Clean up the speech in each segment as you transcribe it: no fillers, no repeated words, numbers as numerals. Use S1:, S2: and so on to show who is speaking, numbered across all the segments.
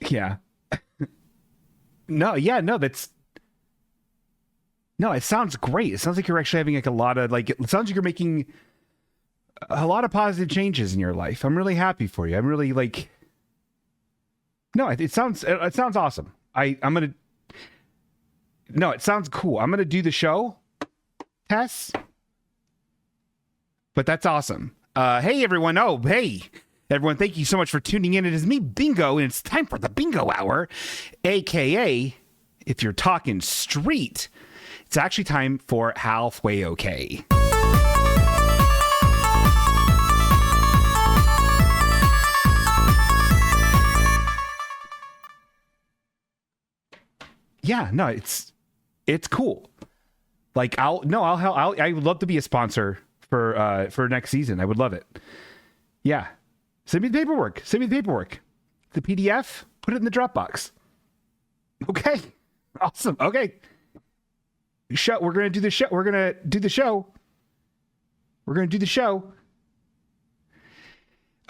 S1: Yeah. No, yeah, no, it sounds great. It sounds like you're actually having like a lot of like, it sounds like you're making a lot of positive changes in your life. I'm really happy for you. I'm really like, no, it sounds awesome. It sounds cool. I'm going to do the show, Tess. But that's awesome. Hey, everyone. Oh, hey, everyone. Thank you so much for tuning in. It is me, Bingo, and it's time for the Bingo Hour, a.k.a. if you're talking street, it's actually time for Halfway Okay. Yeah, no, it's cool. Like I would love to be a sponsor for next season. I would love it. Yeah. Send me the paperwork. The PDF, put it in the Dropbox. Okay. Awesome. Okay. We're going to do the show.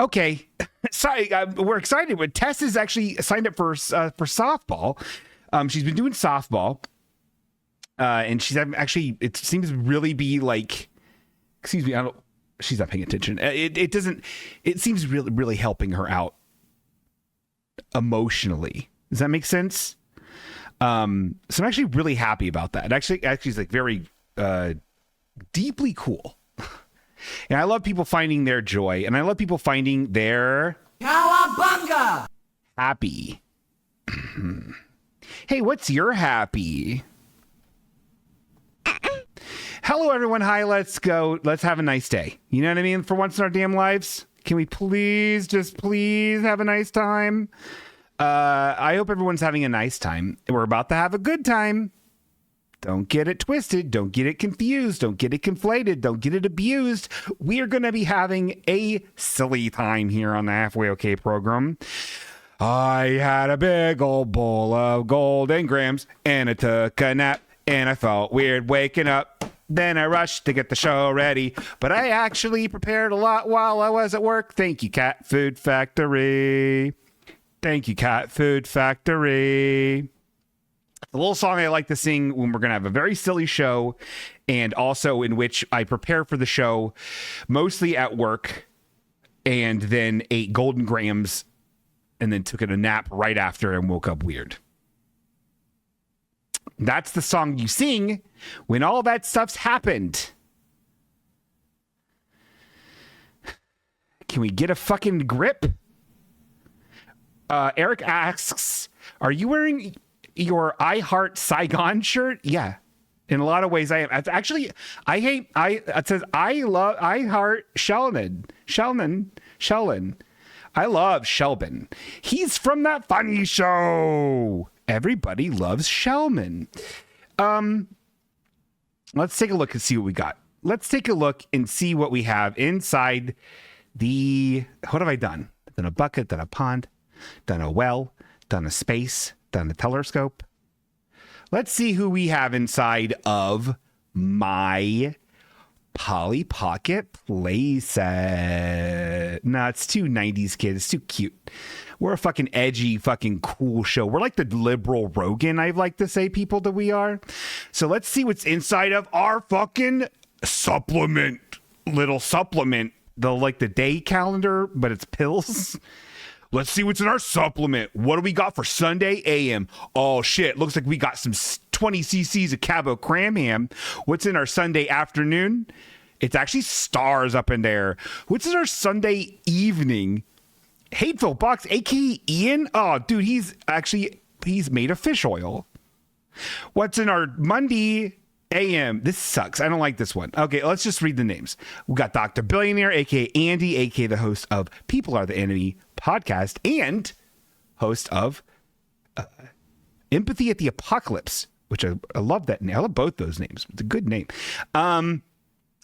S1: Okay. Sorry, we're excited. But Tess is actually signed up for softball. She's been doing softball. And she's actually, it seems to really be like, excuse me, she's not paying attention. It seems really, really helping her out emotionally. Does that make sense? So I'm actually really happy about that. Actually it's like very, deeply cool. And I love people finding their joy, and I love people finding their Cowabunga happy. Hey, what's your happy? Hello, everyone. Hi, let's go. Let's have a nice day. You know what I mean? For once in our damn lives, can we please have a nice time? I hope everyone's having a nice time. We're about to have a good time. Don't get it twisted. Don't get it confused. Don't get it conflated. Don't get it abused. We are going to be having a silly time here on the Halfway Okay program. I had a big old bowl of golden grams, and I took a nap, and I felt weird waking up. Then I rushed to get the show ready, but I actually prepared a lot while I was at work. Thank you, Cat Food Factory. Thank you, Cat Food Factory. A little song I like to sing when we're going to have a very silly show, and also in which I prepare for the show mostly at work, and then ate golden grams, and then took a nap right after and woke up weird. That's the song you sing when all that stuff's happened. Can we get a fucking grip? Eric asks, are you wearing your I Heart Saigon shirt? Yeah. In a lot of ways I am. It's actually, it says I heart Sheldon. I love Shelbin. He's from That Funny Show. Everybody loves Shelman. Let's take a look and see what we got. Let's take a look and see what we have inside what have I done? Done a bucket, done a pond, done a well, done a space, done a telescope. Let's see who we have inside of my Polly Pocket playset. Nah, it's too 90s, kid. It's too cute. We're a fucking edgy, fucking cool show. We're like the liberal Rogan, I like to say, people, that we are. So let's see what's inside of our fucking little supplement. The day calendar, but it's pills. Let's see what's in our supplement. What do we got for Sunday AM? Oh, shit. Looks like we got some 20 cc's of Cabo Cram Ham. What's in our Sunday afternoon? It's actually stars up in there. What's in our Sunday evening? Hateful Box, a.k.a. Ian. Oh, dude, he's made of fish oil. What's in our Monday AM? This sucks. I don't like this one. Okay, let's just read the names. We got Dr. Billionaire, a.k.a. Andy, a.k.a. the host of People Are the Enemy podcast and host of Empathy at the Apocalypse, which I love that name. I love both those names. It's a good name.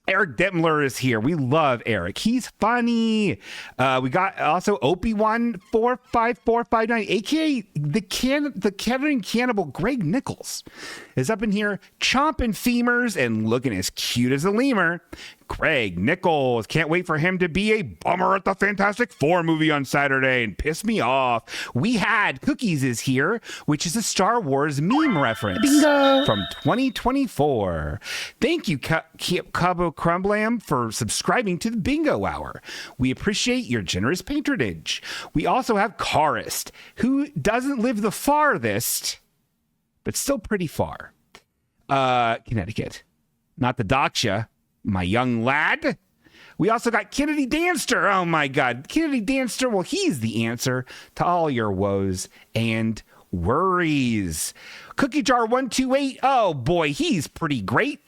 S1: Eric Detmler is here. We love Eric. He's funny. We got also Opie145459, aka the Kevin Cannibal Greg Nichols is up in here chomping femurs and looking as cute as a lemur. Craig Nichols, can't wait for him to be a bummer at the Fantastic Four movie on Saturday and piss me off. We Had Cookies is here, which is a Star Wars meme reference. Bingo! From 2024. Thank you, Cabo Crumblam, for subscribing to the Bingo Hour. We appreciate your generous patronage. We also have Karist, who doesn't live the farthest, but still pretty far. Connecticut. Not the Daksha, my young lad. We also got Kennedy Danster. Oh my God. Kennedy Danster, well, he's the answer to all your woes and worries. Cookie Jar 128. Oh boy, he's pretty great.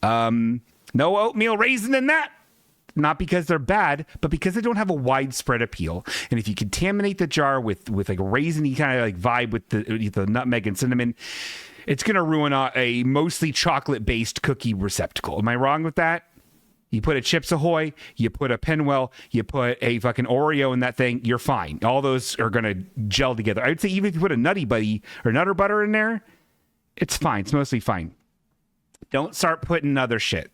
S1: No oatmeal raisin in that. Not because they're bad, but because they don't have a widespread appeal. And if you contaminate the jar with like a raisiny kind of like vibe with the nutmeg and cinnamon, it's going to ruin a mostly chocolate-based cookie receptacle. Am I wrong with that? You put a Chips Ahoy, you put a Pinwell, you put a fucking Oreo in that thing, you're fine. All those are going to gel together. I would say even if you put a Nutty Buddy or Nutter Butter in there, it's fine. It's mostly fine. Don't start putting other shit.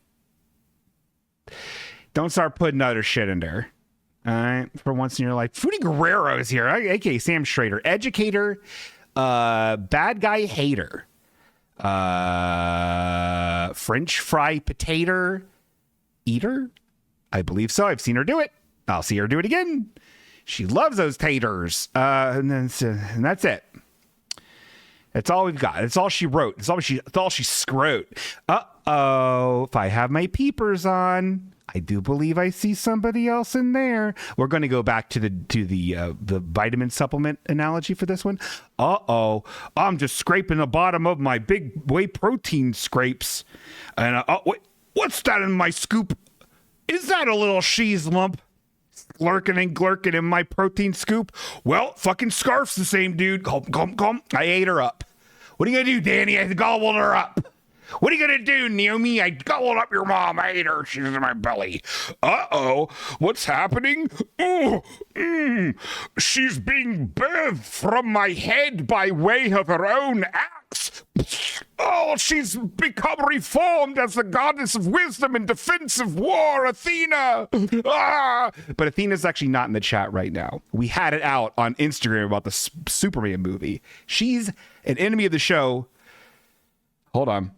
S1: Don't start putting other shit in there. All right, for once in your life. Fruity Guerrero is here, aka Sam Schrader. Educator, bad guy hater. French fry potato eater? I believe so. I've seen her do it. I'll see her do it again. She loves those taters. And that's it. That's all we've got. That's all she wrote. That's all she scrote. Uh-oh. If I have my peepers on, I do believe I see somebody else in there. We're going to go back to the vitamin supplement analogy for this one. Uh-oh. I'm just scraping the bottom of my big whey protein scrapes. And what's that in my scoop? Is that a little cheese lump? Lurking and glurking in my protein scoop? Well, fucking Scarf's the same dude. Come. I ate her up. What are you going to do, Danny? I gobbled her up. What are you going to do, Naomi? I gobbled up your mom. I ate her. She's in my belly. Uh-oh. What's happening? She's being birthed from my head by way of her own axe. Oh, she's become reformed as the goddess of wisdom and defense of war, Athena. But Athena's actually not in the chat right now. We had it out on Instagram about the Superman movie. She's an enemy of the show. Hold on.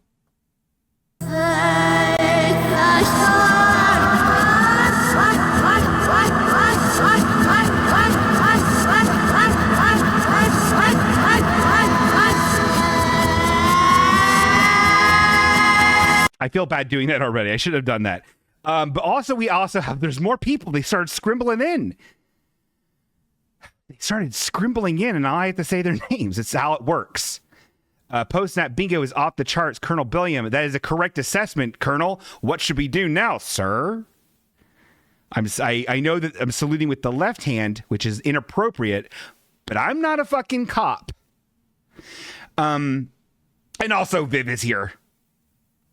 S1: I feel bad doing that already. I should have done that. But also, there's more people. They started scribbling in. They started scribbling in, and I have to say their names. It's how it works. Post-snap bingo is off the charts. Colonel Billiam, that is a correct assessment, Colonel. What should we do now, sir? I know that I'm saluting with the left hand, which is inappropriate, but I'm not a fucking cop. And also, Viv is here.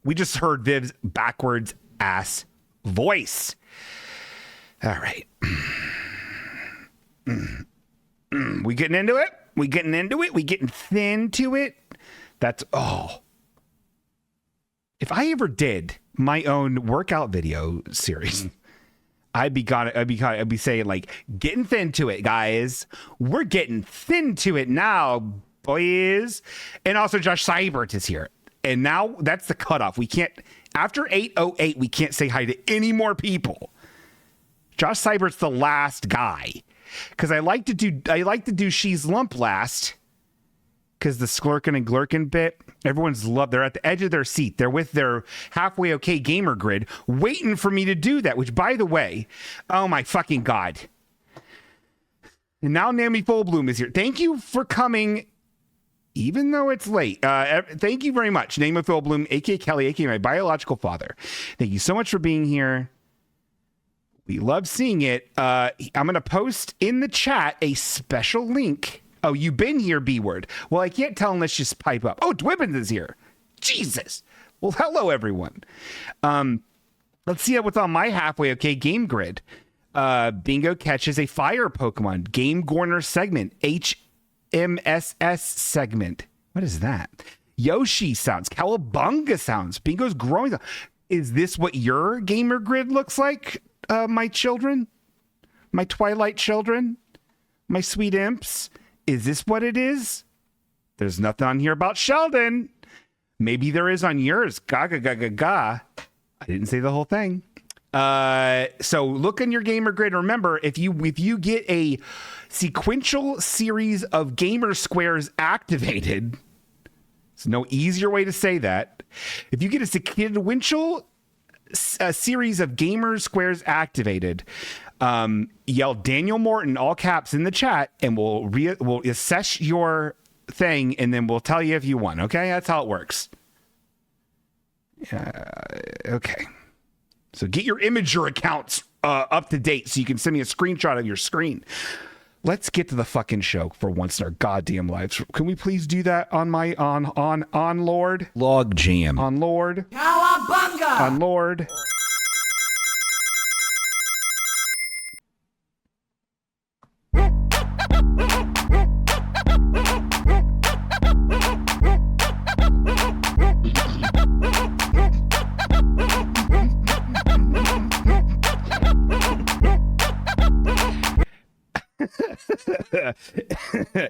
S1: We just heard Viv's backwards ass voice. All right. We getting into it? We getting thin to it? If I ever did my own workout video series, I'd be saying like, getting thin to it, guys. We're getting thin to it now, boys. And also Josh Seibert is here. And now that's the cutoff. We can't, after 8:08, we can't say hi to any more people. Josh Seibert's the last guy. Because I like to do She's Lump last. Because the sklurkin and glurkin bit, they're at the edge of their seat. They're with their halfway okay gamer grid, waiting for me to do that, which, by the way, oh my fucking God. And now Naomi Fullbloom is here. Thank you for coming, even though it's late. Thank you very much, Naomi Fullbloom, a.k.a. Kelly, a.k.a. my biological father. Thank you so much for being here. We love seeing it. I'm going to post in the chat a special link. Oh, you've been here, B-word. Well, I can't tell unless you pipe up. Oh, Dwibbins is here. Jesus. Well, hello, everyone. Let's see what's on my halfway okay game grid. Bingo catches a fire Pokemon. Game Gorner segment. HMSS segment. What is that? Yoshi sounds. Cowabunga sounds. Bingo's growing. Is this what your gamer grid looks like, my children? My Twilight children? My sweet imps? Is this what it is? There's nothing on here about Sheldon. Maybe there is on yours. Ga ga ga ga ga. I didn't say the whole thing. So look in your gamer grid. Remember, if you get a sequential series of gamer squares activated, there's no easier way to say that. If you get a sequential series of gamer squares activated, yell Daniel Morton all caps in the chat, and we'll assess your thing, and then we'll tell you if you won. Okay, that's how it works. Okay. So get your Imager accounts up to date so you can send me a screenshot of your screen. Let's get to the fucking show for once in our goddamn lives. Can we please do that on my on Lord?
S2: Log jam.
S1: On Lord.
S3: Cowabunga!
S1: On Lord.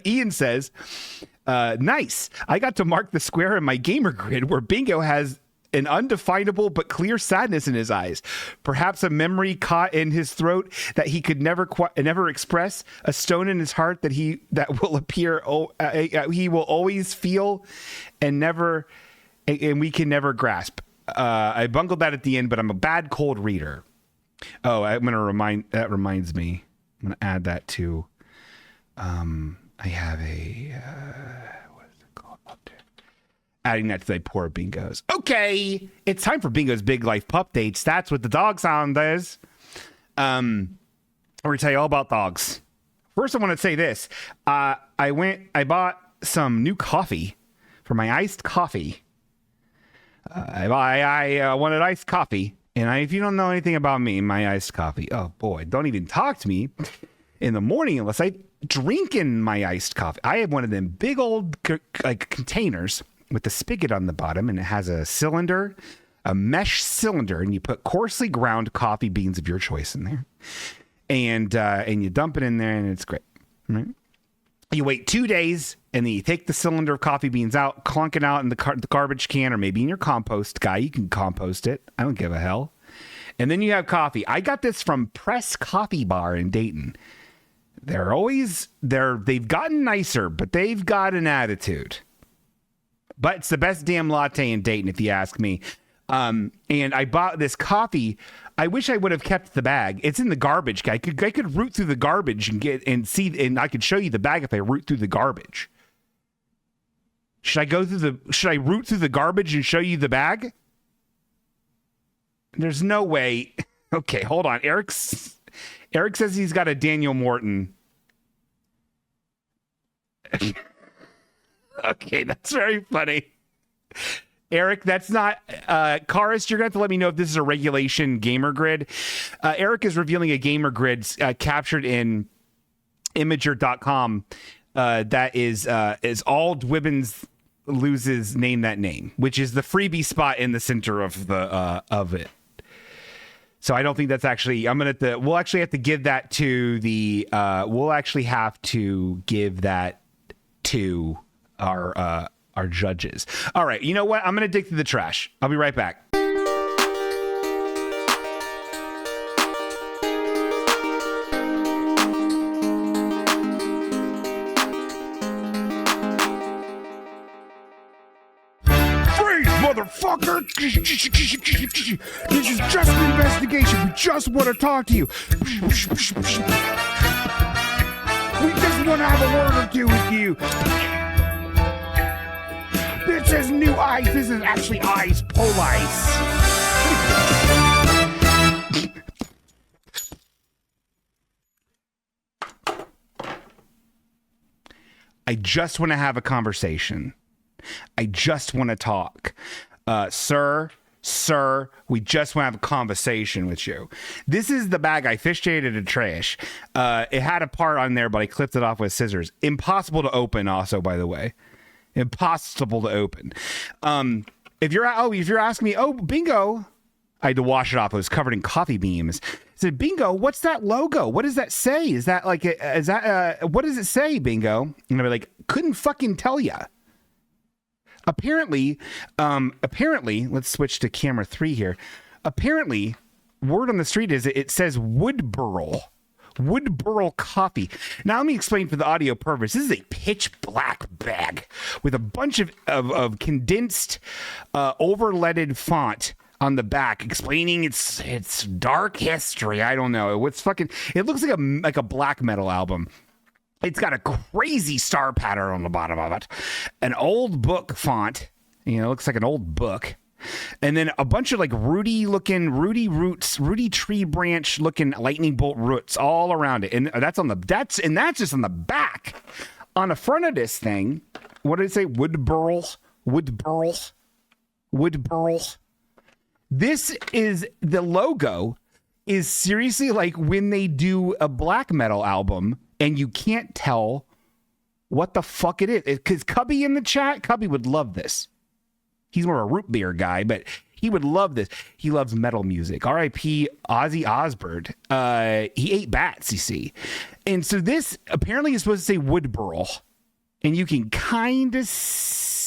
S1: Ian says, nice. I got to mark the square in my gamer grid where Bingo has an undefinable but clear sadness in his eyes. Perhaps a memory caught in his throat that he could never express. A stone in his heart that will appear. He will always feel and we can never grasp. I bungled that at the end, but I'm a bad cold reader. Oh, that reminds me. I'm going to add that to, I have what is it called up there? Adding that to the poor Bingos. Okay. It's time for Bingo's Big Life Pup Dates. That's what the dog sound is. I'm going to tell you all about dogs. First, I want to say this. I bought some new coffee for my iced coffee. I wanted iced coffee. And if you don't know anything about me, my iced coffee, oh boy, don't even talk to me in the morning unless I drink in my iced coffee. I have one of them big old containers with the spigot on the bottom, and it has a cylinder, a mesh cylinder, and you put coarsely ground coffee beans of your choice in there, and you dump it in there, and it's great. Right? You wait 2 days, and then you take the cylinder of coffee beans out, clunk it out in the garbage can, or maybe in your compost guy. You can compost it. I don't give a hell. And then you have coffee. I got this from Press Coffee Bar in Dayton. They've gotten nicer, but they've got an attitude. But it's the best damn latte in Dayton, if you ask me. And I bought this coffee. I wish I would have kept the bag. It's in the garbage. I could root through the garbage and see, and I could show you the bag if I root through the garbage. Should I root through the garbage and show you the bag? There's no way. Okay, hold on. Eric says he's got a Daniel Morton. Okay, that's very funny. Eric, that's not Karis, you're going to have to let me know if this is a regulation gamer grid. Eric is revealing a gamer grid captured in Imager.com that is all Dwibbins loses name that name, which is the freebie spot in the center of the of it. So I don't think that's actually. We'll actually have to give that to the. We'll actually have to give that to our judges. All right, you know what? I'm gonna dig through the trash. I'll be right back. Motherfucker! This is just an investigation. We just want to talk to you. We just want to have a word or two with you. This is new ice. This is actually ice. Pole ice. I just want to have a conversation. I just want to talk. Sir, we just want to have a conversation with you. This is the bag I fished out of the trash. It had a part on there, but I clipped it off with scissors. Impossible to open also, by the way. Impossible to open. If you're asking me, oh, bingo, I had to wash it off. It was covered in coffee beans. I said, Bingo, what's that logo? What does that say? Is that like, what does it say, Bingo? And I'd be like, couldn't fucking tell ya. Apparently, let's switch to camera 3 here. Apparently, word on the street is it says wood burl coffee. Now let me explain for the audio purpose. This is a pitch black bag with a bunch of condensed, overleaded font on the back explaining its dark history. I don't know. It looks like a black metal album. It's got a crazy star pattern on the bottom of it. An old book font. Looks like an old book. And then a bunch of like Rudy tree branch looking lightning bolt roots all around it. And that's just on the back. On the front of this thing, what did it say? Wood burl. This is the logo is seriously like when they do a black metal album and you can't tell what the fuck it is. Because Cubby in the chat, Cubby would love this. He's more a root beer guy, but he would love this. He loves metal music. R.I.P. Ozzy Osbourne. He ate bats, you see. And so this apparently is supposed to say wood burl. And you can kind of see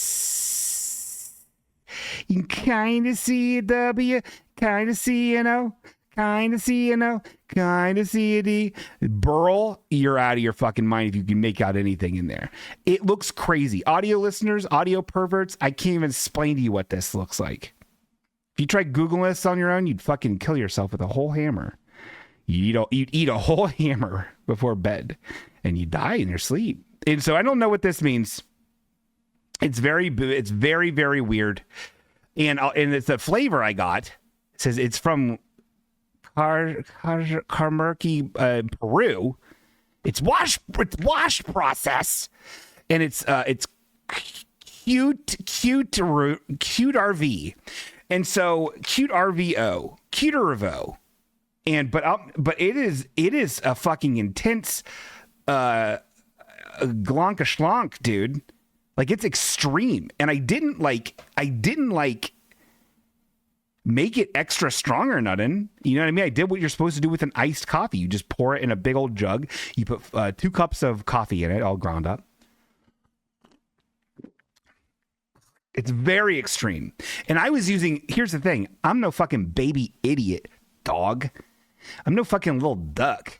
S1: a W, kind of see an O, kind of see an O, kind of see a D. Burl, you're out of your fucking mind if you can make out anything in there. It looks crazy. Audio listeners, audio perverts, I can't even explain to you what this looks like. If you try Googling this on your own, you'd fucking kill yourself with a whole hammer. You'd eat a whole hammer before bed, and you die in your sleep. And so I don't know what this means. It's very, very weird. And it's the flavor I got. It says it's from Carmurky, Peru. It's wash process, and it's cute RV, and so cute RVO, cuter revo, and but it is a fucking intense glonka schlonk, dude. Like it's extreme, and I didn't like make it extra strong or nothing. You know what I mean? I did what you're supposed to do with an iced coffee. You just pour it in a big old jug. You put 2 cups of coffee in it, all ground up. It's very extreme. And I was using, here's the thing. I'm no fucking baby idiot, dog. I'm no fucking little duck.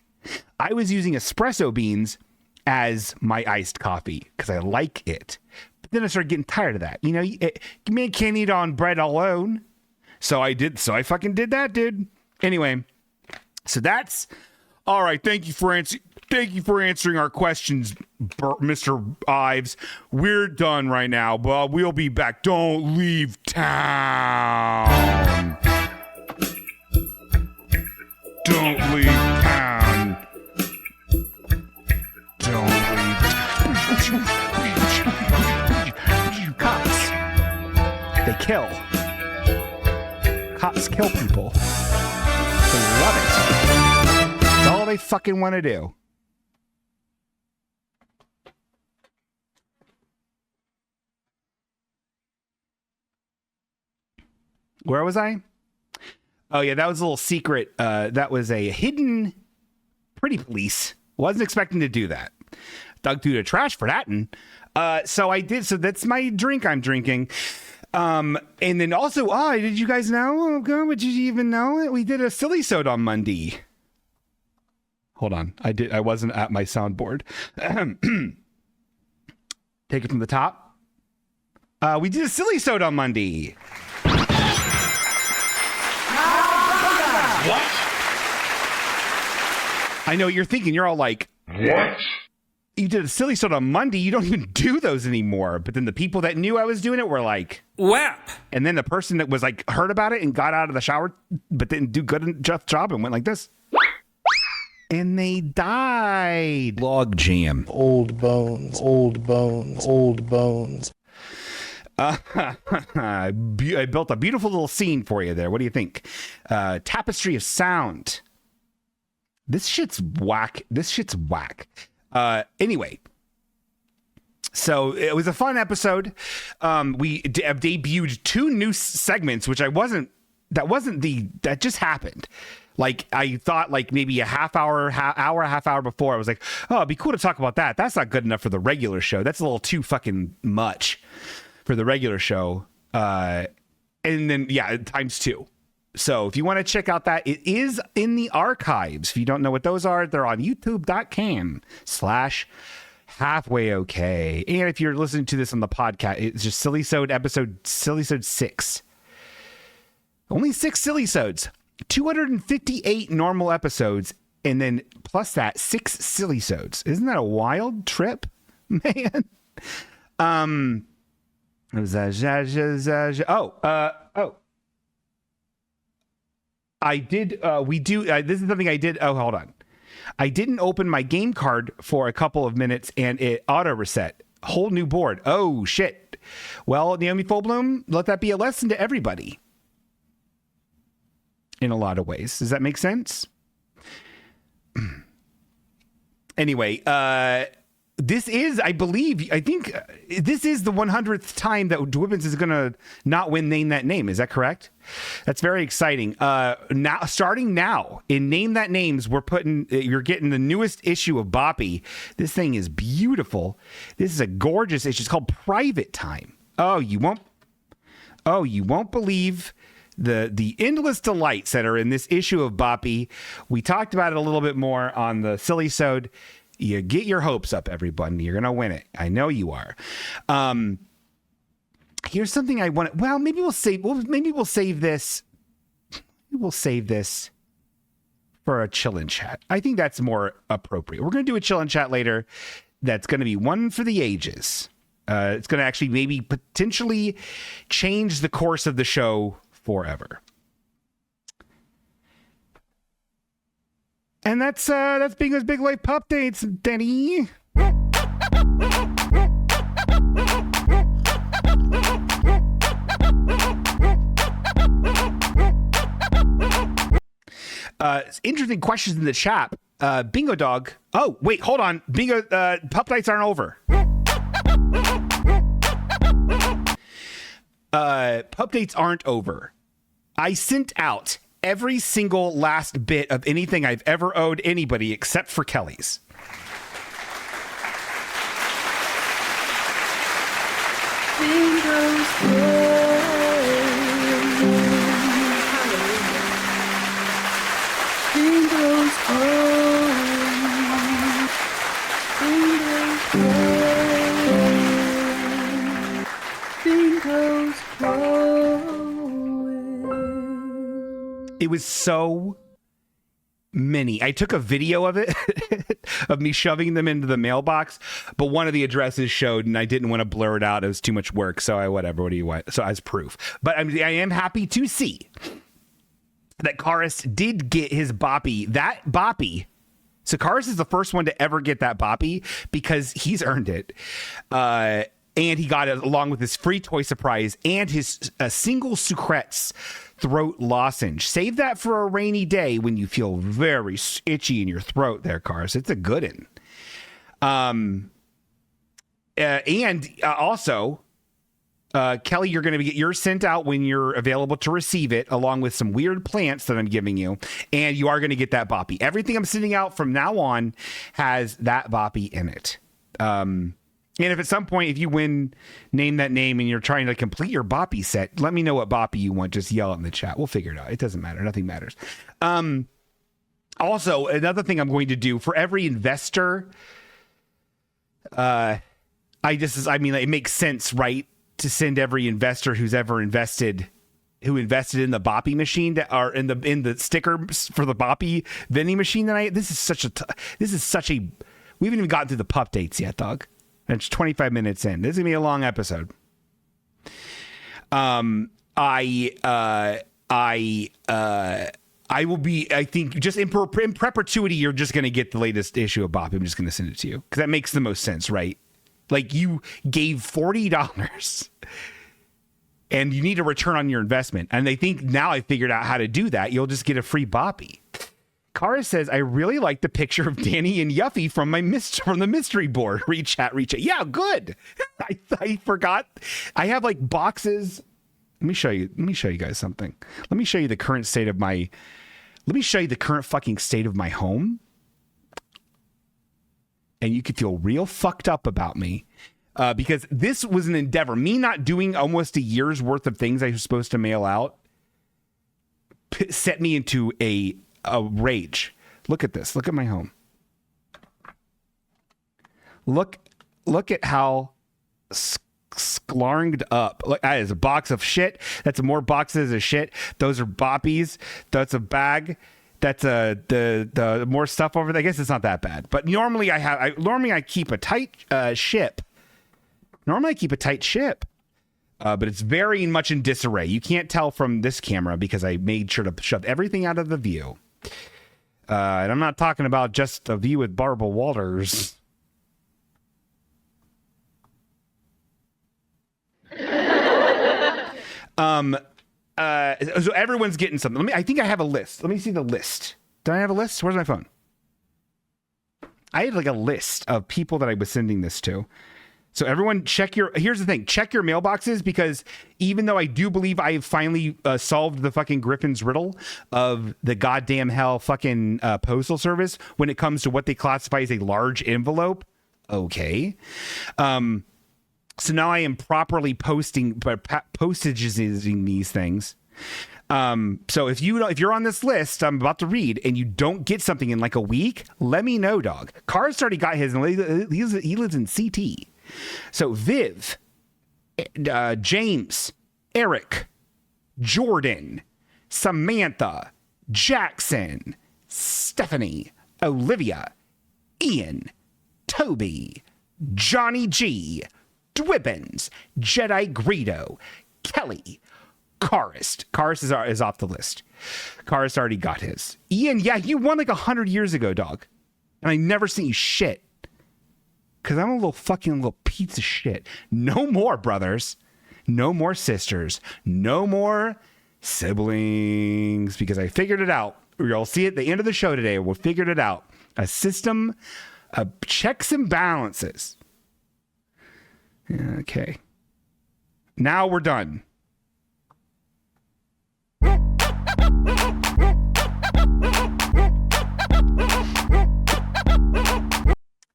S1: I was using espresso beans as my iced coffee because I like it. But then I started getting tired of that. You can't eat on bread alone. So I fucking did that, dude. Anyway, so that's all right. Thank you for answering our questions, Mr. Ives. We're done right now, but we'll be back. Don't leave town. Don't leave town. Don't leave town. Cops. They kill. Cops kill people. They love it. That's all they fucking want to do. Where was I? Oh, yeah, that was a little secret. That was a hidden pretty police. Wasn't expecting to do that. Dug through the trash for that. And so I did. So that's my drink I'm drinking. And then also, did you guys know? Oh God, did you even know it? We did a silly sode on Monday. Hold on. I wasn't at my soundboard. Take it from the top. We did a silly sode on Monday. What? I know what you're thinking. You're all like, what? You did a silly sode on Monday. You don't even do those anymore. But then the people that knew I was doing it were like, WAP. And then the person that was like, heard about it and got out of the shower, but didn't do good enough job and went like this. And they died. Log jam. Old bones, old bones, old bones. I built a beautiful little scene for you there. What do you think? Tapestry of sound. This shit's whack. Anyway, so it was a fun episode. We debuted 2 new segments, which I wasn't that just happened. Like, I thought like maybe a half hour before, I was like, oh, it'd be cool to talk about that. That's not good enough for the regular show. That's a little too fucking much for the regular show. And then, yeah, times 2. So if you want to check out that, it is in the archives. If you don't know what those are, they're on youtube.com/halfwayokay. And if you're listening to this on the podcast, it's just Silly-Sode 6. Only 6 Silly-Sodes. 258 normal episodes, and then plus that 6 Silly-Sodes. Isn't that a wild trip, man? I did. We do. This is something I did. Oh, hold on. I didn't open my game card for a couple of minutes, and it auto reset. Whole new board. Oh shit. Well, Naomi Fullbloom, let that be a lesson to everybody. In a lot of ways. Does that make sense? Anyway, this is, I think this is the 100th time that Dwibbins is going to not win Name That Name. Is that correct? That's very exciting. Now, starting now in Name That Names, you're getting the newest issue of Boppy. This thing is beautiful. This is a gorgeous issue. It's called Private Time. Oh, you won't believe the endless delights that are in this issue of Boppy. We talked about it a little bit more on the Silly-Sode. You get your hopes up, everybody. You're gonna win it. I know you are. Here's something I want. Well, maybe we'll save this. We'll save this for a chill and chat. I think that's more appropriate. We're gonna do a chill and chat later. That's gonna be one for the ages. It's gonna actually maybe potentially change the course of the show forever. And that's Bingo's Big Life Updates, Denny. Interesting questions in the chat. Bingo Dog. Oh, wait, hold on. Bingo, pup nights aren't over. Pup dates aren't over. I sent out every single last bit of anything I've ever owed anybody except for Kelly's. It was so many. I took a video of it, of me shoving them into the mailbox, but one of the addresses showed and I didn't want to blur it out. It was too much work. So what do you want? So as proof. But I am happy to see that Karis did get his Boppy. That Boppy. So Karis is the first one to ever get that Boppy because he's earned it. And he got it along with his free toy surprise and his single Sucrets throat lozenge. Save that for a rainy day when you feel very itchy in your throat there, Cars. It's a good one. Also, Kelly, you're going to get yours sent out when you're available to receive it, along with some weird plants that I'm giving you. And you are going to get that Boppy. Everything I'm sending out from now on has that Boppy in it. And if at some point, if you win Name That Name and you're trying to complete your Boppy set, let me know what Boppy you want. Just yell it in the chat. We'll figure it out. It doesn't matter. Nothing matters. Also, another thing I'm going to do for every investor, it makes sense, right? To send every investor who's ever invested in the Boppy machine or in the stickers for the Boppy vending machine this is such a we haven't even gotten through the pup dates yet, dog. It's 25 minutes in. This is gonna be a long episode. I will be, I think, just in perpetuity, you're just gonna get the latest issue of Boppy. I'm just gonna send it to you because that makes the most sense, right? Like, you gave $40 and you need a return on your investment. And I think now I figured out how to do that. You'll just get a free Boppy. Kara says, I really like the picture of Danny and Yuffie from the mystery board. Reach out. Yeah, good. I forgot. I have like boxes Let me show you. Let me show you guys something. Let me show you the current state of my. Let me show you the current fucking state of my home, and you could feel real fucked up about me, because this was an endeavor. Me not doing almost a year's worth of things I was supposed to mail out set me into a rage. Look at this. Look at my home. Look at how sklarnged up. Look, that is a box of shit. That's more boxes of shit. Those are boppies. That's a bag. That's the more stuff over there. I guess it's not that bad. But normally I keep a tight ship. Normally I keep a tight ship. But it's very much in disarray. You can't tell from this camera because I made sure to shove everything out of the view. And I'm not talking about just a view with Barbara Walters. So everyone's getting something. I think I have a list. Let me see the list. Do I have a list? Where's my phone? I had like a list of people that I was sending this to. So everyone here's the thing, check your mailboxes, because even though I do believe I've finally solved the fucking Griffin's riddle of the goddamn hell fucking postal service when it comes to what they classify as a large envelope. Okay. So now I am properly postaging these things. So if you're on this list I'm about to read and you don't get something in like a week, let me know, dog. Carr's already got his, and he lives in CT. So Viv, James, Eric, Jordan, Samantha, Jackson, Stephanie, Olivia, Ian, Toby, Johnny G, Dwibbins, Jedi Greedo, Kelly, Karist. Karist is off the list. Karist already got his. Ian, yeah, you won like 100 years ago, dog. And I never seen you shit. Because I'm a little piece of shit. No more brothers. No more sisters. No more siblings. Because I figured it out. You'll see it at the end of the show today. We figured it out. A system of checks and balances. Okay. Now we're done.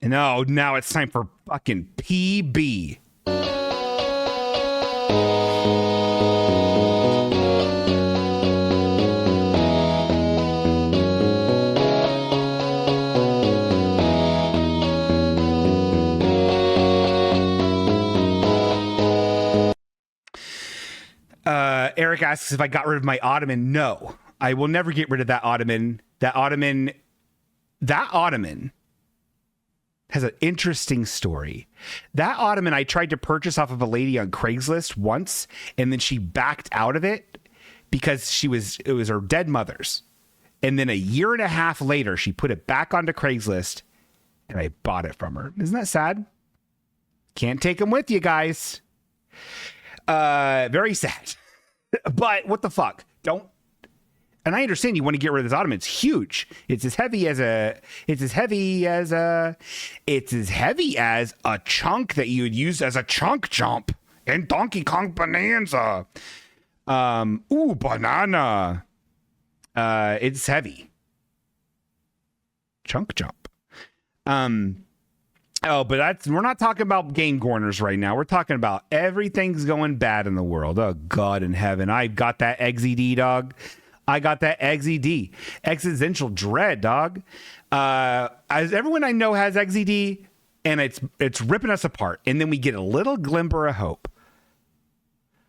S1: No, now it's time for fucking PB. Eric asks if I got rid of my ottoman. No, I will never get rid of that ottoman. That ottoman has an interesting story. That ottoman I tried to purchase off of a lady on Craigslist once, and then she backed out of it because it was her dead mother's. And then a year and a half later, she put it back onto Craigslist, and I bought it from her. Isn't that sad? Can't take them with you guys. Very sad. But what the fuck? Don't. And I understand you want to get rid of this ottoman. It's huge. It's as heavy as a chunk that you would use as a chunk jump in Donkey Kong Bonanza. Banana. It's heavy. Chunk jump. But we're not talking about game corners right now. We're talking about everything's going bad in the world. Oh God in heaven. I've got that XED, dog. I got that XED, existential dread, dog. As everyone I know has XED, and it's ripping us apart. And then we get a little glimmer of hope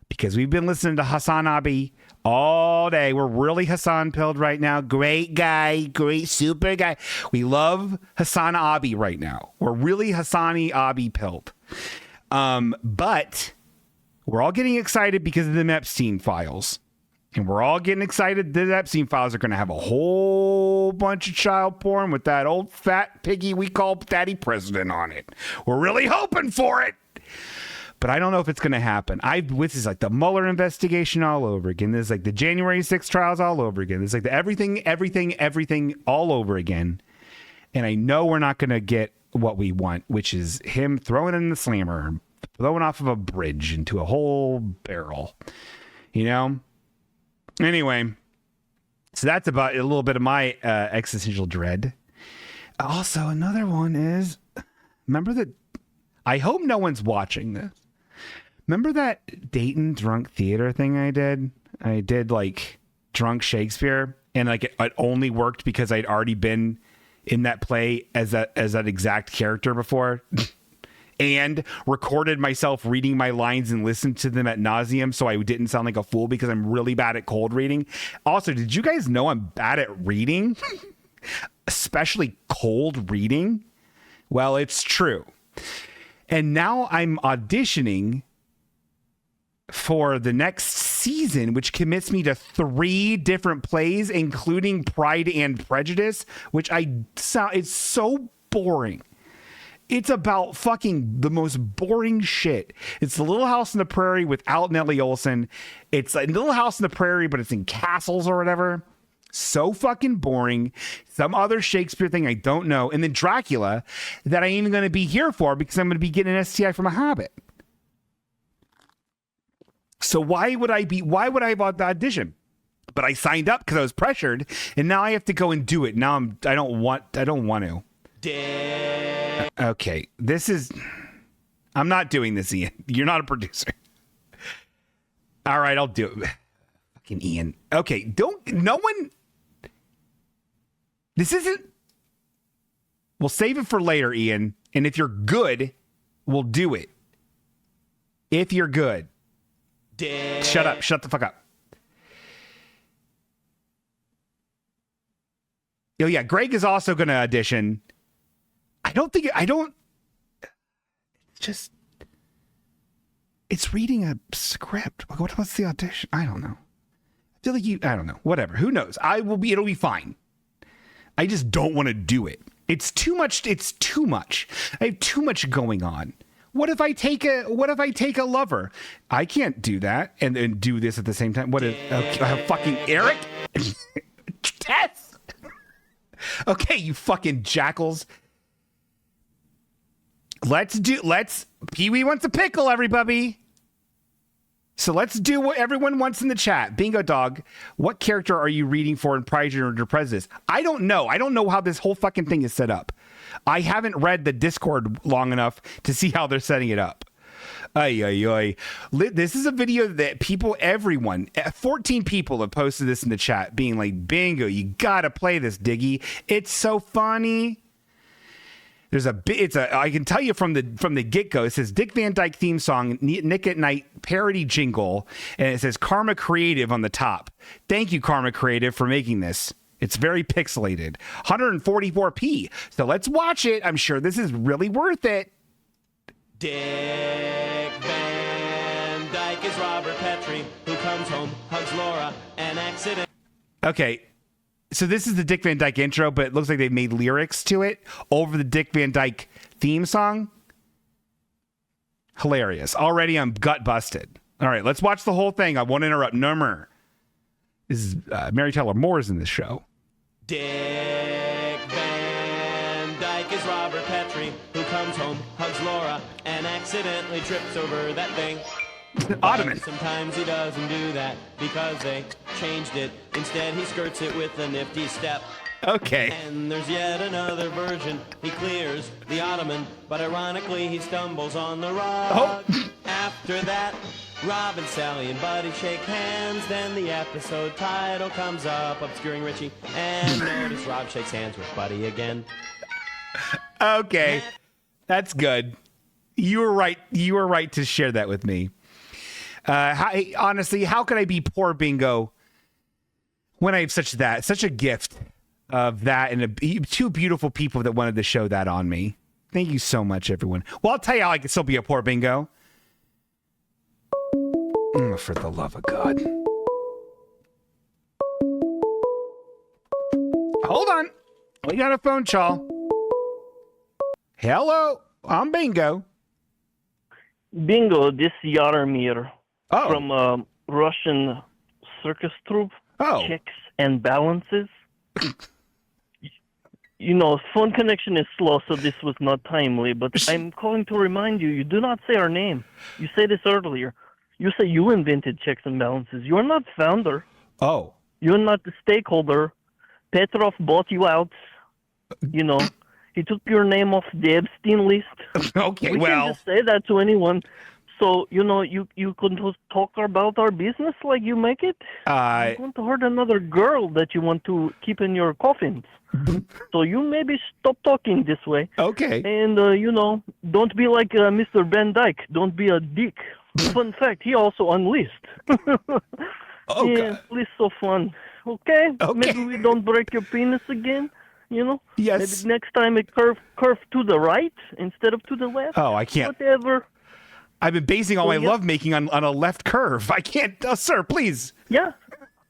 S1: because we've been listening to Hassan Abi all day. We're really Hassan pilled right now. Great guy, great super guy. We love Hassan Abi right now. We're really Hassani Abi pilled. But we're all getting excited because of the Epstein files. And we're all getting excited that Epstein files are going to have a whole bunch of child porn with that old fat piggy we call Daddy President on it. We're really hoping for it. But I don't know if it's going to happen. This is like the Mueller investigation all over again. This is like the January 6th trials all over again. It's like the everything all over again. And I know we're not going to get what we want, which is him throwing in the slammer, throwing off of a bridge into a whole barrel. You know? Anyway, so that's about a little bit of my existential dread. Also, another one is, remember that, I hope no one's watching this. Remember that Dayton drunk theater thing I did? I did like drunk Shakespeare, and like it only worked because I'd already been in that play as that exact character before. And recorded myself reading my lines and listened to them ad nauseum so I didn't sound like a fool because I'm really bad at cold reading. Also, did you guys know I'm bad at reading? Especially cold reading? Well, it's true. And now I'm auditioning for the next season, which commits me to 3 different plays, including Pride and Prejudice, which it's so boring. It's about fucking the most boring shit. It's the Little House on the Prairie without Nellie Olson. It's like Little House on the Prairie, but it's in castles or whatever. So fucking boring. Some other Shakespeare thing I don't know. And then Dracula that I ain't even going to be here for because I'm going to be getting an STI from a hobbit. So why would I have the audition? But I signed up because I was pressured, and now I have to go and do it. Now I don't want to. Okay, I'm not doing this, Ian. You're not a producer. All right, I'll do it. Fucking Ian. Okay, we'll save it for later, Ian. And if you're good, we'll do it. If you're good. Shut up. Shut the fuck up. Oh yeah, Greg is also going to audition. It's reading a script. What's the audition? I don't know. I feel like I don't know. Whatever. Who knows? It'll be fine. I just don't want to do it. It's too much. I have too much going on. What if I take a lover? I can't do that and then do this at the same time. Fucking Eric? Tess? Okay, you fucking jackals. Pee-wee wants a pickle, everybody. So let's do what everyone wants in the chat. Bingo Dog, what character are you reading for in Pride and Prejudice? I don't know. I don't know how this whole fucking thing is set up. I haven't read the Discord long enough to see how they're setting it up. This is a video that 14 people have posted this in the chat being like, bingo, you gotta play this, Diggy. It's so funny. I can tell you from the get-go, it says Dick Van Dyke theme song, Nick at Night parody jingle, and it says Karma Creative on the top. Thank you, Karma Creative, for making this. It's very pixelated. 144p. So let's watch it. I'm sure this is really worth it.
S2: Dick Van Dyke is Robert Petrie, who comes home, hugs Laura, an accident.
S1: Okay. So this is the Dick Van Dyke intro, but it looks like they made lyrics to it over the Dick Van Dyke theme song. Hilarious. Already I'm gut busted. All right, let's watch the whole thing. I won't interrupt. Number. This is Mary Tyler Moore's in this show.
S2: Dick Van Dyke is Robert Petrie, who comes home, hugs Laura, and accidentally trips over that thing.
S1: Ottoman.
S2: Sometimes he doesn't do that because they changed it. Instead, he skirts it with a nifty step.
S1: Okay.
S2: And there's yet another version. He clears the Ottoman, but ironically, he stumbles on the rug.
S1: Oh.
S2: After that, Rob and Sally and Buddy shake hands. Then the episode title comes up, obscuring Richie. And notice Rob shakes hands with Buddy again.
S1: Okay. That's good. You were right. You were right to share that with me. Honestly, how could I be poor, Bingo, when I have such a gift of that and two beautiful people that wanted to show that on me? Thank you so much, everyone. Well, I'll tell you how I can still be a poor Bingo. For the love of God. Hold on. We got a phone call. Hello, I'm Bingo.
S3: Bingo, this is Yaromir.
S1: Oh.
S3: From Russian circus troupe,
S1: Oh.
S3: Checks and Balances. You know, phone connection is slow, so this was not timely, but I'm calling to remind you, you do not say our name. You said this earlier. You say you invented checks and balances. You're not founder.
S1: Oh.
S3: You're not the stakeholder. Petrov bought you out. You know, he took your name off the Epstein list.
S1: Okay,
S3: We
S1: well.
S3: can just say that to anyone. So, you know, you can just talk about our business like you make it. You want to hurt another girl that you want to keep in your coffins. So you maybe stop talking this way.
S1: Okay.
S3: And, you know, don't be like Mr. Van Dyke. Don't be a dick. Fun fact, he also unleashed.
S1: Oh,
S3: yeah,
S1: God.
S3: it's so fun. Okay?
S1: Okay.
S3: Maybe we don't break your penis again. You know?
S1: Yes.
S3: Maybe next time it curve to the right instead of to the left.
S1: Oh, I can't.
S3: Whatever.
S1: I've been basing all my
S3: yeah.
S1: lovemaking on a left curve. I can't. Sir, please.
S3: Yeah.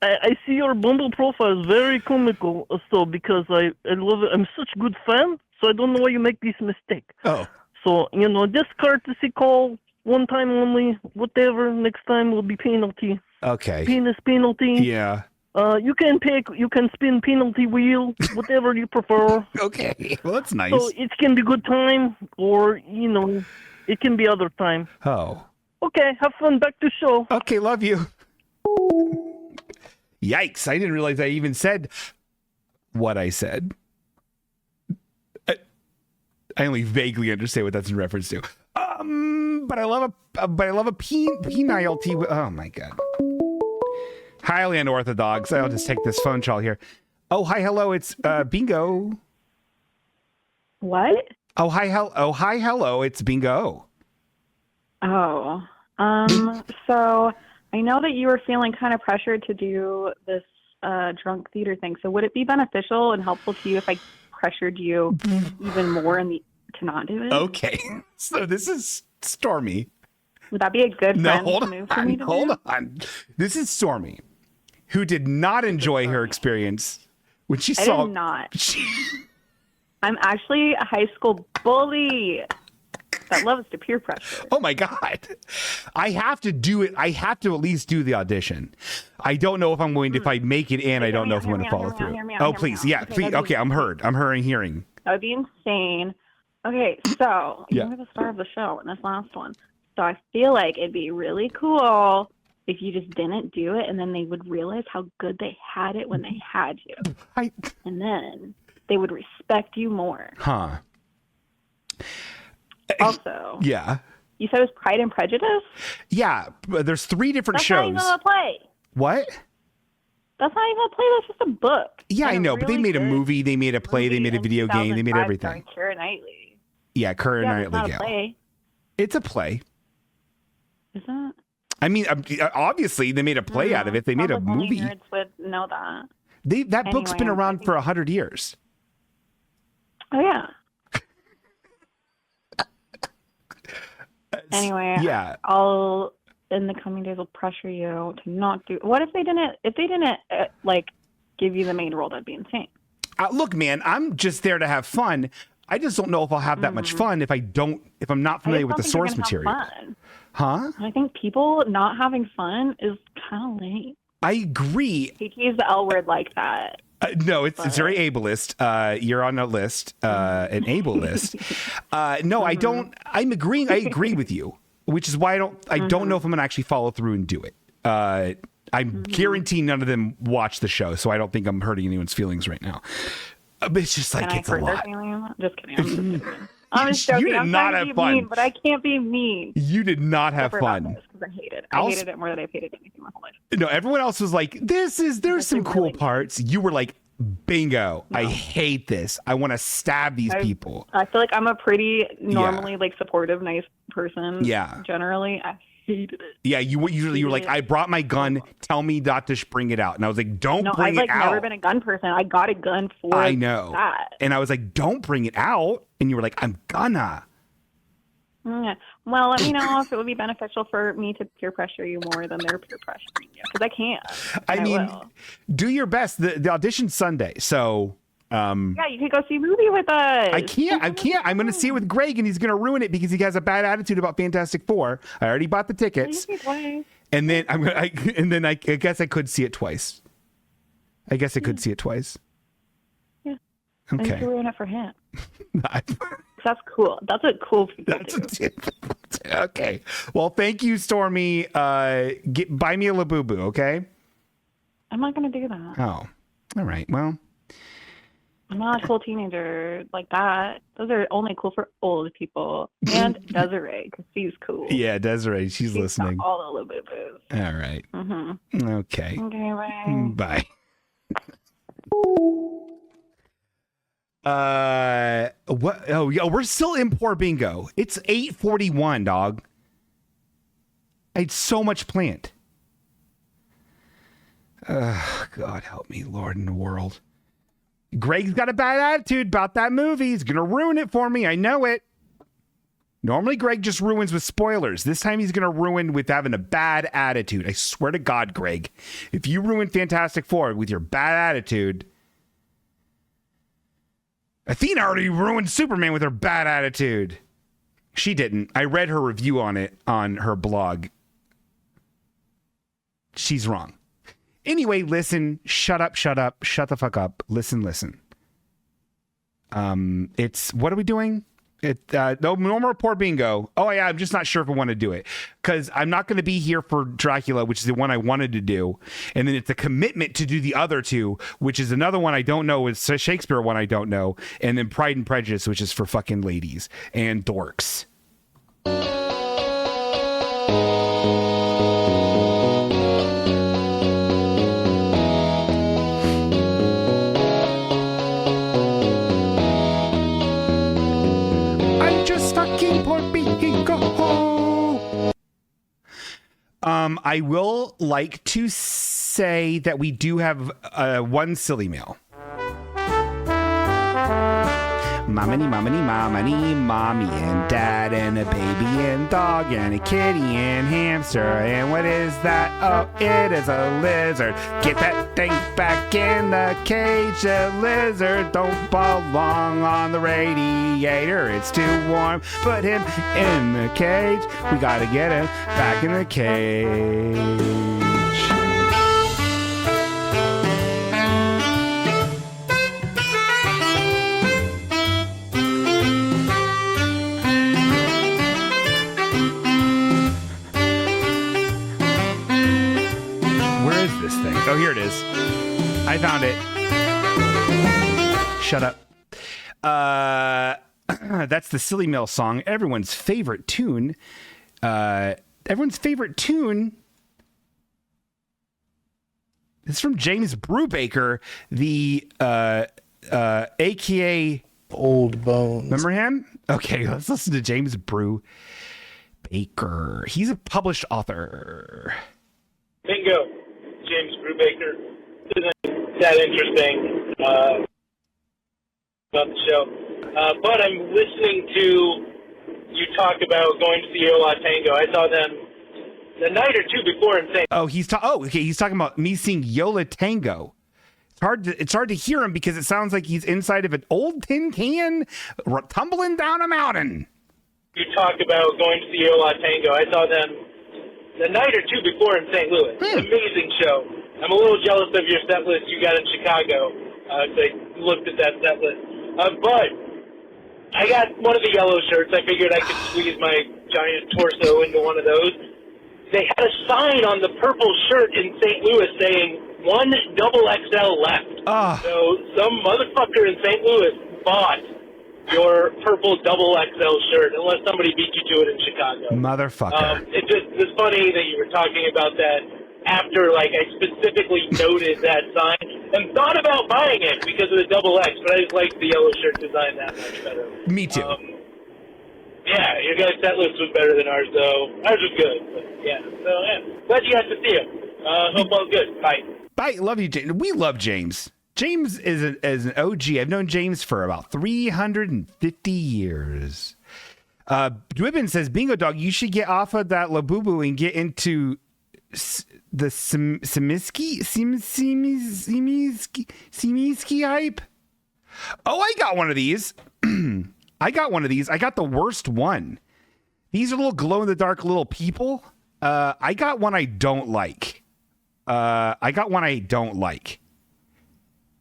S3: I see your Bumble profile is very comical, so because I love it. I'm such a good fan, so I don't know why you make this mistake.
S1: Oh.
S3: So, you know, just courtesy call, one time only, whatever. Next time will be penalty.
S1: Okay.
S3: Penis penalty.
S1: Yeah.
S3: You can spin penalty wheel, whatever you prefer.
S1: Okay. Well, that's nice.
S3: So it can be good time, or, you know, it can be other time.
S1: Oh.
S3: Okay, have fun. Back to show.
S1: Okay, love you. Yikes. I didn't realize I even said what I said. I only vaguely understand what that's in reference to. But I love a penile T. Oh my God. Highly unorthodox. I'll just take this phone call here. Oh, hi, hello. It's Bingo.
S4: What?
S1: Oh, hi, hello. It's Bingo.
S4: Oh. So I know that you were feeling kind of pressured to do this drunk theater thing. So would it be beneficial and helpful to you if I pressured you even more to not do it?
S1: Okay. So this is Stormy.
S4: Would that be a good
S1: No,
S4: friend
S1: hold
S4: move for me to
S1: hold
S4: do?
S1: on. This is Stormy, who did not enjoy her experience when she
S4: I
S1: saw.
S4: did not. I'm actually a high school bully that loves to peer pressure.
S1: Oh my God. I have to do it. I have to at least do the audition. I don't know if I'm going to, if I make it in, I don't know if I'm going to follow through. Oh, please. Yeah, please. Okay, I'm heard. I'm hearing.
S4: That would be insane. Okay, so
S1: Yeah.
S4: you were the star of the show in this last one. So I feel like it'd be really cool if you just didn't do it, and then they would realize how good they had it when they had you. And then they would respect you more.
S1: Huh.
S4: Also,
S1: Yeah.
S4: you said it was Pride and Prejudice?
S1: Yeah. But there's 3 different
S4: That's
S1: shows.
S4: not even a play.
S1: What?
S4: That's not even a play. That's just a book.
S1: Yeah,
S4: And
S1: I know, but they
S4: really
S1: made a
S4: good
S1: movie, they made a play, they
S4: movie
S1: made a
S4: in
S1: video game, they made
S4: 2005
S1: everything.
S4: starring Keira Knightley.
S1: Yeah, Keira
S4: Yeah, it's
S1: Knightley.
S4: not a
S1: Yeah.
S4: play.
S1: It's a play.
S4: Is that?
S1: I mean, obviously they made a play out of it. They made a
S4: Probably
S1: movie.
S4: nerds would know that.
S1: That book's been
S4: Anyway,
S1: around for 100 years.
S4: Oh, yeah. Anyway,
S1: Yeah.
S4: I'll in the coming days will pressure you to not do. What if they didn't? If they didn't like give you the main role, that'd be insane.
S1: Look, man, I'm just there to have fun. I just don't know if I'll have that much fun if I'm not familiar with the source material. Huh?
S4: I think people not having fun is kind of lame.
S1: I agree.
S4: Hate to use the L word like that.
S1: No, it's very ableist. You're on a list, an able list. No, I don't. I'm agreeing. I agree with you, which is why I don't know if I'm going to actually follow through and do it. I'm guaranteeing none of them watch the show, so I don't think I'm hurting anyone's feelings right now. But it's just like, it's a lot.
S4: Just kidding. I'm just joking.
S1: You did
S4: I'm
S1: not
S4: trying to
S1: have
S4: be
S1: fun.
S4: mean, but I can't be mean.
S1: You did not have fun.
S4: I hate it. I hated it more than I've hated anything my whole life.
S1: No, everyone else was like, there's some cool parts. You were like, bingo. No. I hate this. I want to stab these people.
S4: I feel like I'm a pretty normally like supportive, nice person.
S1: Yeah.
S4: Generally, I hated it.
S1: Yeah, you were like, I brought my gun. Tell me not to bring it out. And I was like, don't bring it out.
S4: I've never been a gun person. I got a gun for
S1: I know.
S4: that.
S1: And I was like, don't bring it out. And you were like, I'm gonna.
S4: Yeah. Well, let me know if it would be beneficial for me to peer pressure you more than they're peer pressuring you, because I can't.
S1: I mean, do your best. The audition's Sunday, so.
S4: Yeah, you could go see a movie with us.
S1: I can't. I'm going to see it with Greg, and he's going to ruin it because he has a bad attitude about Fantastic Four. I already bought the tickets, and then I guess I could see it twice. I guess I could see it twice.
S4: Yeah.
S1: Okay.
S4: And you ruin it for him. That's cool. That's what cool people do.
S1: Okay. Well, thank you, Stormy. Buy me a Labubu, okay?
S4: I'm not going to do that.
S1: Oh, all right. Well,
S4: I'm not a cool teenager like that. Those are only cool for old people. And Desiree, because she's cool.
S1: yeah, She's
S4: She's
S1: listening.
S4: got all the Labubus.
S1: All right.
S4: Mm-hmm.
S1: Okay.
S4: Okay, bye.
S1: Bye. What? Oh, yeah, we're still in poor bingo. It's 8:41, dog. I had so much planned. God help me, Lord in the world. Greg's got a bad attitude about that movie. He's gonna ruin it for me. I know it. Normally, Greg just ruins with spoilers. This time, he's gonna ruin with having a bad attitude. I swear to God, Greg, if you ruin Fantastic Four with your bad attitude. Athena already ruined Superman with her bad attitude. She didn't. I read her review on it on her blog. She's wrong. Anyway, listen. Shut up. Shut the fuck up. Listen. It's, what are we doing? No more poor bingo. Oh yeah, I'm just not sure if I want to do it because I'm not going to be here for Dracula, which is the one I wanted to do, and then it's a commitment to do the other two, which is another one I don't know. It's a Shakespeare one I don't know, and then Pride and Prejudice, which is for fucking ladies and dorks. I will like to say that we do have one silly mail. Mommy, mommy and dad and a baby and dog and a kitty and hamster. And what is that? Oh, it is a lizard. Get that thing back in the cage. The lizard don't belong on the radiator. It's too warm. Put him in the cage. We gotta get him back in the cage. Oh, here it is. I found it. Shut up. That's the Silly Mail song. Everyone's favorite tune. Everyone's favorite tune. It's from James Brubaker, the AKA
S5: Old Bones.
S1: Remember him? Okay, let's listen to James Brubaker. He's a published author.
S6: Bingo. James Brubaker. Isn't that interesting about the show? But I'm listening to you talk about going to see Yola Tango. I saw them the night or two before in St.
S1: Oh, okay. He's talking about me seeing Yola Tango. It's hard to hear him because it sounds like he's inside of an old tin can tumbling down a mountain.
S6: You talk about going to see Yola Tango. I saw them the night or two before in St. Louis. Amazing show. I'm a little jealous of your set list you got in Chicago. I looked at that set list. But I got one of the yellow shirts. I figured I could squeeze my giant torso into one of those. They had a sign on the purple shirt in St. Louis saying, 1 XXL left. So some motherfucker in St. Louis bought your purple XXL shirt, unless somebody beat you to it in Chicago.
S1: Motherfucker.
S6: It's funny that you were talking about that after, like, I specifically noted that sign and thought about buying it because of the XX, but I just liked the yellow shirt design that much better.
S1: Me too.
S6: Yeah, your guys' set list was better than ours, though. Ours was good. But yeah, so yeah. Glad you got to see him. Hope all's good. Bye.
S1: Bye. Love you, James. We love James. James is an OG. I've known James for about 350 years. Dwibbin says, Bingo Dog, you should get off of that Labubu and get into the Simiski hype. Oh, I got one of these. I got the worst one. These are little glow-in-the-dark little people. I got one I don't like.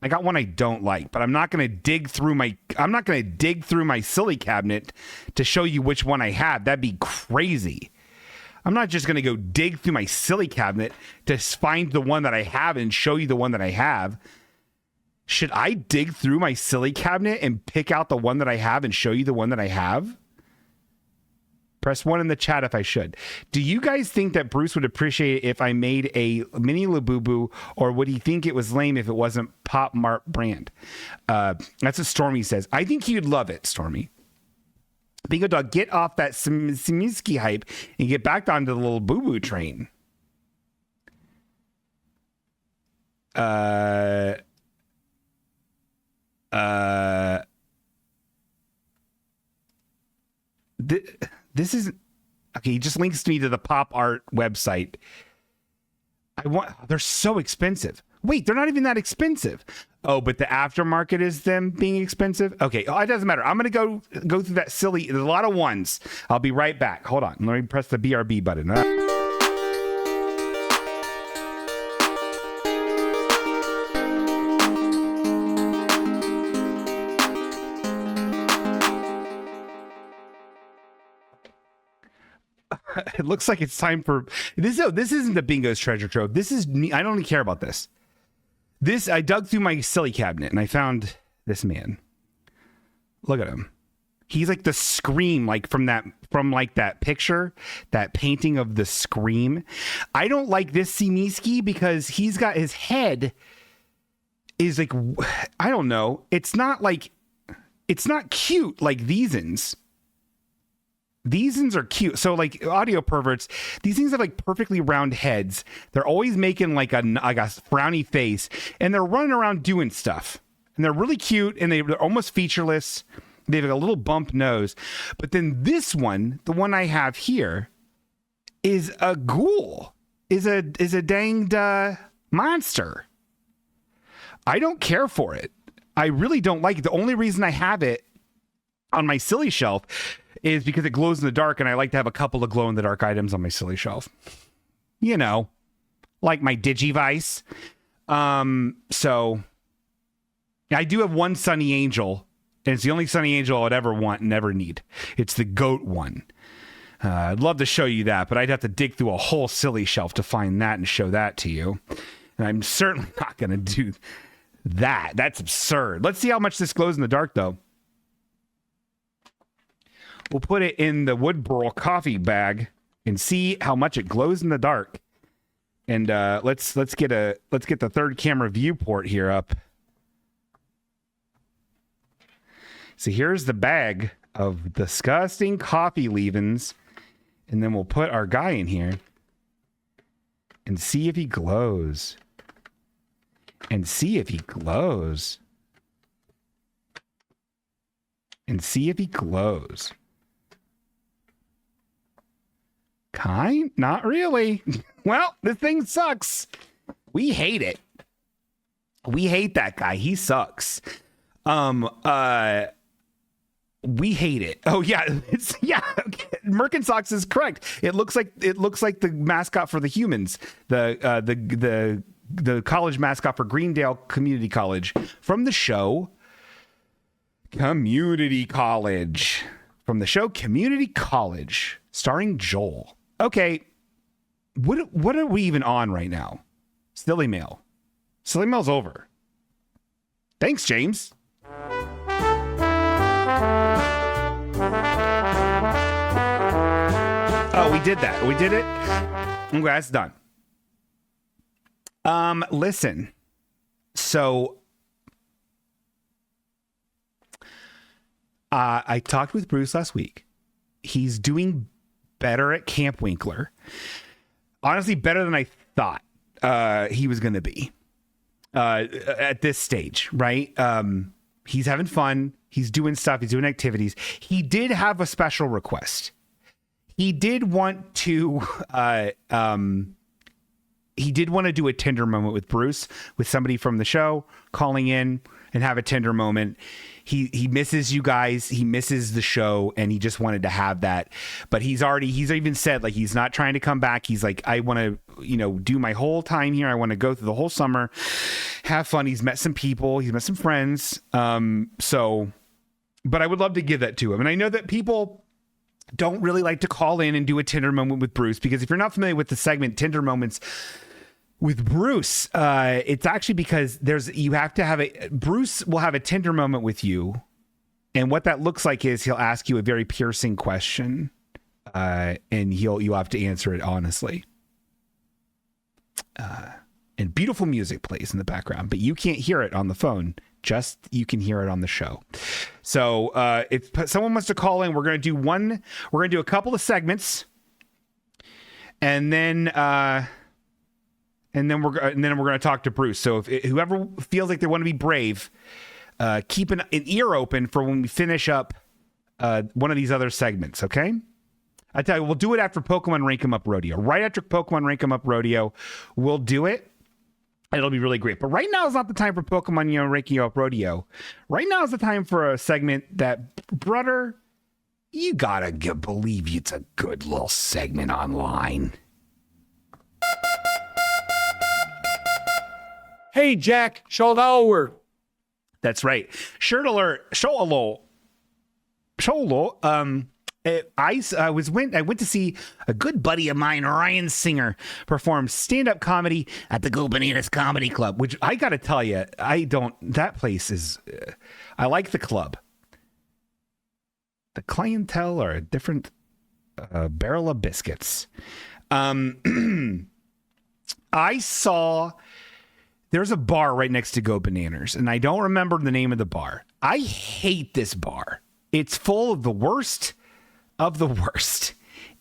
S1: I got one I don't like, but I'm not going to dig through my silly cabinet to show you which one I have. That'd be crazy. I'm not just going to go dig through my silly cabinet to find the one that I have and show you the one that I have. Should I dig through my silly cabinet and pick out the one that I have and show you the one that I have? Press 1 in the chat if I should. Do you guys think that Bruce would appreciate it if I made a mini Labubu, or would he think it was lame if it wasn't Pop Mart brand? That's what Stormy says. I think he would love it, Stormy. Bingo Dog, get off that Simiski hype and get back onto the little boo-boo train. This is okay. He just links me to the pop art website. They're so expensive. Wait, they're not even that expensive. Oh, but the aftermarket is them being expensive. Okay, it doesn't matter. I'm gonna go through that silly. There's a lot of ones. I'll be right back. Hold on. Let me press the BRB button. It looks like it's time for this. Oh, this isn't the Bingo's treasure trove. This is me. I don't even care about this. I dug through my silly cabinet and I found this man. Look at him. He's like the Scream, like from that picture, that painting of the Scream. I don't like this Simiski because he's got his head is like, I don't know. It's not cute like Thesens. Thesens are cute. So like audio perverts, these things have like perfectly round heads. They're always making like a frowny face and they're running around doing stuff. And they're really cute and they're almost featureless. They have a little bump nose. But then this one, the one I have here, is a ghoul. Is a danged monster. I don't care for it. I really don't like it. The only reason I have it on my silly shelf is because it glows in the dark, and I like to have a couple of glow-in-the-dark items on my silly shelf. You know, like my Digivice. So, I do have one Sunny Angel, and it's the only Sunny Angel I would ever want and ever need. It's the goat one. I'd love to show you that, but I'd have to dig through a whole silly shelf to find that and show that to you. And I'm certainly not going to do that. That's absurd. Let's see how much this glows in the dark, though. We'll put it in the Woodboro coffee bag and see how much it glows in the dark. And let's get the third camera viewport here up. So here's the bag of disgusting coffee leavings, and then we'll put our guy in here and see if he glows. And see if he glows. And see if he glows. Not really. Well, this thing sucks. We hate it. We hate that guy. He sucks. We hate it. Oh yeah, Okay. Merkensox is correct. It looks like the mascot for the humans. The college mascot for Greendale Community College from the show Community College. From the show Community College, starring Joel. Okay, what are we even on right now? Silly Mail. Silly Mail's over. Thanks, James. Oh, we did that. We did it. Okay, that's done. Listen. So, I talked with Bruce last week. He's doing better at Camp Winkler. Honestly, better than I thought he was going to be at this stage, right? He's having fun. He's doing stuff. He's doing activities. He did have a special request. He did want to do a Tinder moment with Bruce, with somebody from the show calling in and have a tender moment. He misses you guys. He misses the show, and he just wanted to have that. But he's even said, like, he's not trying to come back. He's like, I want to, do my whole time here. I want to go through the whole summer, have fun. He's met some people. He's met some friends. But I would love to give that to him. And I know that people don't really like to call in and do a tender moment with Bruce, because if you're not familiar with the segment Tender Moments with Bruce, it's actually because Bruce will have a tender moment with you, and what that looks like is he'll ask you a very piercing question, and you'll have to answer it honestly. And beautiful music plays in the background, but you can't hear it on the phone. Just you can hear it on the show. So if someone wants to call in, we're going to do a couple of segments, and then we're going to talk to Bruce. So if whoever feels like they want to be brave, keep an ear open for when we finish up one of these other segments, okay? I tell you, we'll do it after Pokemon Rank 'em Up Rodeo. Right after Pokemon Rank 'em Up Rodeo, we'll do it. It'll be really great. But right now is not the time for Pokemon, Ranking Up Rodeo. Right now is the time for a segment that, brother, you gotta believe it's a good little segment online.
S5: Hey, Jack, show alert.
S1: That's right. Shirt alert. Show alert. I went to see a good buddy of mine, Ryan Singer, perform stand-up comedy at the Go Bananas Comedy Club, which I got to tell you, that place is, I like the club. The clientele are a different barrel of biscuits. I saw, there's a bar right next to Go Bananas, and I don't remember the name of the bar. I hate this bar. It's full of the worst of the worst.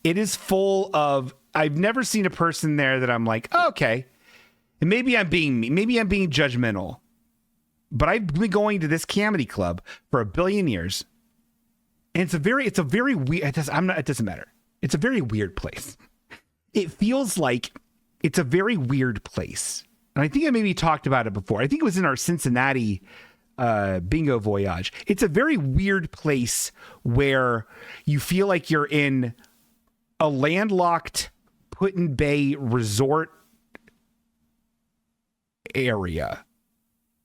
S1: It is full of, I've never seen a person there that I'm like, oh, okay. And maybe I'm being judgmental, but I've been going to this comedy club for a billion years. And it's a very weird, it doesn't matter. It's a very weird place. It feels like it's a very weird place. And I think I maybe talked about it before. I think it was in our Cincinnati bingo voyage. It's a very weird place where you feel like you're in a landlocked Put-in-Bay resort area,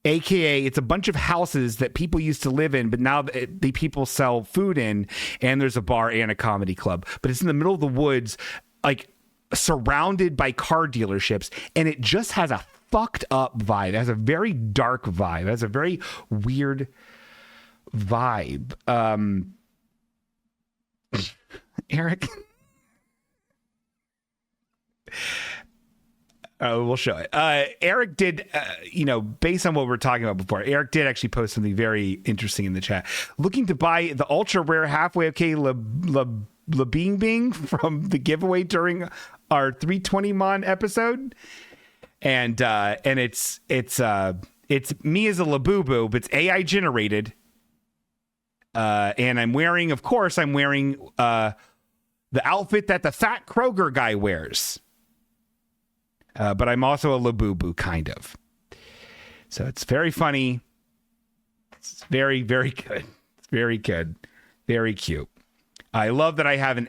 S1: aka it's a bunch of houses that people used to live in, but now the people sell food in, and there's a bar and a comedy club, but it's in the middle of the woods, like surrounded by car dealerships, and it just has a fucked up vibe. It has a very dark vibe. It has a very weird vibe. Eric, we'll show it. Eric did, based on what we were talking about before, Eric did actually post something very interesting in the chat. Looking to buy the ultra rare halfway okay Labing Bing from the giveaway during our 320 Mon episode. And it's me as a Labubu, but it's AI generated. And I'm wearing the outfit that the fat Kroger guy wears. But I'm also a Labubu, kind of. So it's very funny. It's very, very good. It's very good. Very cute. I love that I have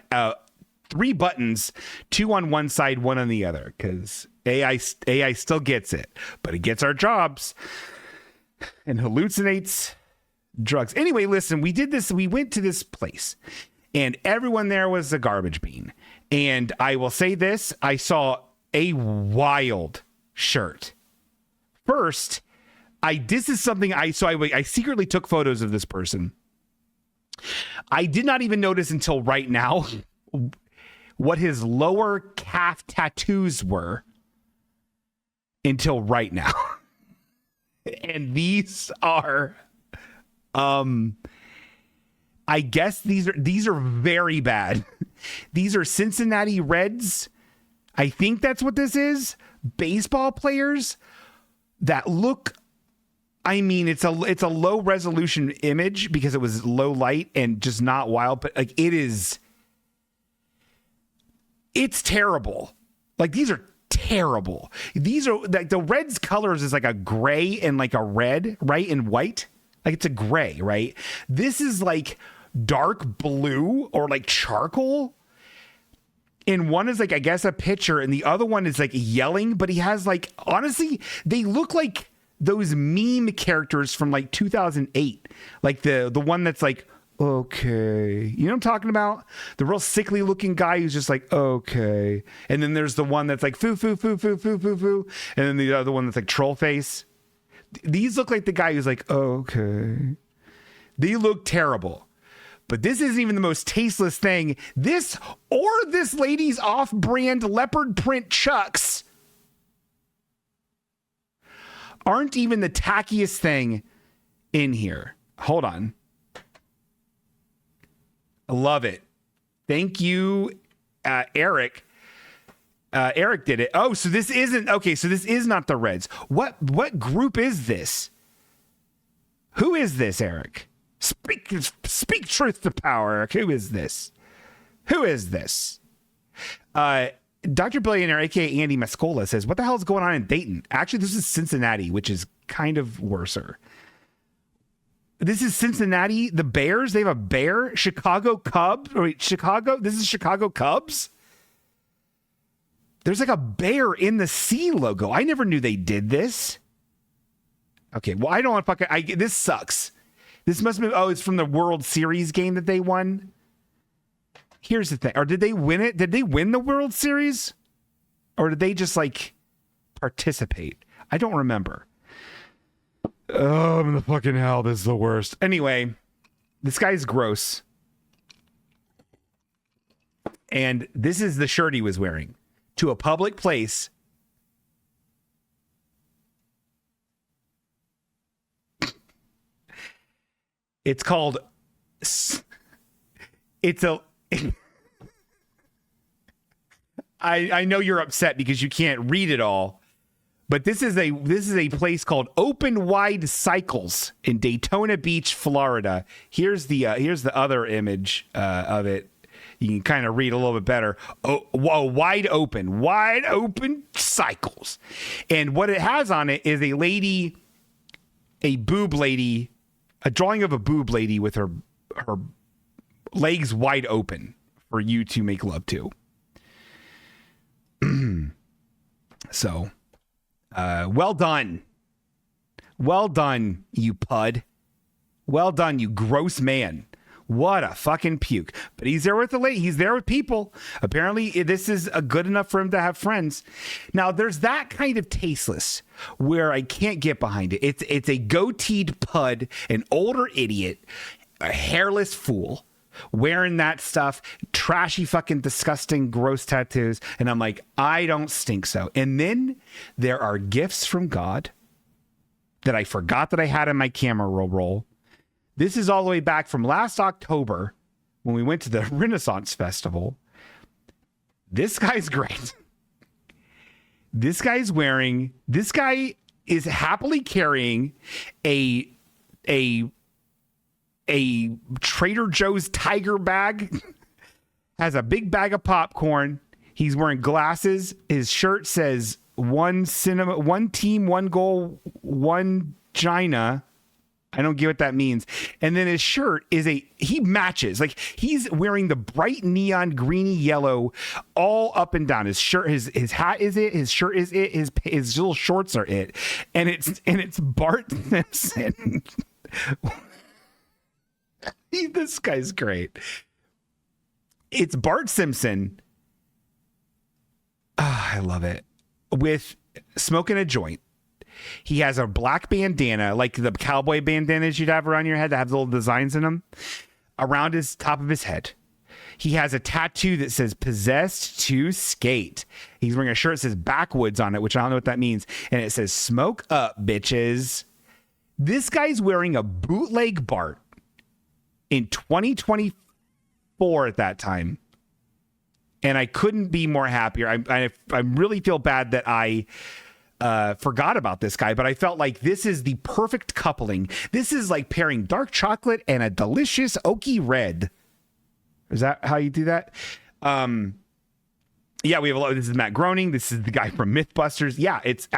S1: 3 buttons, 2 on one side, 1 on the other, because AI still gets it, but it gets our jobs and hallucinates drugs. Anyway, listen, we went to this place, and everyone there was a garbage bean. And I will say this, I saw a wild shirt. First, I secretly took photos of this person. I did not even notice until right now what his lower calf tattoos were until right now. And these are, I guess these are very bad. These are Cincinnati Reds. I think that's what this is. Baseball players that look, I mean, it's a low resolution image because it was low light and just not wild, but like it's terrible. Like these are terrible. These are like the red's colors is like a gray and like a red, right? And white. Like it's a gray, right? This is like dark blue or like charcoal. And one is like, I guess, a pitcher, and the other one is like yelling, but he has like, honestly, they look like those meme characters from like 2008. Like the one that's like, okay. You know what I'm talking about? The real sickly looking guy who's just like, okay. And then there's the one that's like, foo, foo, foo, foo, foo, foo, foo. And then the other one that's like troll face. These look like the guy who's like, okay. They look terrible. But this isn't even the most tasteless thing. This or this lady's off-brand leopard print Chucks aren't even the tackiest thing in here. Hold on. I love it. Thank you, Eric. Eric did it. Oh, so this isn't... Okay, so this is not the Reds. What group is this? Who is this, Eric? Speak truth to power, Eric. Who is this? Who is this? Dr. Billionaire, a.k.a. Andy Mascola, says, what the hell is going on in Dayton? Actually, this is Cincinnati, which is kind of worser. This is Cincinnati. The Bears, they have a bear. Chicago Cubs. Wait, Chicago? This is Chicago Cubs? There's like a bear in the C logo. I never knew they did this. Okay, well, I don't want to fucking... This sucks. This must be... Oh, it's from the World Series game that they won? Here's the thing. Or did they win it? Did they win the World Series? Or did they just, like, participate? I don't remember. Oh, I'm in the fucking hell. This is the worst. Anyway, this guy's gross. And this is the shirt he was wearing. To a public place. It's called... It's a... I know you're upset because you can't read it all, but this is a place called Open Wide Cycles in Daytona Beach, Florida. Here's the other image of it. You can kind of read a little bit better. Oh, whoa, wide open cycles. And what it has on it is a boob lady, a drawing of a boob lady with her legs wide open for you to make love to. So, well done. Well done, you pud. Well done, you gross man. What a fucking puke. But he's there with the lady. He's there with people. Apparently, this is good enough for him to have friends. Now, there's that kind of tasteless where I can't get behind it. It's a goateed pud, an older idiot, a hairless fool, wearing that stuff, trashy, fucking disgusting, gross tattoos. And I'm like, I don't stink so. And then there are gifts from God that I forgot that I had in my camera roll. This is all the way back from last October when we went to the Renaissance Festival. This guy's great. This guy is happily carrying a Trader Joe's Tiger bag, has a big bag of popcorn. He's wearing glasses. His shirt says one team, one goal, one China. I don't get what that means. And then his shirt he matches. Like he's wearing the bright neon greeny yellow all up and down. His shirt, his hat is it, his shirt is it, his little shorts are it. And it's Bart Simpson. This guy's great. It's Bart Simpson. I love it. With smoking a joint. He has a black bandana, like the cowboy bandanas you'd have around your head that have little designs in them, around his top of his head. He has a tattoo that says "Possessed to Skate." He's wearing a shirt that says "Backwoods" on it, which I don't know what that means. And it says "Smoke up, bitches." This guy's wearing a bootleg Bart in 2024 at that time. And I couldn't be more happier. I really feel bad that I forgot about this guy, but I felt like this is the perfect coupling. This is like pairing dark chocolate and a delicious oaky red. Is that how you do that? Yeah, we have a lot. This is Matt Groening. This is the guy from Mythbusters. Yeah, it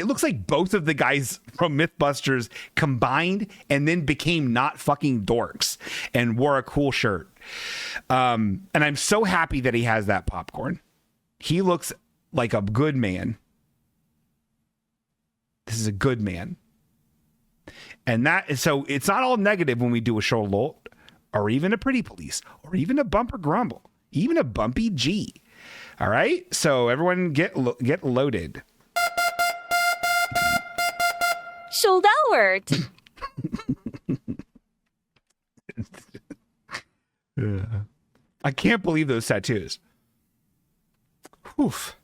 S1: looks like both of the guys from Mythbusters combined and then became not fucking dorks and wore a cool shirt. And I'm so happy that he has that popcorn. He looks like a good man. This is a good man. And so it's not all negative when we do a show load or even a pretty police or even a bumper grumble, even a bumpy G. All right, so everyone get loaded.
S7: Sold out.
S1: I can't believe those tattoos. Oof.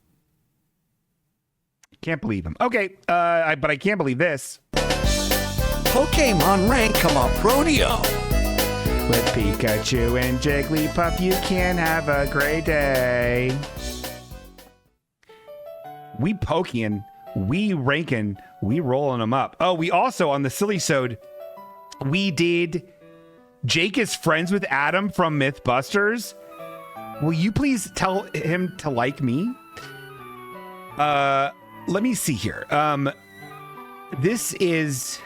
S1: Can't believe them. Okay, but I can't believe this.
S5: Pokemon rank come up rodeo.
S1: With Pikachu and Jigglypuff, you can have a great day. We poking, we ranking, we rolling them up. Oh, we also, on the Silly Sode, we did Jake is friends with Adam from Mythbusters. Will you please tell him to like me? Let me see here. This is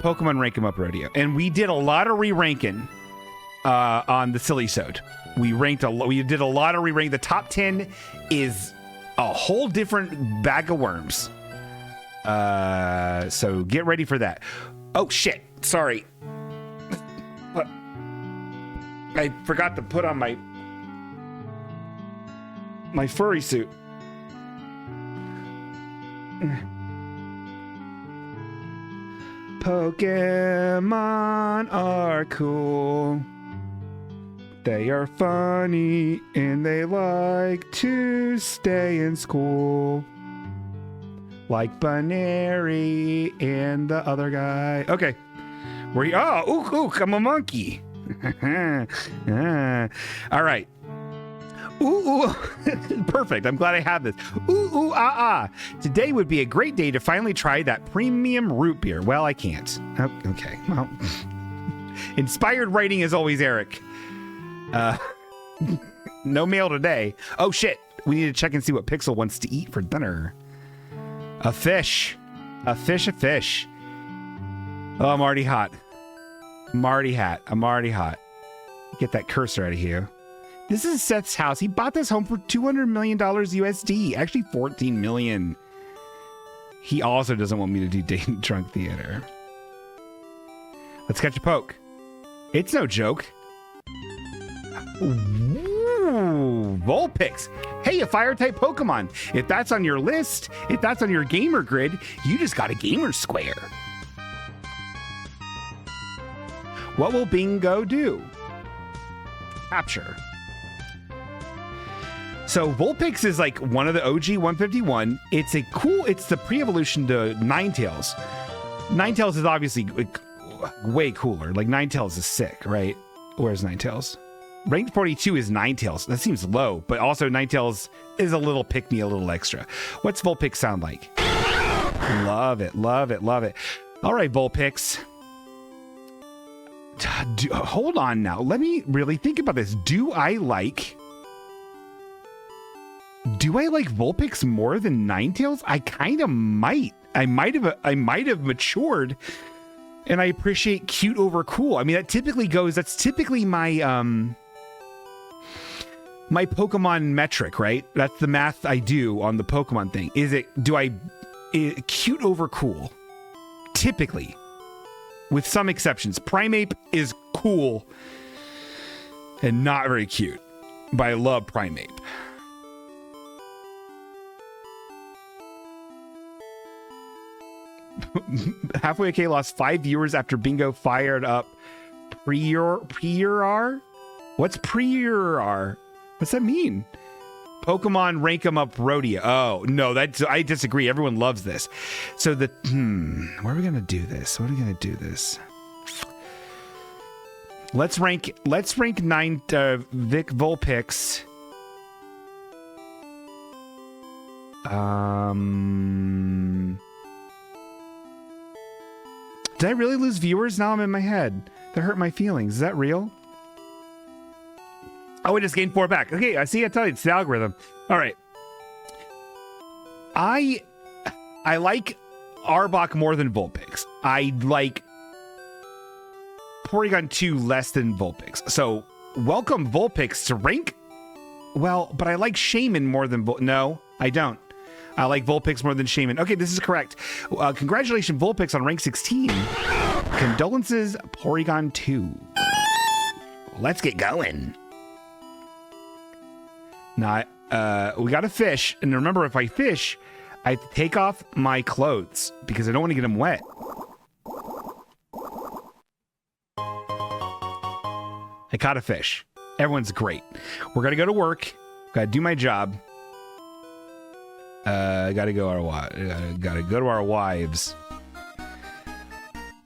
S1: Pokemon Rank 'em Up Rodeo, and we did a lot of re-ranking on the Silly Sode. We did a lot of re-ranking. The top 10 is a whole different bag of worms. So get ready for that. Oh shit! Sorry, I forgot to put on my furry suit. Pokemon are cool. They are funny and they like to stay in school. Like Baneri and the other guy. Okay. Ook, I'm a monkey. All right. Ooh. Perfect. I'm glad I have this. Today would be a great day to finally try that premium root beer. Well, I can't. Oh, okay. Well, inspired writing as always, Eric. No mail today. Oh shit. We need to check and see what Pixel wants to eat for dinner. A fish. A fish. Oh, I'm already hot. I'm already hot. Get that cursor out of here. This is Seth's house. He bought this home for $200 million USD. Actually, $14 million. He also doesn't want me to do Dayton Drunk Theater. Let's catch a poke. It's no joke. Ooh, Vulpix. Hey, a fire-type Pokemon. If that's on your list, if that's on your gamer grid, you just got a gamer square. What will Bingo do? Capture. So Vulpix is like one of the OG 151. It's the pre-evolution to Ninetales. Ninetales is obviously like way cooler. Like Ninetales is sick, right? Where's Ninetales? Ranked 42 is Ninetales. That seems low, but also Ninetales is a little pick-me, a little extra. What's Vulpix sound like? Love it. All right, Vulpix. Hold on now. Let me really think about this. Do I like Vulpix more than Ninetales? I kind of might. I might have matured, and I appreciate cute over cool. I mean, that's typically my my Pokemon metric, right? That's the math I do on the Pokemon thing. Cute over cool? Typically. With some exceptions. Primeape is cool and not very cute, but I love Primeape. Halfway OK lost 5 viewers after Bingo fired up Prior? What's Prior? What's that mean? Pokemon Rank 'em Up Rodeo. Oh, no, I disagree. Everyone loves this. So where are we going to do this? Let's rank 9 Vic Vulpix. Did I really lose viewers? Now I'm in my head. That hurt my feelings. Is that real? Oh, I just gained 4 back. Okay, I tell you, it's the algorithm. All right. I like Arbok more than Vulpix. I like Porygon 2 less than Vulpix. So welcome Vulpix to rank. Well, but I like Shaman more than No, I don't. I like Vulpix more than Shaman. Okay, this is correct. Congratulations, Vulpix, on rank 16. Condolences, Porygon 2. Let's get going. Now, we got to fish. And remember, if I fish, I have to take off my clothes because I don't want to get them wet. I caught a fish. Everyone's great. We're going to go to work. Got to do my job. Gotta go to our wives.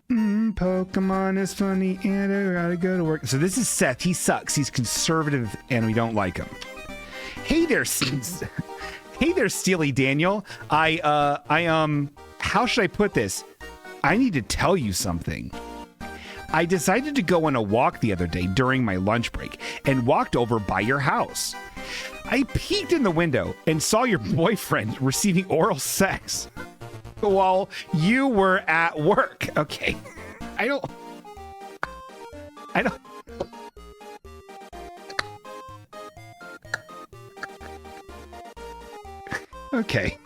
S1: Pokemon is funny and I gotta go to work. So this is Seth. He sucks. He's conservative and we don't like him. Hey there, hey there, Steely Daniel. How should I put this? I need to tell you something. I decided to go on a walk the other day during my lunch break and walked over by your house. I peeked in the window and saw your boyfriend receiving oral sex while you were at work. Okay. I don't. Okay.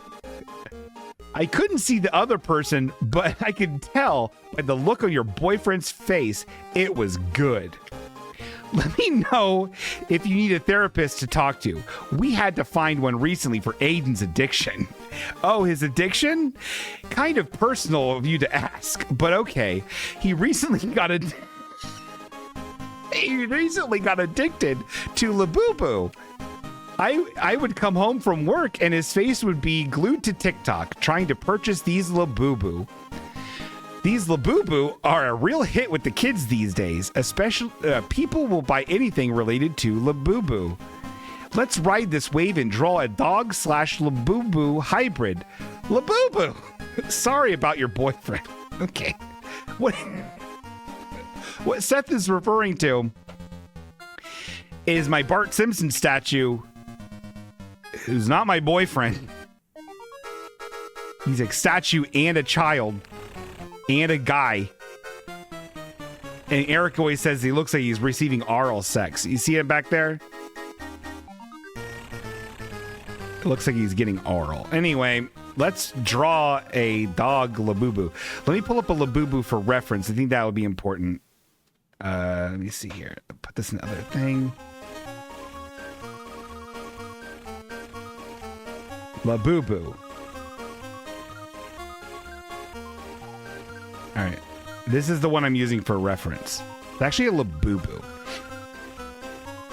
S1: I couldn't see the other person, but I could tell by the look on your boyfriend's face, it was good. Let me know if you need a therapist to talk to. We had to find one recently for Aiden's addiction. Oh, his addiction? Kind of personal of you to ask, but okay. He recently got addicted to Labubu. I would come home from work and his face would be glued to TikTok trying to purchase these Labubu. These Labubu are a real hit with the kids these days, especially people will buy anything related to Labubu. Let's ride this wave and draw a dog/Labubu hybrid. Labubu! Sorry about your boyfriend. Okay. What Seth is referring to is my Bart Simpson statue, who's not my boyfriend. He's a statue and a child. And a guy. And Eric always says he looks like he's receiving oral sex. You see it back there? It looks like he's getting oral. Anyway, let's draw a dog Labubu. Let me pull up a Labubu for reference. I think that would be important. Let me see here. Put this in the other thing. Labubu. All right, this is the one I'm using for reference. It's actually a Labubu.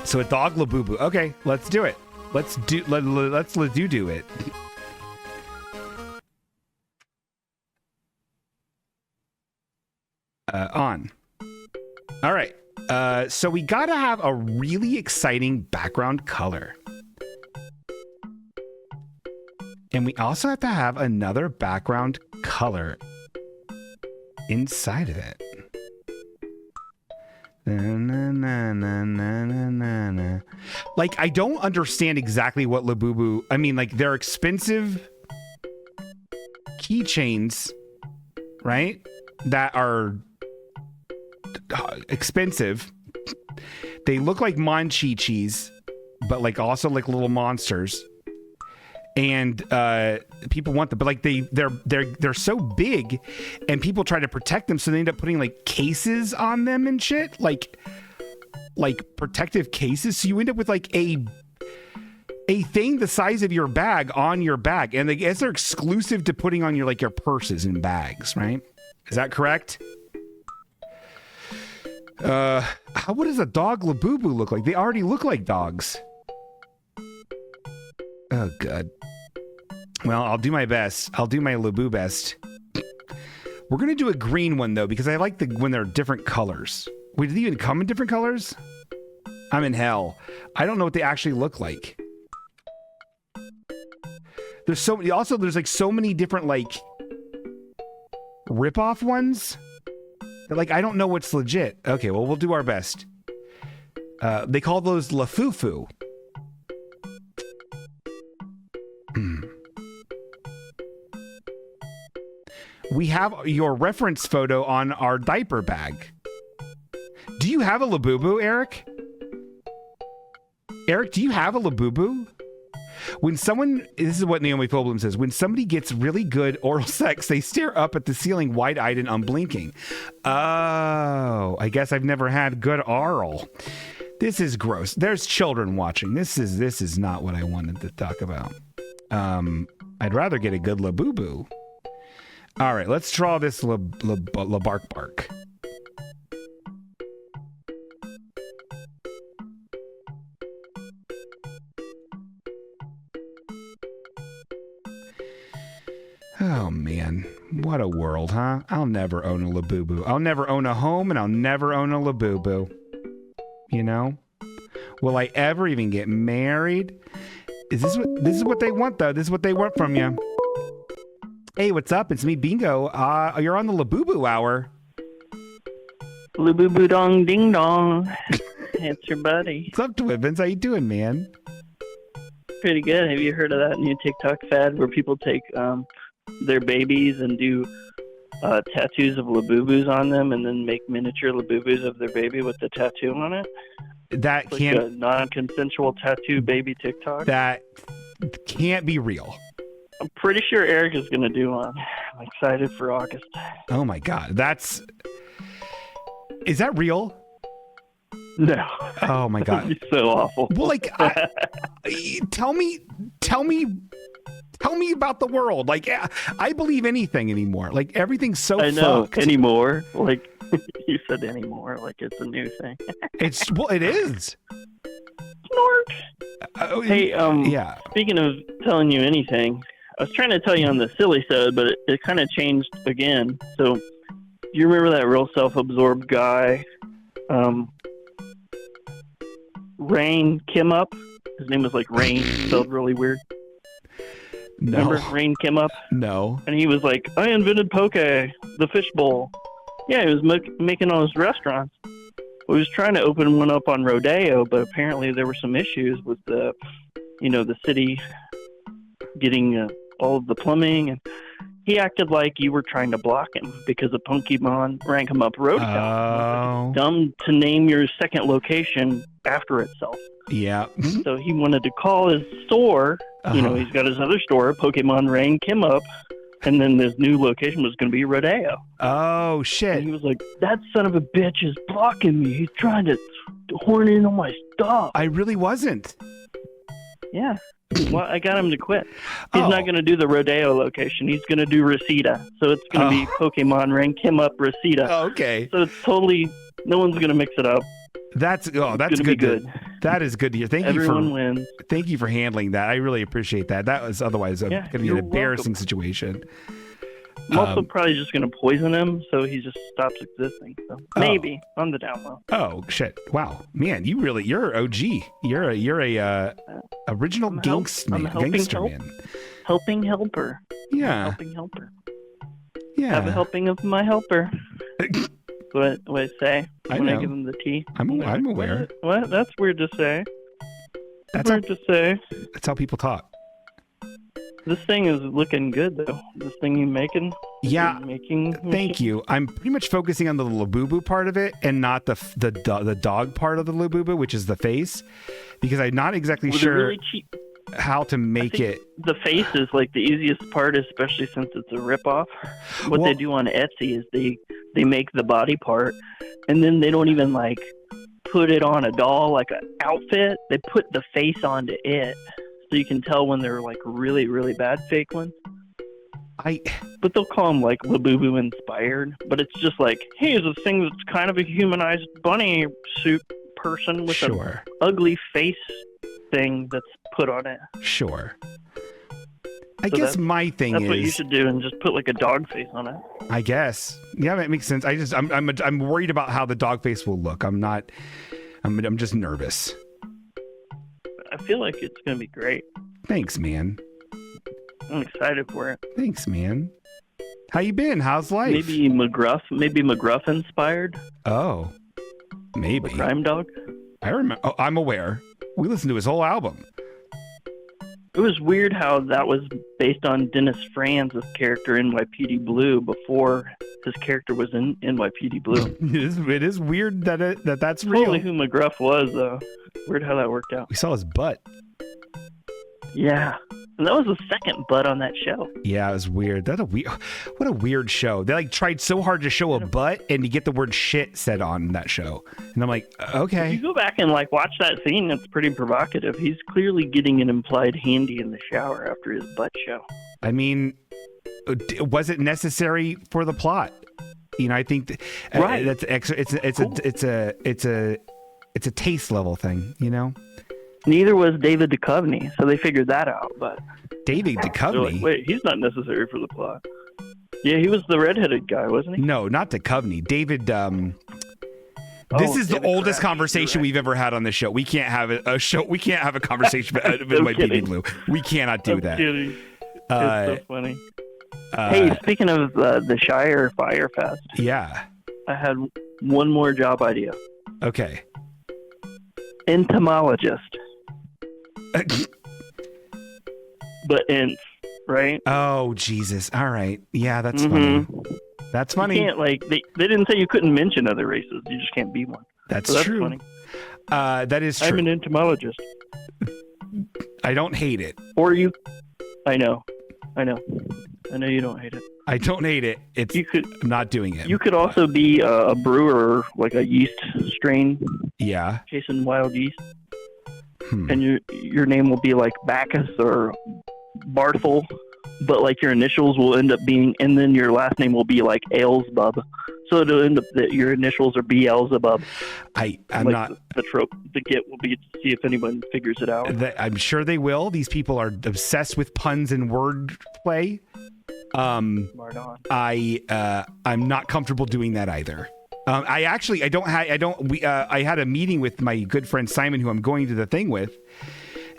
S1: So a dog Labubu. Okay, let's do it. Let's do it. On. All right. So we gotta have a really exciting background color. And we also have to have another background color inside of it. Like, I don't understand exactly what Labubu... I mean, like, they're expensive keychains, right? That are expensive. They look like Monchichis, but, like, also like little monsters. And people want them, but like they're so big, and people try to protect them, so they end up putting like cases on them and shit, like protective cases. So you end up with like a thing the size of your bag on your bag, and I guess they're exclusive to putting on your your purses and bags, right? Is that correct? What does a dog Labubu look like? They already look like dogs. Oh, God. Well, I'll do my best. I'll do my Labu best. We're going to do a green one, though, because I like when they're different colors. Wait, do they even come in different colors? I'm in hell. I don't know what they actually look like. There's so many. Also, there's like so many different rip-off ones that I don't know what's legit. Okay, well, we'll do our best. They call those Lafufu. we have your reference photo on our diaper bag. Do you have a Labubu, Eric? Eric, do you have a Labubu? When someone, this is what Naomi Philbin says, when somebody gets really good oral sex, they stare up at the ceiling wide-eyed and unblinking. Oh, I guess I've never had good oral. This is gross. There's children watching. This is not what I wanted to talk about. I'd rather get a good Labubu. All right, let's draw this Labark Bark. Oh, man. What a world, huh? I'll never own a Labubu. I'll never own a home, and I'll never own a Labubu. You know? Will I ever even get married? This is what they want, though. This is what they want from you. Hey, what's up? It's me, Bingo. You're on the Labubu hour.
S3: Labubu dong ding dong. It's your buddy.
S1: What's up, Twibbins? How you doing, man?
S3: Pretty good. Have you heard of that new TikTok fad where people take their babies and do tattoos of Labubus on them and then make miniature Labubus of their baby with the tattoo on it?
S1: That
S3: like
S1: can't...
S3: a non-consensual tattoo baby TikTok?
S1: That can't be real.
S3: I'm pretty sure Eric is going to do one. I'm excited for August.
S1: Oh, my God. Is that real?
S3: No.
S1: Oh, my God.
S3: It'd be so awful.
S1: Well, like, tell me about the world. Like, I believe anything anymore. Like, everything's so
S3: I know.
S1: fucked.
S3: Anymore. Like, you said anymore. Like, it's a new thing.
S1: It is.
S3: Snort. Hey,
S1: yeah.
S3: Speaking of telling you anything, I was trying to tell you on the silly side, but it kind of changed again. So, you remember that real self-absorbed guy, Rain Kim Up? His name was like Rain, spelled really weird.
S1: No.
S3: Remember Rain Kim Up?
S1: No.
S3: And he was like, I invented poke, the fishbowl. Yeah, he was making all his restaurants. We was trying to open one up on Rodeo, but apparently there were some issues with the city getting all of the plumbing, and he acted like you were trying to block him because of Pokemon Rank 'em Up Rodeo.
S1: Oh.
S3: Dumb to name your second location after itself.
S1: Yeah.
S3: So he wanted to call his store. He's got his other store, Pokemon Rank 'em Up, and then this new location was going to be Rodeo.
S1: Oh, shit.
S3: And he was like, that son of a bitch is blocking me. He's trying to horn in on my stuff.
S1: I really wasn't.
S3: Yeah. Well, I got him to quit. He's not going to do the Rodeo location. He's going to do Reseda. So it's going to be Pokemon Rank Him Up Reseda.
S1: Oh, okay.
S3: So it's totally, no one's going to mix it up.
S1: That's good.
S3: Be good.
S1: That is good to hear.
S3: Everyone wins.
S1: Thank you for handling that. I really appreciate that. That was otherwise going to be an embarrassing situation.
S3: I'm also probably just going to poison him so he just stops existing. So maybe on the down low.
S1: Oh shit! Wow, man, you're OG. You're a original gangster man.
S3: Helping helper.
S1: Yeah.
S3: Helping helper.
S1: Yeah.
S3: Have a helping of my helper. What I say when I give him the tea.
S1: I'm aware.
S3: What? That's weird to say.
S1: That's how people talk.
S3: This thing is looking good, though. This thing you making?
S1: Yeah. Thank you. I'm pretty much focusing on the Labubu part of it and not the dog part of the Labubu, which is the face, because I'm not exactly sure
S3: really
S1: how to make it.
S3: The face is like the easiest part, especially since it's a ripoff. What they do on Etsy is they make the body part, and then they don't even like put it on a doll like an outfit. They put the face onto it. So you can tell when they're like really, really bad fake ones. But they'll call them like Labubu inspired. But it's just like, hey, it's a thing that's kind of a humanized bunny suit person with an ugly face thing that's put on it.
S1: Sure. I guess my thing is
S3: that's what you should do, and just put like a dog face on it.
S1: I guess. Yeah, that makes sense. I'm worried about how the dog face will look. I'm just nervous.
S3: I feel like it's going to be great.
S1: Thanks, man.
S3: I'm excited for it.
S1: Thanks, man. How you been? How's life?
S3: Maybe McGruff inspired.
S1: Oh, maybe.
S3: The Crime Dog.
S1: I remember. Oh, I'm aware. We listened to his whole album.
S3: It was weird how that was based on Dennis Franz's character in NYPD Blue before his character was in NYPD Blue.
S1: It is weird that's real.
S3: Totally who McGruff was, though. Weird how that worked out.
S1: We saw his butt.
S3: Yeah. And that was the second butt on that show.
S1: Yeah, it was weird. What a weird show. They like tried so hard to show a butt and to get the word shit said on that show. And I'm like, okay.
S3: If you go back and like watch that scene, it's pretty provocative. He's clearly getting an implied handy in the shower after his butt show.
S1: I mean, was it necessary for the plot? You know, I think
S3: right.
S1: It's a taste level thing, you know?
S3: Neither was David Duchovny, so they figured that out. But
S1: David Duchovny?
S3: Like, wait, he's not necessary for the plot. Yeah, he was the redheaded guy, wasn't he?
S1: No, not Duchovny. David. This is the oldest conversation we've ever had on the show. We can't have a show. We can't have a conversation about NYPD Blue. We cannot do that.
S3: Kidding. It's so funny. Hey, speaking of the Shire Fire Fest.
S1: Yeah.
S3: I had one more job idea.
S1: Okay.
S3: Entomologist. But right?
S1: Oh, Jesus. All right. Yeah, that's funny. That's funny.
S3: You can't, they didn't say you couldn't mention other races. You just can't be one.
S1: That's
S3: so
S1: true.
S3: Funny.
S1: That is true.
S3: I'm an entomologist.
S1: I don't hate it.
S3: Or you... I know you don't hate it.
S1: I don't hate it. I'm not doing it.
S3: You could also be a brewer, like a yeast strain.
S1: Yeah.
S3: Chasing wild yeast. And your name will be like Bacchus or Barthel, but like your initials will end up being, and then your last name will be like Ailsbub. So it'll end up that your initials are Beelzebub.
S1: I'm
S3: like
S1: not.
S3: The trope, the get will be to see if anyone figures it out.
S1: I'm sure they will. These people are obsessed with puns and wordplay.
S3: Smart on.
S1: I'm not comfortable doing that either. I had a meeting with my good friend Simon, who I'm going to the thing with,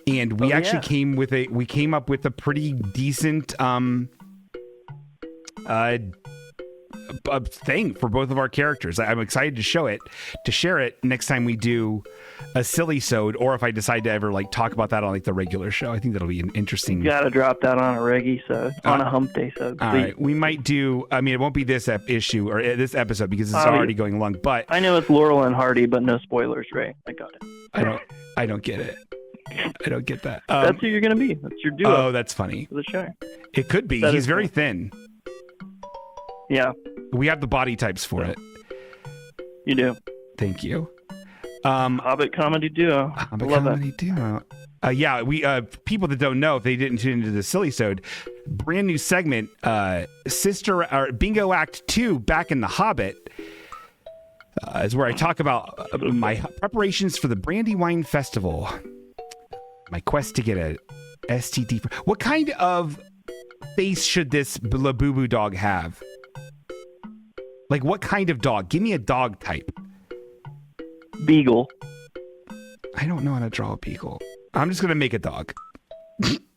S1: and we came up with a pretty decent thing for both of our characters. I'm excited to share it next time we do a silly sode, or if I decide to ever talk about that on the regular show. I think that'll be an interesting.
S3: You gotta drop that on a reggae sode, on a hump day sode.
S1: All right, we might do. I mean, it won't be this issue or this episode because it's already going long. But
S3: I know it's Laurel and Hardy, but no spoilers, Ray. I got it.
S1: I don't get it. I don't get that.
S3: That's who you're gonna be. That's your duo.
S1: Oh, that's funny.
S3: For the show.
S1: It could be. He's very thin.
S3: Yeah.
S1: We have the body types for it.
S3: You do.
S1: Thank you.
S3: Hobbit comedy duo.
S1: Hobbit comedy duo. Yeah, we people that don't know, if they didn't tune into the silly sode, brand new segment, Bingo Act 2 back in the Hobbit. Is where I talk about my preparations for the Brandywine Festival. My quest to get a STD. What kind of face should this Labubu dog have? Like, what kind of dog? Give me a dog type.
S3: Beagle.
S1: I don't know how to draw a beagle. I'm just going to make a dog.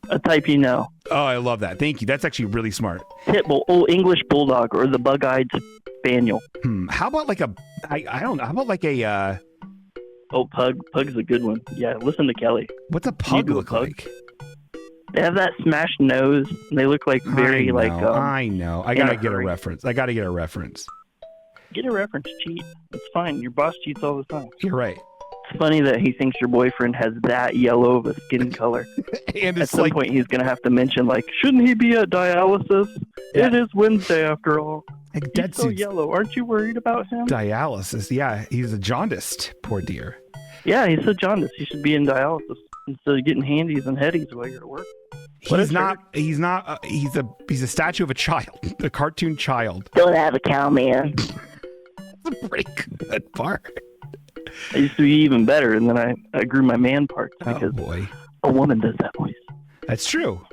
S3: A type you know.
S1: Oh, I love that. Thank you. That's actually really smart.
S3: Pitbull. Oh, English Bulldog or the Bug-Eyed Spaniel.
S1: How about I don't know. How about a...
S3: Oh, Pug. Pug's a good one. Yeah, listen to Kelly.
S1: What's a pug look like?
S3: They have that smashed nose. And they look like very
S1: I know. I gotta get a reference. Get a reference.
S3: Cheat. It's fine. Your boss cheats all the time.
S1: You're right.
S3: It's funny that he thinks your boyfriend has that yellow of a skin color.
S1: And
S3: at some point, he's going to have to mention, shouldn't he be at dialysis? Yeah. It is Wednesday, after all. He's so yellow. Aren't you worried about him?
S1: Dialysis. Yeah, he's a jaundiced. Poor dear.
S3: Yeah, he's so jaundiced. He should be in dialysis instead of getting handies and headies while you're at work.
S1: He's a statue of a child, a cartoon child.
S3: Don't have a cow, man.
S1: That's a pretty good part.
S3: I used to be even better, and then I grew my man parts because a woman does that voice.
S1: That's true.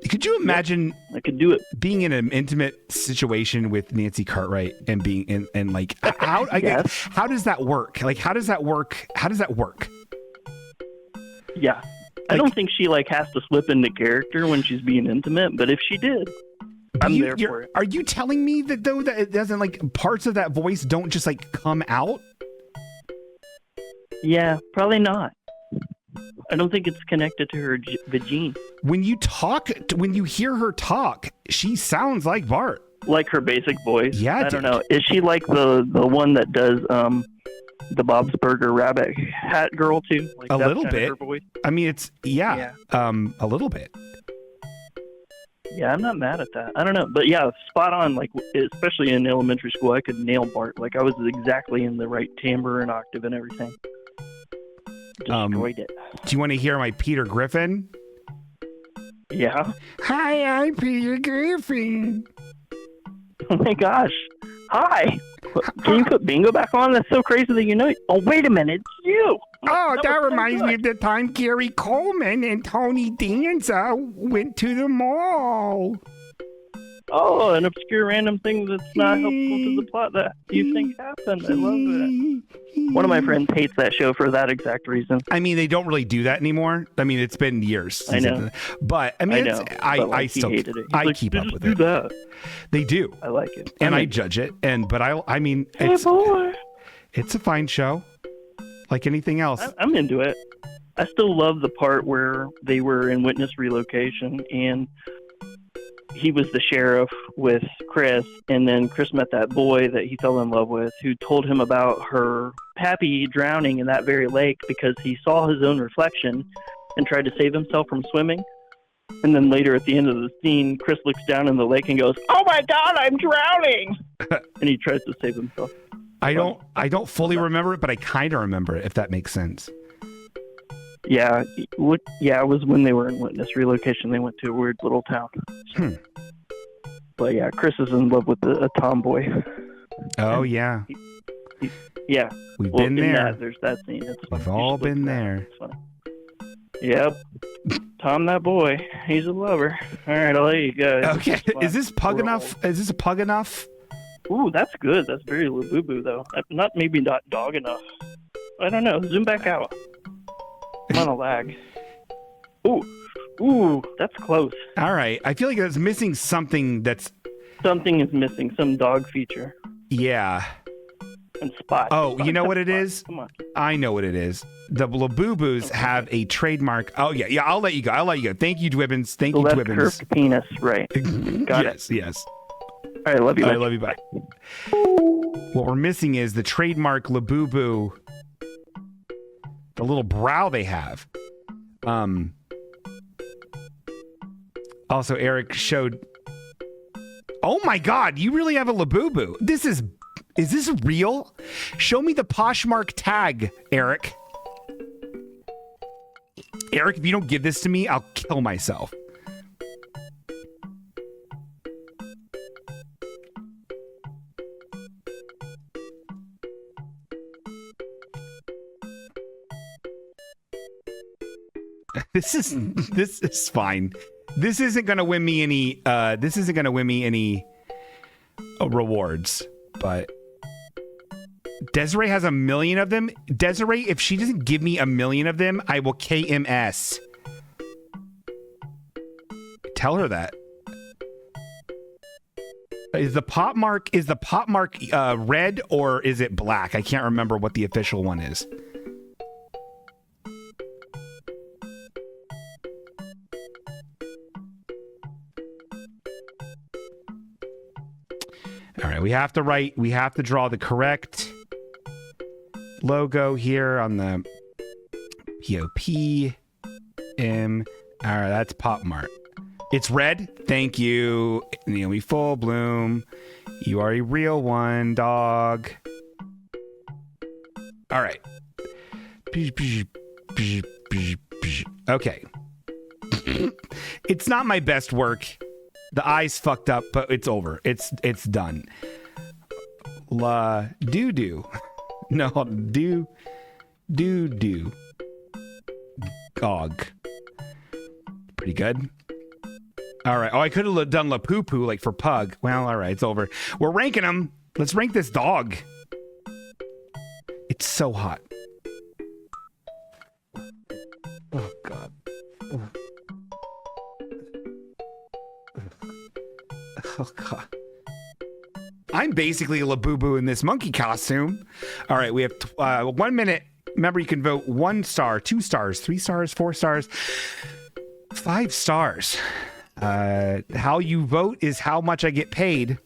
S1: Could you imagine?
S3: I could do it.
S1: Being in an intimate situation with Nancy Cartwright and being how does that work? How does that work?
S3: Yeah. I don't think she has to slip into character when she's being intimate, but if she did, I'm there for it.
S1: Are you telling me that though that it doesn't parts of that voice don't just come out?
S3: Yeah, probably not. I don't think it's connected to her vagine.
S1: When you hear her talk, she sounds like Bart.
S3: Like her basic voice.
S1: Yeah,
S3: I don't know. Is she like the one that does the Bob's Burger Rabbit Hat girl too? Like
S1: a
S3: that's
S1: little
S3: kind of
S1: bit.
S3: her voice?
S1: I mean, it's a little bit.
S3: Yeah, I'm not mad at that. I don't know, but yeah, spot on. Like, especially in elementary school, I could nail Bart. Like, I was exactly in the right timbre and octave and everything. Destroyed it.
S1: Do you want to hear my Peter Griffin?
S3: Yeah.
S1: Hi, I'm Peter Griffin.
S3: Oh my gosh. Hi. Can you put Bingo back on? That's so crazy that you know. Oh, wait a minute. It's you.
S1: Oh, that reminds me of the time Gary Coleman and Tony Danza went to the mall.
S3: Oh, an obscure random thing that's not helpful to the plot that you think happened. I love it. One of my friends hates that show for that exact reason.
S1: I mean, they don't really do that anymore. I mean, it's been years.
S3: I know.
S1: But, I mean, I still
S3: hated it.
S1: I keep up with
S3: do
S1: it.
S3: That.
S1: They do.
S3: I like it.
S1: And I judge it. But I mean,
S3: hey, boy.
S1: It's a fine show. Like anything else.
S3: I'm into it. I still love the part where they were in witness relocation and he was the sheriff with Chris, and then Chris met that boy that he fell in love with who told him about her pappy drowning in that very lake because he saw his own reflection and tried to save himself from swimming. And then later at the end of the scene, Chris looks down in the lake and goes, "Oh my God, I'm drowning!" And he tries to save himself.
S1: I don't fully remember it, but I kind of remember it, if that makes sense.
S3: Yeah, it was when they were in witness relocation. They went to a weird little town. But yeah, Chris is in love with a tomboy.
S1: Oh, yeah.
S3: Yeah.
S1: We've been there.
S3: There's that scene.
S1: We've all been there.
S3: Yep. Tom, that boy, he's a lover. All right, I'll let you go.
S1: Okay, is this pug enough? Is this a pug enough?
S3: Ooh, that's good. That's very Labubu, though. Maybe not dog enough. I don't know. Zoom back out. I'm on a lag. Ooh, that's close.
S1: All right. I feel like it's missing something that's...
S3: Something is missing. Some dog feature.
S1: Yeah.
S3: And Spot.
S1: Oh,
S3: Spot,
S1: you know what it is?
S3: Come on.
S1: I know what it is. The Labubus have a trademark. Oh, yeah. I'll let you go. Thank you, Dwibbins. Thank you, Dwibbins.
S3: Curved penis, right. Got it.
S1: Yes.
S3: All right, love you.
S1: I love you, bye. What we're missing is the trademark Labubu, the little brow they have. Also, Eric showed... Oh my God, you really have a Labubu. Is this real? Show me the Poshmark tag, Eric. Eric, if you don't give this to me, I'll kill myself. This is fine. This isn't gonna win me any. Rewards, but Desiree has 1 million of them. Desiree, if she doesn't give me 1 million of them, I will KMS. Tell her that. Is the pop mark red or is it black? I can't remember what the official one is. All right, we have to draw the correct logo here on the POPM. All right, that's Pop Mart. It's red. Thank you, Naomi Full Bloom. You are a real one, dog. All right. Okay. It's not my best work. The eye's fucked up, but it's over. It's done. La doo doo. No, do. Gog. Pretty good. All right. Oh, I could have done La Poo Poo like for Pug. Well, all right. It's over. We're ranking them. Let's rank this dog. It's so hot. Oh, God. Oh, God. I'm basically a Labubu in this monkey costume. All right, we have 1 minute Remember, you can vote 1 star, 2 stars, 3 stars, 4 stars, 5 stars. How you vote is how much I get paid.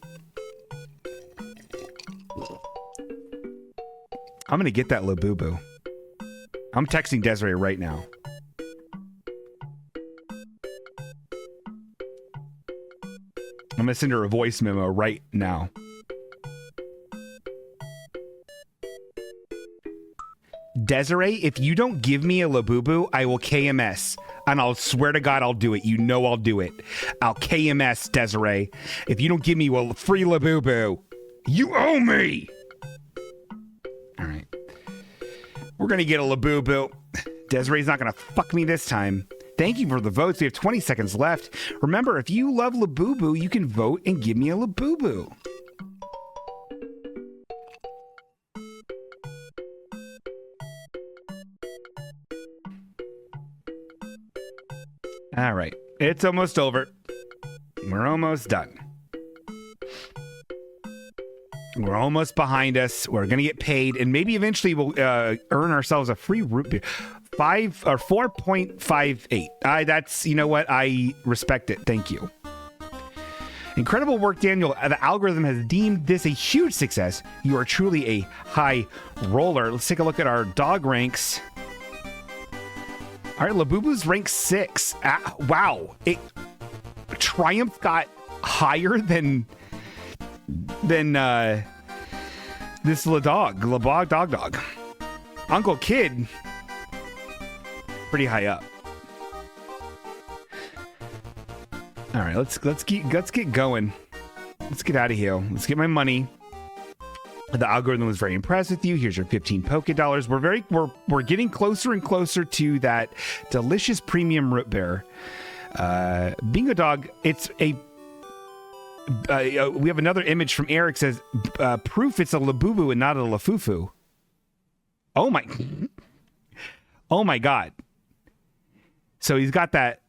S1: I'm going to get that Labubu. I'm texting Desiree right now. I'm going to send her a voice memo right now. Desiree, if you don't give me a Labubu, I will KMS. And I'll swear to God I'll do it. You know I'll do it. I'll KMS, Desiree. If you don't give me a free Labubu, you owe me. All right. We're going to get a Labubu. Desiree's not going to fuck me this time. Thank you for the votes. We have 20 seconds left. Remember, if you love Labubu, you can vote and give me a Labubu. All right. It's almost over. We're almost done. We're almost behind us. We're going to get paid, and maybe eventually we'll earn ourselves a free root beer. 4.58. That's, you know what? I respect it. Thank you. Incredible work, Daniel. The algorithm has deemed this a huge success. You are truly a high roller. Let's take a look at our dog ranks. All right, Labubu's ranked 6. Wow. Triumph got higher than this dog. Uncle Kid, pretty high up. All right, let's get going. Let's get out of here. Let's get my money. The algorithm was very impressed with you. Here's your 15 Poke Dollars. We're getting closer and closer to that delicious premium root beer. Bingo Dog, it's a we have another image from Eric says proof it's a Labubu and not a Lafufu. Oh my God. So he's got that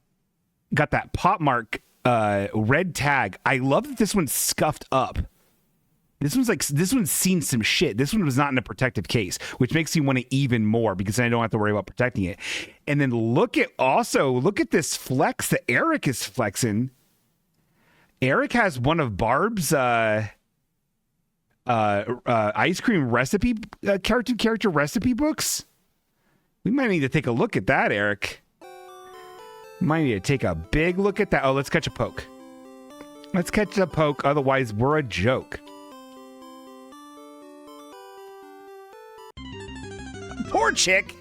S1: Pop Mark red tag. I love that this one's scuffed up. This one's seen some shit. This one was not in a protective case, which makes me want it even more because I don't have to worry about protecting it. And then look at this flex that Eric is flexing. Eric has one of Barb's ice cream recipe character recipe books. We might need to take a look at that, Eric. Might need to take a big look at that. Oh, let's catch a poke. Otherwise, we're a joke. Torchic.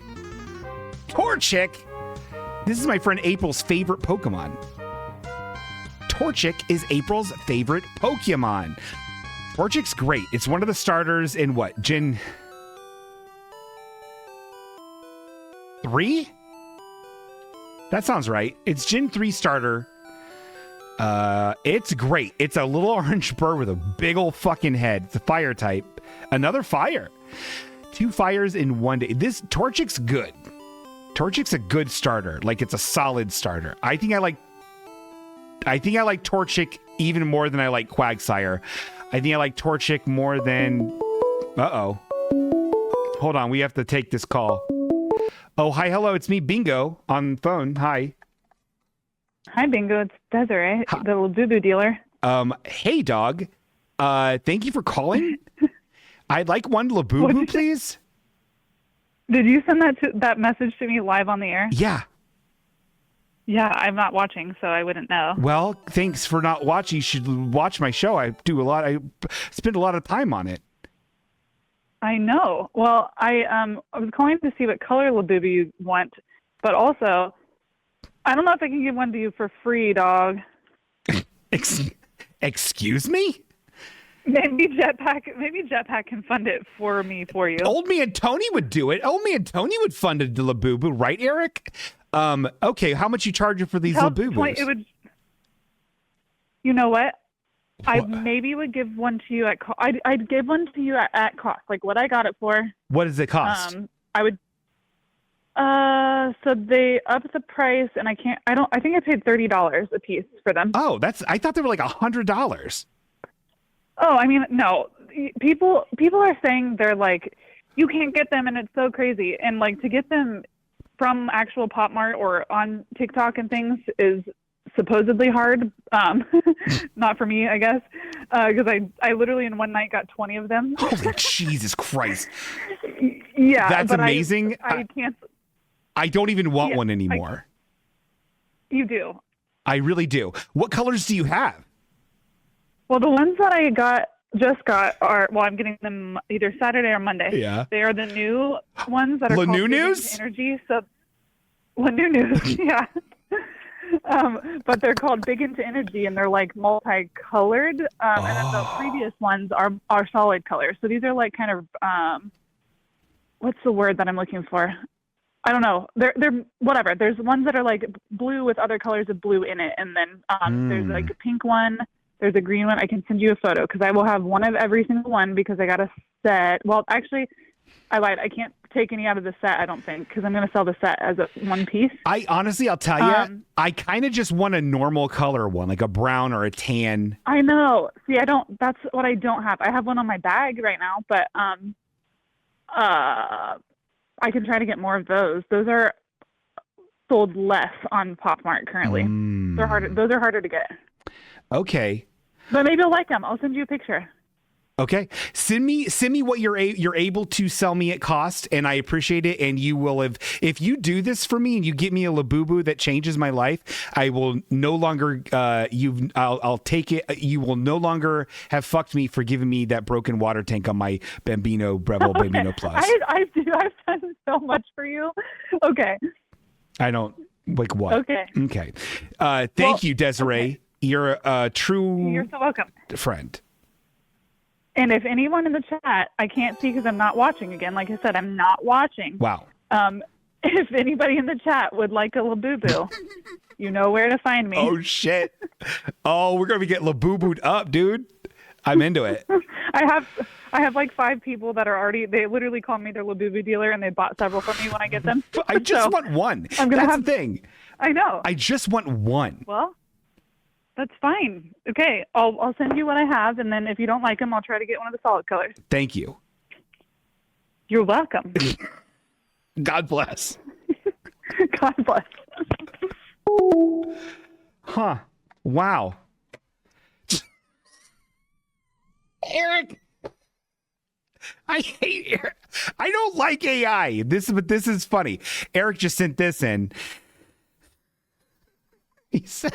S1: This is my friend April's favorite Pokemon. Torchic is April's favorite Pokemon. Torchic's great. It's one of the starters in what? Gen 3? That sounds right. It's Gen 3 starter. It's great. It's a little orange bird with a big old fucking head. It's a fire type. Another fire. 2 fires in one day. This Torchic's good. Torchic's a good starter. Like, it's a solid starter. I think I like Torchic even more than I like Quagsire. I think I like Torchic more than... Uh-oh. Hold on, we have to take this call. Oh, hi, hello, it's me, Bingo, on phone. Hi.
S8: Hi, Bingo. It's Desiree, the Labubu dealer.
S1: Hey, dog. Thank you for calling. I'd like one Labubu, please.
S8: Did you send that message to me live on the air?
S1: Yeah.
S8: Yeah, I'm not watching, so I wouldn't know.
S1: Well, thanks for not watching. You should watch my show. I spend a lot of time on it.
S8: I know. Well, I was calling to see what color Labubu you want, but also, I don't know if I can give one to you for free, dog.
S1: Excuse me?
S8: Maybe Jetpack can fund it for you.
S1: Old Me and Tony would do it. Old Me and Tony would fund it to Labubu, right, Eric? Okay, how much you charge for these Labubus?
S8: You know what? I maybe would give one to you at cost. I'd give one to you at cost, like what I got it for.
S1: What does it cost?
S8: I would. So they upped the price, and I think I paid $30 a piece for them.
S1: Oh, I thought they were like $100.
S8: Oh, I mean, no. People are saying they're like you can't get them, and it's so crazy. And like to get them from actual Pop Mart or on TikTok and things is supposedly hard. Not for me, I guess, because I literally in one night got 20 of them.
S1: Holy Jesus Christ!
S8: Yeah,
S1: that's amazing.
S8: I can't.
S1: I don't even want one anymore.
S8: You do.
S1: I really do. What colors do you have?
S8: Well, the ones that I just got are, well, I'm getting them either Saturday or Monday.
S1: Yeah.
S8: They are the new ones that are called Big Into Energy. So, new news, yeah. But they're called Big Into Energy, and they're like multicolored. And then the previous ones are solid colors. So these are like kind of, what's the word that I'm looking for? I don't know. They're whatever. There's ones that are like blue with other colors of blue in it, and then there's like a pink one. There's a green one. I can send you a photo because I will have one of every single one because I got a set. Well, actually, I lied. I can't take any out of the set, I don't think, because I'm going to sell the set as a one piece.
S1: I'll tell you, I kind of just want a normal color one, like a brown or a tan.
S8: I know. See, that's what I don't have. I have one on my bag right now, but I can try to get more of those. Those are sold less on Pop Mart currently. They're harder. Those are harder to get.
S1: Okay.
S8: But maybe you'll like them. I'll send you a picture.
S1: Okay. Send me what you're able to sell me at cost, and I appreciate it. And you will have, if you do this for me and you get me a Labubu that changes my life, I will no longer I'll take it. You will no longer have fucked me for giving me that broken water tank on my Bambino Breville Bambino Plus.
S8: I've done so much for you. Okay.
S1: I don't like what.
S8: Okay.
S1: Okay. Thank you, Desiree. Okay. You're a true.
S8: You're so welcome.
S1: Friend.
S8: And if anyone in the chat, I can't see because I'm not watching again. Like I said, I'm not watching.
S1: Wow.
S8: If anybody in the chat would like a Labubu, you know where to find me.
S1: Oh, shit. Oh, we're going to get Labubu'd up, dude. I'm into it.
S8: I have like 5 people that are already, they literally call me their Labubu dealer, and they bought several from me when I get them.
S1: I just want one.
S8: I'm gonna
S1: That's the thing.
S8: I know.
S1: I just want one.
S8: Well, that's fine. Okay, I'll send you what I have, and then if you don't like them, I'll try to get one of the solid colors.
S1: Thank you.
S8: You're welcome.
S1: God bless.
S8: God bless.
S1: Huh. Wow. Eric. I hate Eric. I don't like AI. But this is funny. Eric just sent this in. He said,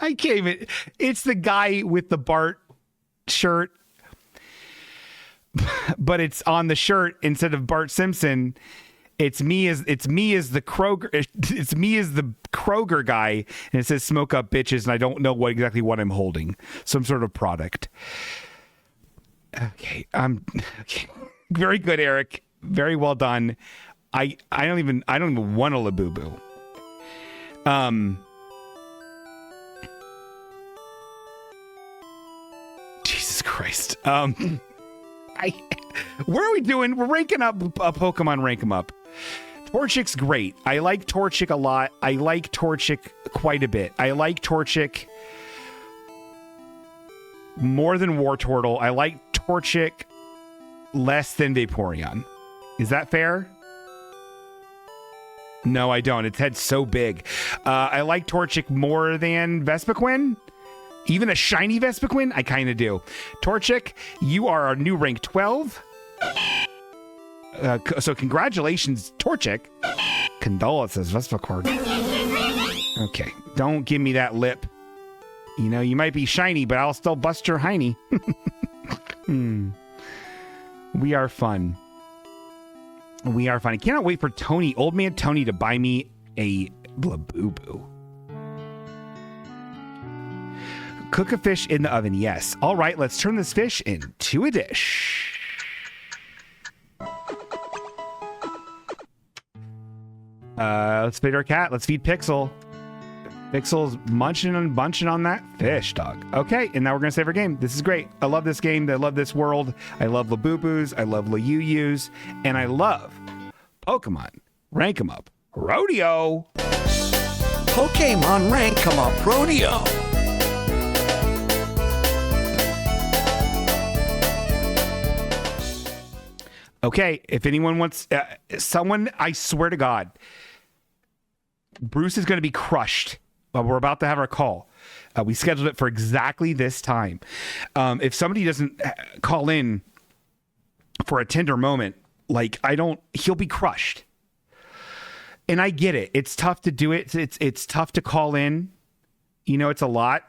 S1: I can't even. It's the guy with the Bart shirt, but it's on the shirt instead of Bart Simpson. It's me as the Kroger. It's me as the Kroger guy, and it says "Smoke up, bitches," and I don't know exactly what I'm holding. Some sort of product. Okay, okay. Very good, Eric. Very well done. I don't even want a Labubu. Jesus Christ. Where are we doing? We're ranking up Pokemon. Rank 'em up. Torchic's great. I like Torchic a lot. I like Torchic quite a bit. I like Torchic more than Wartortle. I like Torchic less than Vaporeon. Is that fair? No, I don't. Its head's so big. I like Torchic more than Vespiquen. Even a shiny Vespiquen, I kind of do. Torchic, you are our new rank 12. So congratulations, Torchic. Condolences, Vespiquen. Okay, don't give me that lip. You know, you might be shiny, but I'll still bust your hiney. We are fun. We are fun. I cannot wait for Tony, old man Tony, to buy me a Labubu. Cook a fish in the oven, yes. All right, let's turn this fish into a dish. Let's feed our cat. Let's feed Pixel. Pixel's munching and bunching on that fish, dog. Okay, and now we're going to save our game. This is great. I love this game. I love this world. I love Labubus. I love Layuyus. And I love Pokemon. Rank 'em up. Rodeo.
S5: Pokemon Rank 'em Up Rodeo.
S1: Okay, if anyone wants someone, I swear to God, Bruce is going to be crushed. We're about to have our call. We scheduled it for exactly this time. If somebody doesn't call in for a tender moment, he'll be crushed. And I get it. It's tough to do it. It's tough to call in. It's a lot.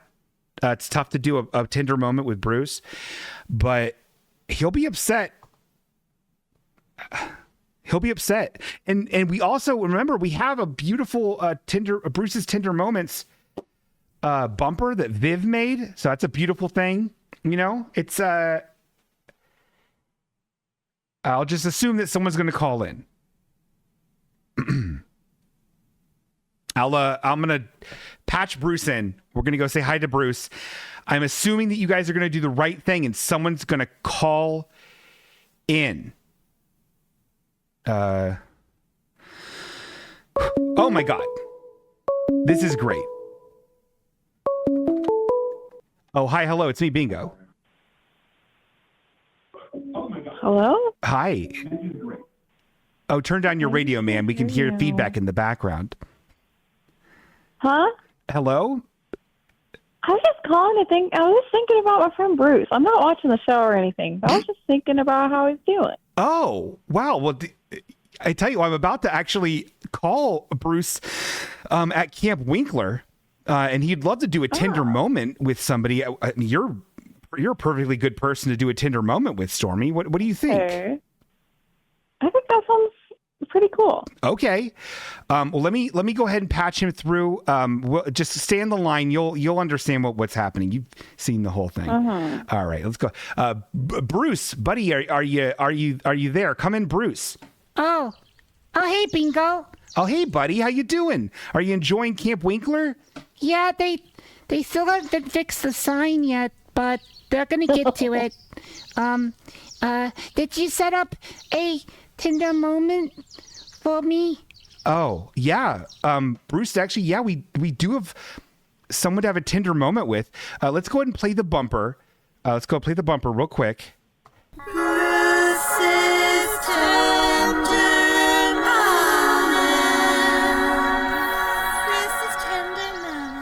S1: It's tough to do a tender moment with Bruce, but he'll be upset. He'll be upset. And we also, remember, we have a beautiful Bruce's Tender Moments bumper that Viv made. So that's a beautiful thing. It's I'll just assume that someone's going to call in. I'm going to patch Bruce in. We're going to go say hi to Bruce. I'm assuming that you guys are going to do the right thing and someone's going to call in. Oh my God. This is great. Oh, hi. Hello. It's me, Bingo.
S4: Hello?
S1: Hi. Oh, turn down your radio, man. We can hear feedback in the background.
S4: Huh?
S1: Hello?
S4: I was just calling to think. I was thinking about my friend Bruce. I'm not watching the show or anything. I was just thinking about how he's doing.
S1: Oh, wow. Well, I tell you, I'm about to actually call Bruce at Camp Winkler, and he'd love to do a tender moment with somebody. I mean, you're a perfectly good person to do a tender moment with, Stormy. What do you think?
S4: Okay. I think that sounds pretty cool.
S1: Okay. Well, let me go ahead and patch him through. We'll just stay on the line. You'll understand what's happening. You've seen the whole thing. All right, let's go. Bruce, buddy, are you there? Come in, Bruce.
S9: Oh, hey, Bingo.
S1: Oh, hey, buddy, how you doing? Are you enjoying Camp Winkler?
S9: Yeah, they still haven't fixed the sign yet, but they're gonna get to it. Did you set up a tender moment for me?
S1: Oh, yeah. Bruce, actually, yeah, we do have someone to have a tender moment with. Let's go ahead and play the bumper. Let's go play the bumper real quick.
S7: Bruce's tender moment.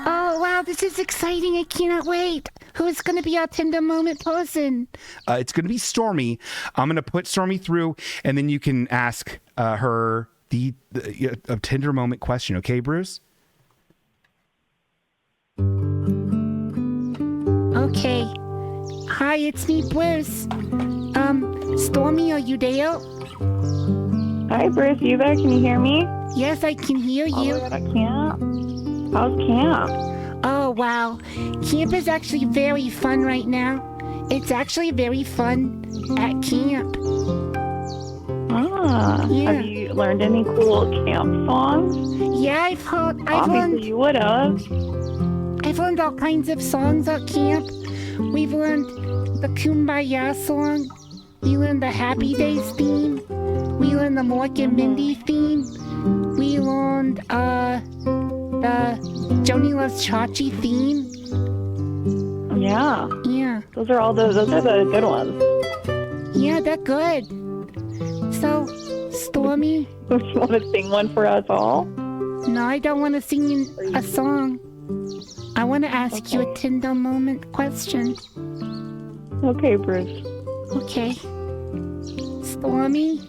S9: Oh, wow, this is exciting. I cannot wait. Who's going to be our tender moment person?
S1: It's going to be Stormy. I'm going to put Stormy through, and then you can ask her the tender moment question. Okay, Bruce?
S9: Okay. Hi, it's me, Bruce. Stormy, are you there?
S4: Hi, Bruce. You there? Can you hear me?
S9: Yes, I can hear you.
S4: Oh, I can't. How's camp?
S9: Oh, wow. Camp is actually very fun right now. It's actually very fun at camp.
S4: Yeah. Have you learned any cool camp songs?
S9: Yeah, I've learned.
S4: Obviously, you would have.
S9: I've learned all kinds of songs at camp. We've learned the Kumbaya song. We learned the Happy Days theme. We learned the Mork and Mindy theme. We learned the Joni Loves Chachi theme.
S4: Yeah.
S9: Yeah.
S4: Those are the good ones.
S9: Yeah, they're good. So, Stormy?
S4: Do you want to sing one for us all?
S9: No, I don't want to sing a song. I want to ask you a tender moment question.
S4: Okay, Bruce.
S9: Okay. Stormy,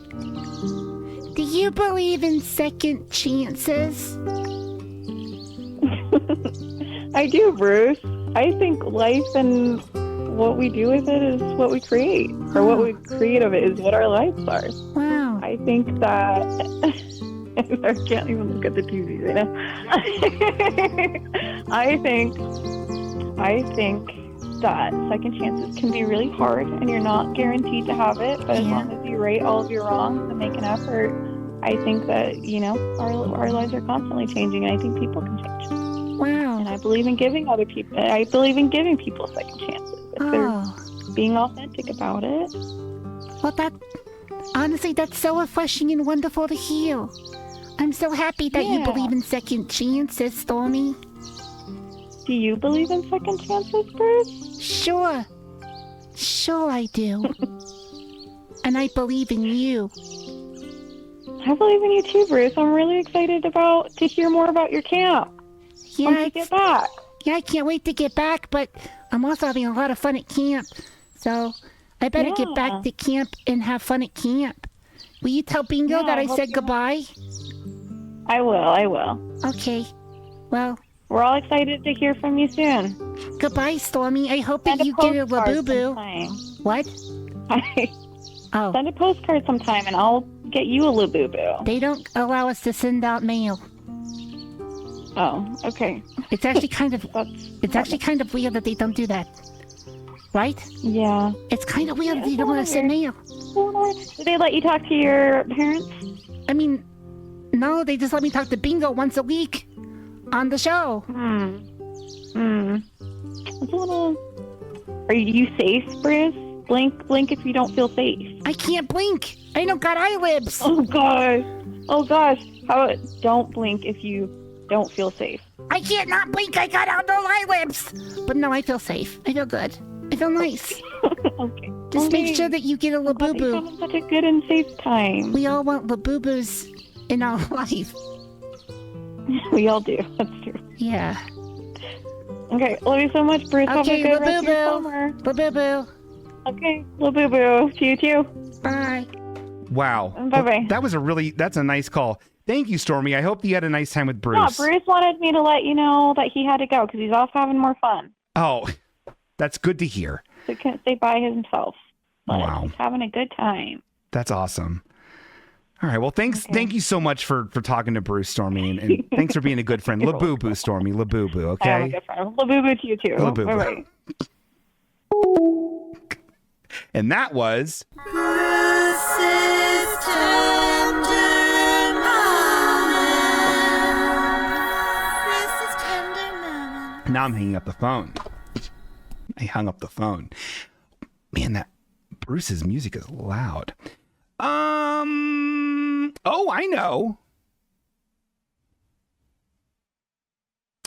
S9: do you believe in second chances?
S4: I do, Bruce. I think life and what we do with it is what we create. Or what we create of it is what our lives are.
S9: Wow.
S4: I think that... I can't even look at the TV right now. I think that second chances can be really hard and you're not guaranteed to have it, but as long as you right all of your wrongs and make an effort, I think that, our lives are constantly changing, and I think people can change.
S9: Wow.
S4: And I believe in giving people second chances if they're being authentic about it.
S9: Well, honestly, that's so refreshing and wonderful to hear. I'm so happy that you believe in second chances, Stormy.
S4: Do you believe in second chances, Bruce?
S9: Sure I do. And I believe in you.
S4: I believe in you too, Bruce. I'm really excited to hear more about your camp.
S9: Yeah,
S4: Once you get back.
S9: Yeah, I can't wait to get back, but I'm also having a lot of fun at camp. So I better get back to camp and have fun at camp. Will you tell Bingo that I said goodbye?
S4: I will.
S9: Okay. Well,
S4: we're all excited to hear from you soon.
S9: Goodbye, Stormy. I hope that you get a Labubu. What? Oh.
S4: Send a postcard sometime and I'll get you a Labubu.
S9: They don't allow us to send out mail.
S4: Oh, okay.
S9: It's actually kind of weird that they don't do that. Right?
S4: Yeah.
S9: It's kind of weird that they don't want to send mail.
S4: Do they let you talk to your parents?
S9: I mean, no, they just let me talk to Bingo once a week on the show.
S4: It's a little... Are you safe, Bruce? Blink if you don't feel safe.
S9: I can't blink. I don't got eyelids.
S4: Oh gosh. Don't blink if you don't feel safe.
S9: I can't not blink. I got out no eyelids. But no, I feel safe. I feel good. I feel nice.
S4: Okay.
S9: Just make sure that you get a Labubu.
S4: You're having such a good and safe time.
S9: We all want Labubus in our life.
S4: We all do. That's true.
S9: Yeah.
S4: Okay. Love you so much, Bruce.
S9: Okay,
S4: have a good rest of your
S9: Labubu.
S4: summer.
S9: Labubu.
S4: Okay. Labubu. To you too.
S9: Bye.
S1: Wow.
S4: Bye-bye.
S1: That's a nice call. Thank you, Stormy. I hope you had a nice time with Bruce.
S4: Yeah, Bruce wanted me to let you know that he had to go because he's off having more fun.
S1: Oh, that's good to hear.
S4: So he couldn't stay by himself. But
S1: Wow.
S4: he's having a good time.
S1: That's awesome. All right. Well, thanks. Okay. Thank you so much for talking to Bruce, Stormy, and thanks for being a good friend. Labubu, Stormy. Labubu. Okay.
S4: I'm a good friend. Labubu to you too.
S1: Labubu.
S4: Bye-bye.
S1: And that was
S7: Bruce's tender moment.
S1: Now I'm hanging up the phone. I hung up the phone. Man, that Bruce's music is loud. Oh, I know.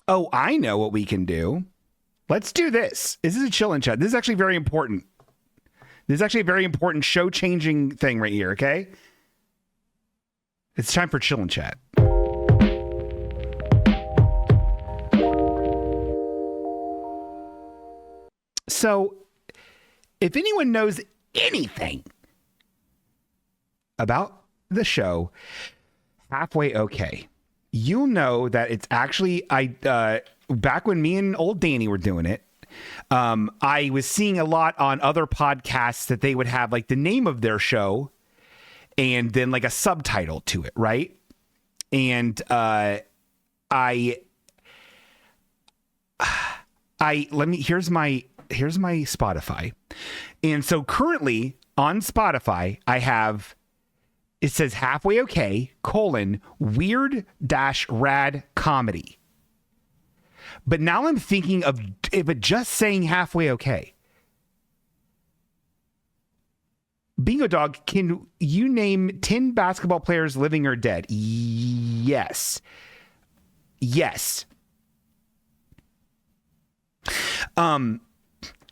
S1: Oh, I know what we can do. Let's do this. This is a chill and chat. This is actually very important. This is actually a very important show-changing thing right here, okay? It's time for chill and chat. So, if anyone knows anything about the show Halfway Okay, you'll know that it's actually back when me and old Danny were doing it, I was seeing a lot on other podcasts that they would have like the name of their show and then like a subtitle to it, right? And here's my Spotify. And so currently on Spotify, it says Halfway Okay, weird-rad comedy. But now I'm thinking of it just saying Halfway Okay. Bingo Dog, can you name 10 basketball players living or dead? Yes.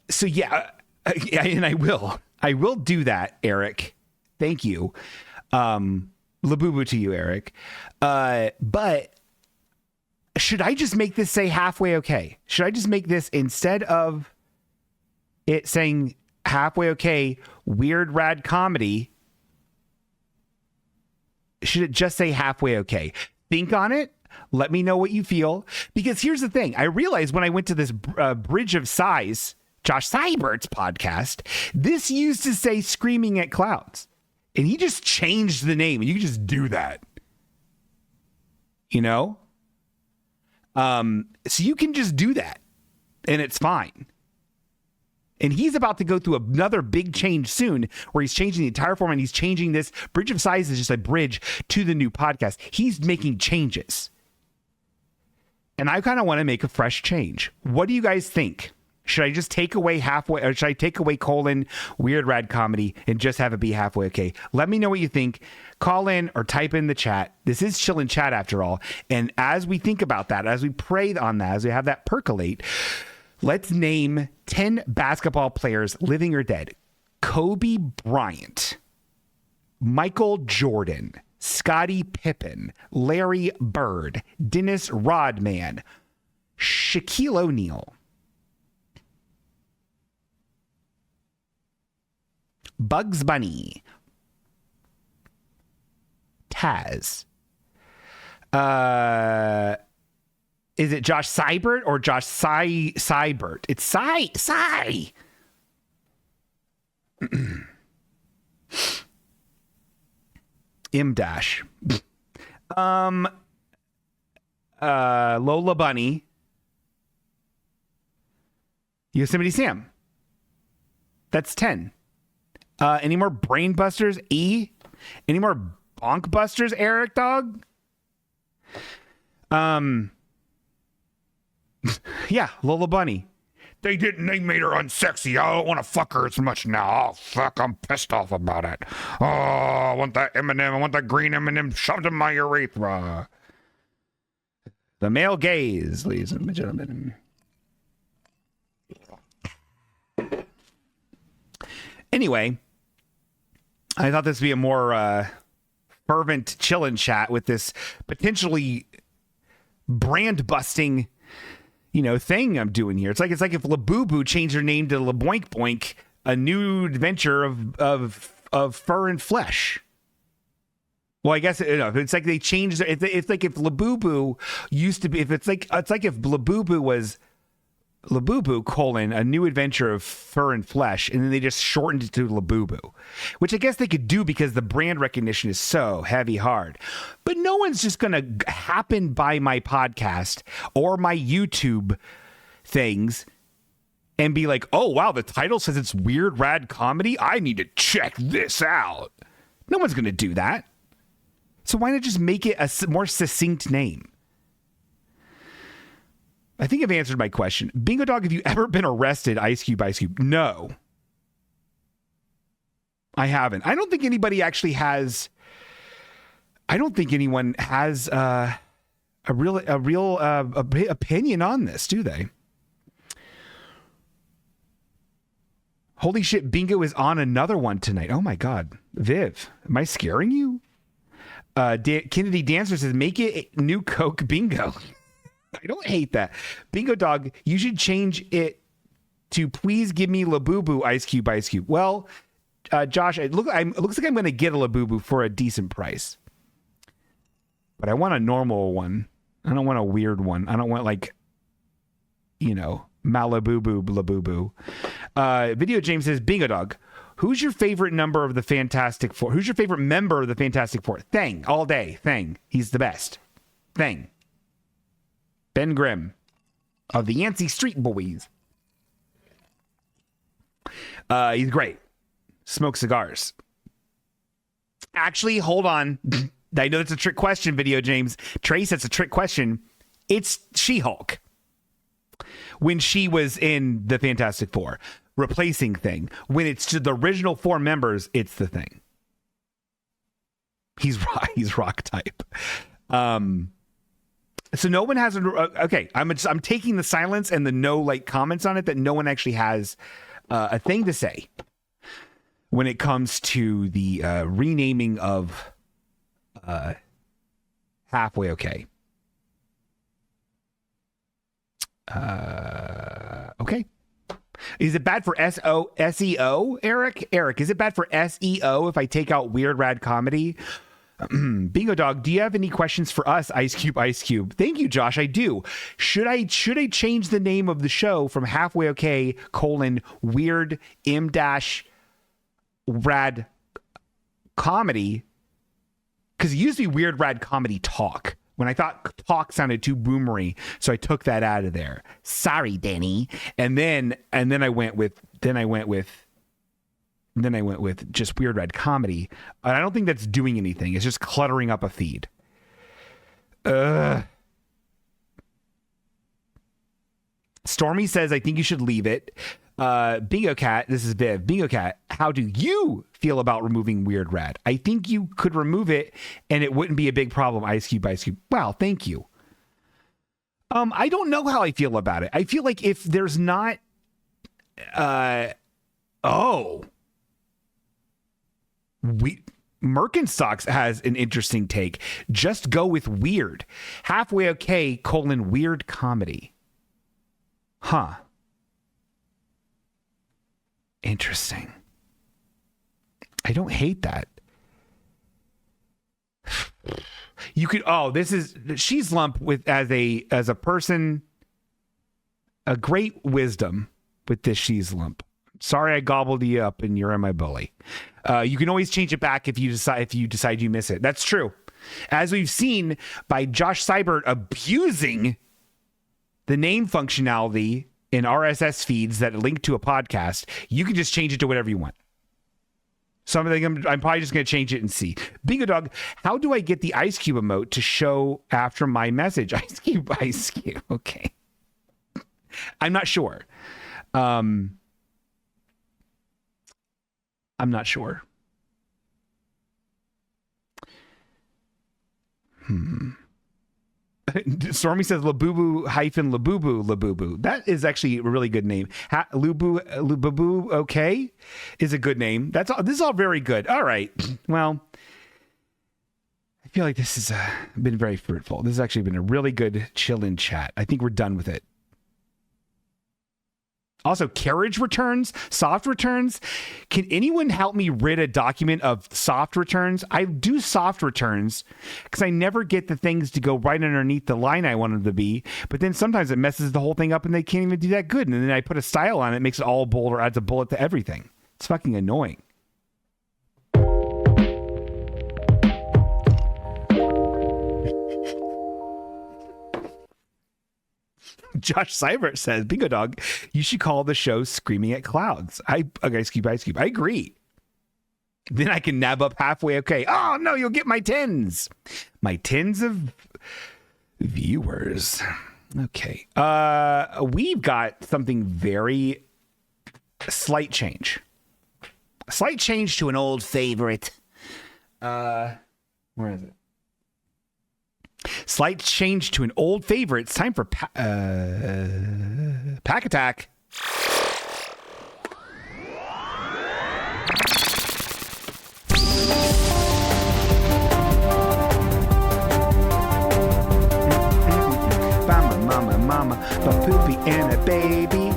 S1: So yeah, and I will do that, Eric. Thank you. Labubu to you, Eric. But should I just make this say Halfway Okay? Should I just make this, instead of it saying Halfway Okay, weird rad comedy, should it just say Halfway Okay? Think on it. Let me know what you feel. Because here's the thing. I realized when I went to this Bridge of Sighs, Josh Seibert's podcast, this used to say Screaming at Clouds. And he just changed the name. And you can just do that. You know? So you can just do that. And it's fine. And he's about to go through another big change soon where he's changing the entire format. He's changing this. Bridge of Sighs is just a bridge to the new podcast. He's making changes. And I kind of want to make a fresh change. What do you guys think? Should I just take away Halfway, or should I take away weird rad comedy and just have it be Halfway Okay? Let me know what you think. Call in or type in the chat. This is Chill and Chat after all. And as we think about that, as we pray on that, as we have that percolate, let's name 10 basketball players living or dead. Kobe Bryant. Michael Jordan, Scottie Pippen, Larry Bird, Dennis Rodman, Shaquille O'Neal, Bugs Bunny, Taz. Is it Josh Seibert or Josh Seibert? It's Cy. M dash. Lola Bunny. Yosemite Sam. That's 10. Any more brain busters? E? Any more bonk busters, Eric Dog? Yeah, Lola Bunny. They made her unsexy. I don't want to fuck her as much now. Oh, fuck, I'm pissed off about it. Oh, I want that M&M. I want that green M&M shoved in my urethra. The male gaze, ladies and gentlemen. Anyway, I thought this would be a more fervent chill-in chat with this potentially brand-busting thing I'm doing here. It's like if Labubu changed their name to LaBoink Boink, a new adventure of fur and flesh. Well, I guess it's like they changed. It's like if Labubu used to be. It's like if Labubu was Labubu : a new adventure of fur and flesh, and then they just shortened it to Labubu, which I guess they could do because the brand recognition is so heavy hard. But no one's just gonna happen by my podcast or my YouTube things and be like, "Oh wow, the title says it's weird rad comedy. I need to check this out." No one's gonna do that. So why not just make it a more succinct name? I think I've answered my question. Bingo Dog, have you ever been arrested? Ice Cube. No. I haven't. I don't think anybody actually has. I don't think anyone has a real opinion on this, do they? Holy shit, Bingo is on another one tonight. Oh my God. Viv, am I scaring you? Kennedy Dancer says, make it new Coke Bingo. I don't hate that. Bingo Dog, you should change it to please give me Labubu Ice Cube. Well, Josh, it looks like I'm going to get a Labubu for a decent price. But I want a normal one. I don't want a weird one. I don't want Malibu Labubu. Video James says, Bingo Dog, who's your favorite member of the Fantastic Four? Who's your favorite member of the Fantastic Four? Thing, all day. Thing. He's the best. Thing. Ben Grimm of the Yancey Street Boys. He's great. Smokes cigars. Actually, hold on. I know that's a trick question, Video James. Trace, that's a trick question. It's She-Hulk. When she was in the Fantastic Four, replacing Thing. When it's to the original four members, it's the Thing. He's rock type. So no one has okay. I'm taking the silence and the no comments on it that no one actually has a thing to say when it comes to the renaming of Halfway Okay. Okay. Is it bad for SEO, Eric? Eric, is it bad for SEO if I take out weird rad comedy? Bingo Dog, do you have any questions for us? Ice Cube. Thank you, Josh. I do. Should I change the name of the show from Halfway Okay : weird M-rad comedy? Because it used to be weird rad comedy talk. When I thought talk sounded too boomery, so I took that out of there. Sorry, Danny. And then I went with just weird red comedy. And I don't think that's doing anything. It's just cluttering up a feed. Stormy says, I think you should leave it. Bingo Cat, this is Viv. Bingo Cat, how do you feel about removing weird red? I think you could remove it and it wouldn't be a big problem. Ice Cube. Wow, thank you. I don't know how I feel about it. I feel like if there's not Merkenstocks has an interesting take. Just go with weird. Halfway okay, weird comedy. Huh. Interesting. I don't hate that. You could, she's lumped with as a person, a great wisdom with this she's lump. Sorry I gobbled you up and you're in my belly. You can always change it back if you decide you miss it. That's true. As we've seen by Josh Seibert abusing the name functionality in RSS feeds that link to a podcast, you can just change it to whatever you want. Something I'm probably just going to change it and see. Bingo Dog, how do I get the Ice Cube emote to show after my message? Ice Cube. Okay. I'm not sure. I'm not sure. Stormy says Labubu Labubu. That is actually a really good name. Labubu okay is a good name. This is all very good. All right. Well, I feel like this has been very fruitful. This has actually been a really good chill-in chat. I think we're done with it. Also, carriage returns, soft returns. Can anyone help me rid a document of soft returns? I do soft returns because I never get the things to go right underneath the line I want them to be. But then sometimes it messes the whole thing up and they can't even do that good. And then I put a style on it, makes it all bold or adds a bullet to everything. It's fucking annoying. Josh Seibert says, Bingo Dog, you should call the show Screaming at Clouds. Ice Cube. I agree. Then I can nab up halfway okay. Oh, no, you'll get my tens. My tens of viewers. Okay. We've got something very slight change. A slight change to an old favorite. Where is it? Slight change to an old favorite. It's time for Pack Attack. Mama, but poopy and a baby.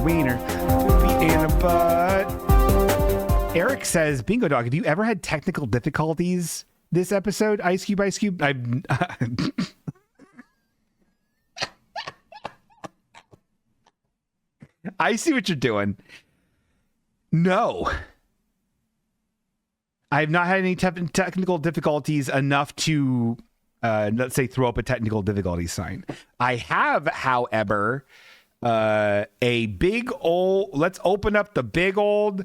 S1: Wiener, poopy and a butt. Eric says, Bingo Dog, have you ever had technical difficulties this episode? Ice Cube. I see what you're doing. No. I've not had any technical difficulties enough to, let's say, throw up a technical difficulty sign. I have, however, a big old, let's open up the big old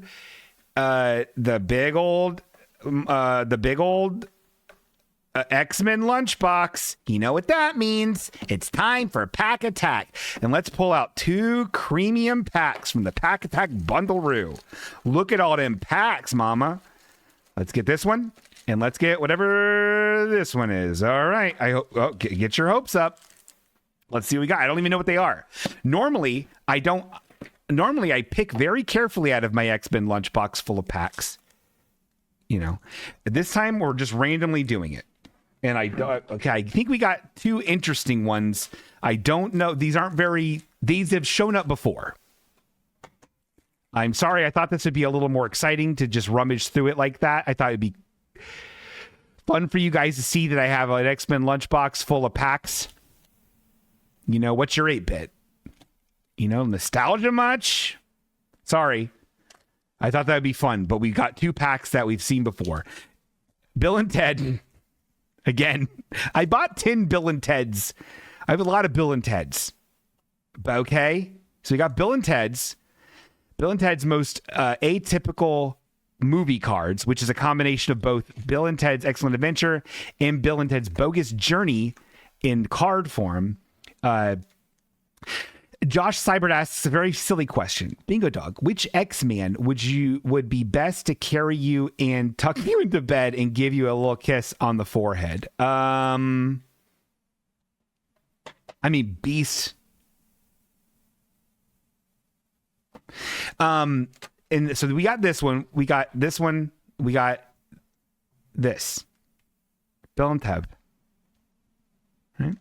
S1: X-Men lunchbox. You know what that means. It's time for Pack Attack. And let's pull out 2 premium packs from the Pack Attack bundle-roo. Look at all them packs, mama. Let's get this one, and let's get whatever this one is. All right. Get your hopes up. Let's see what we got. I don't even know what they are. Normally, I pick very carefully out of my X-Men lunchbox full of packs. You know, this time we're just randomly doing it. And I think we got 2 interesting ones. I don't know. These have shown up before. I'm sorry. I thought this would be a little more exciting to just rummage through it like that. I thought it'd be fun for you guys to see that I have an X-Men lunchbox full of packs. You know, what's your 8-bit? You know, nostalgia much? Sorry. I thought that would be fun, but we got 2 packs that we've seen before. Bill and Ted. Again, I bought 10 Bill and Teds. I have a lot of Bill and Teds. Okay? So we got Bill and Ted's. Bill and Ted's most atypical movie cards, which is a combination of both Bill and Ted's Excellent Adventure and Bill and Ted's Bogus Journey in card form. Josh Seibert asks a very silly question. Bingo Dog, which X-Man would be best to carry you and tuck you into bed and give you a little kiss on the forehead? I mean, Beast. And so we got this one. We got this one. We got this. Bill and Ted. Right?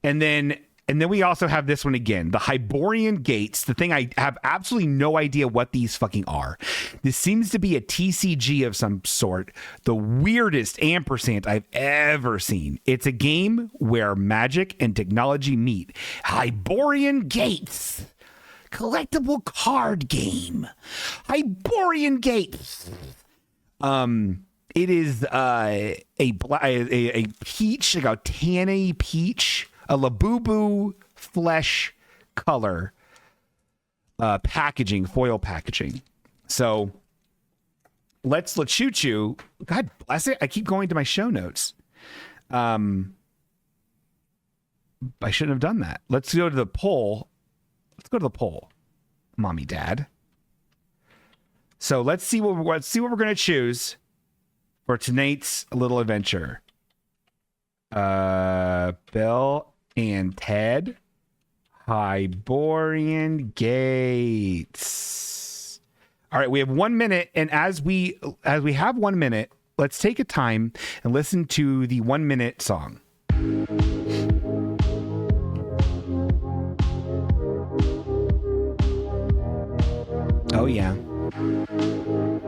S1: And then we also have this one again, the Hyborian Gates, the thing I have absolutely no idea what these fucking are. This seems to be a TCG of some sort, the weirdest ampersand I've ever seen. It's a game where magic and technology meet. Hyborian Gates. Collectible card game. Hyborian Gates. It is a peach, like a tanny peach, a Labubu flesh color packaging, foil packaging. So let's shoot you. God bless it. I keep going to my show notes. I shouldn't have done that. Let's go to the poll. Mommy, Dad. So let's see what we're going to choose for tonight's little adventure. Bill and Ted, Hyborian Gates. All right, we have 1 minute, and as we have 1 minute, let's take a time and listen to the 1 minute song. Oh yeah.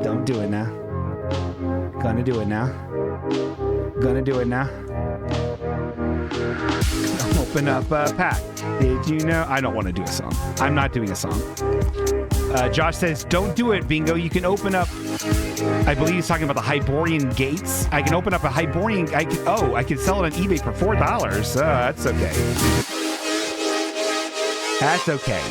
S1: Don't do it now. Gonna do it now. Gonna do it now. Open up a pack. Did you know? I don't want to do a song. I'm not doing a song. Josh says, don't do it, Bingo. You can open up, I believe he's talking about the Hyborian Gates. I can open up a Hyborian, I can sell it on eBay for $4. That's okay. That's okay.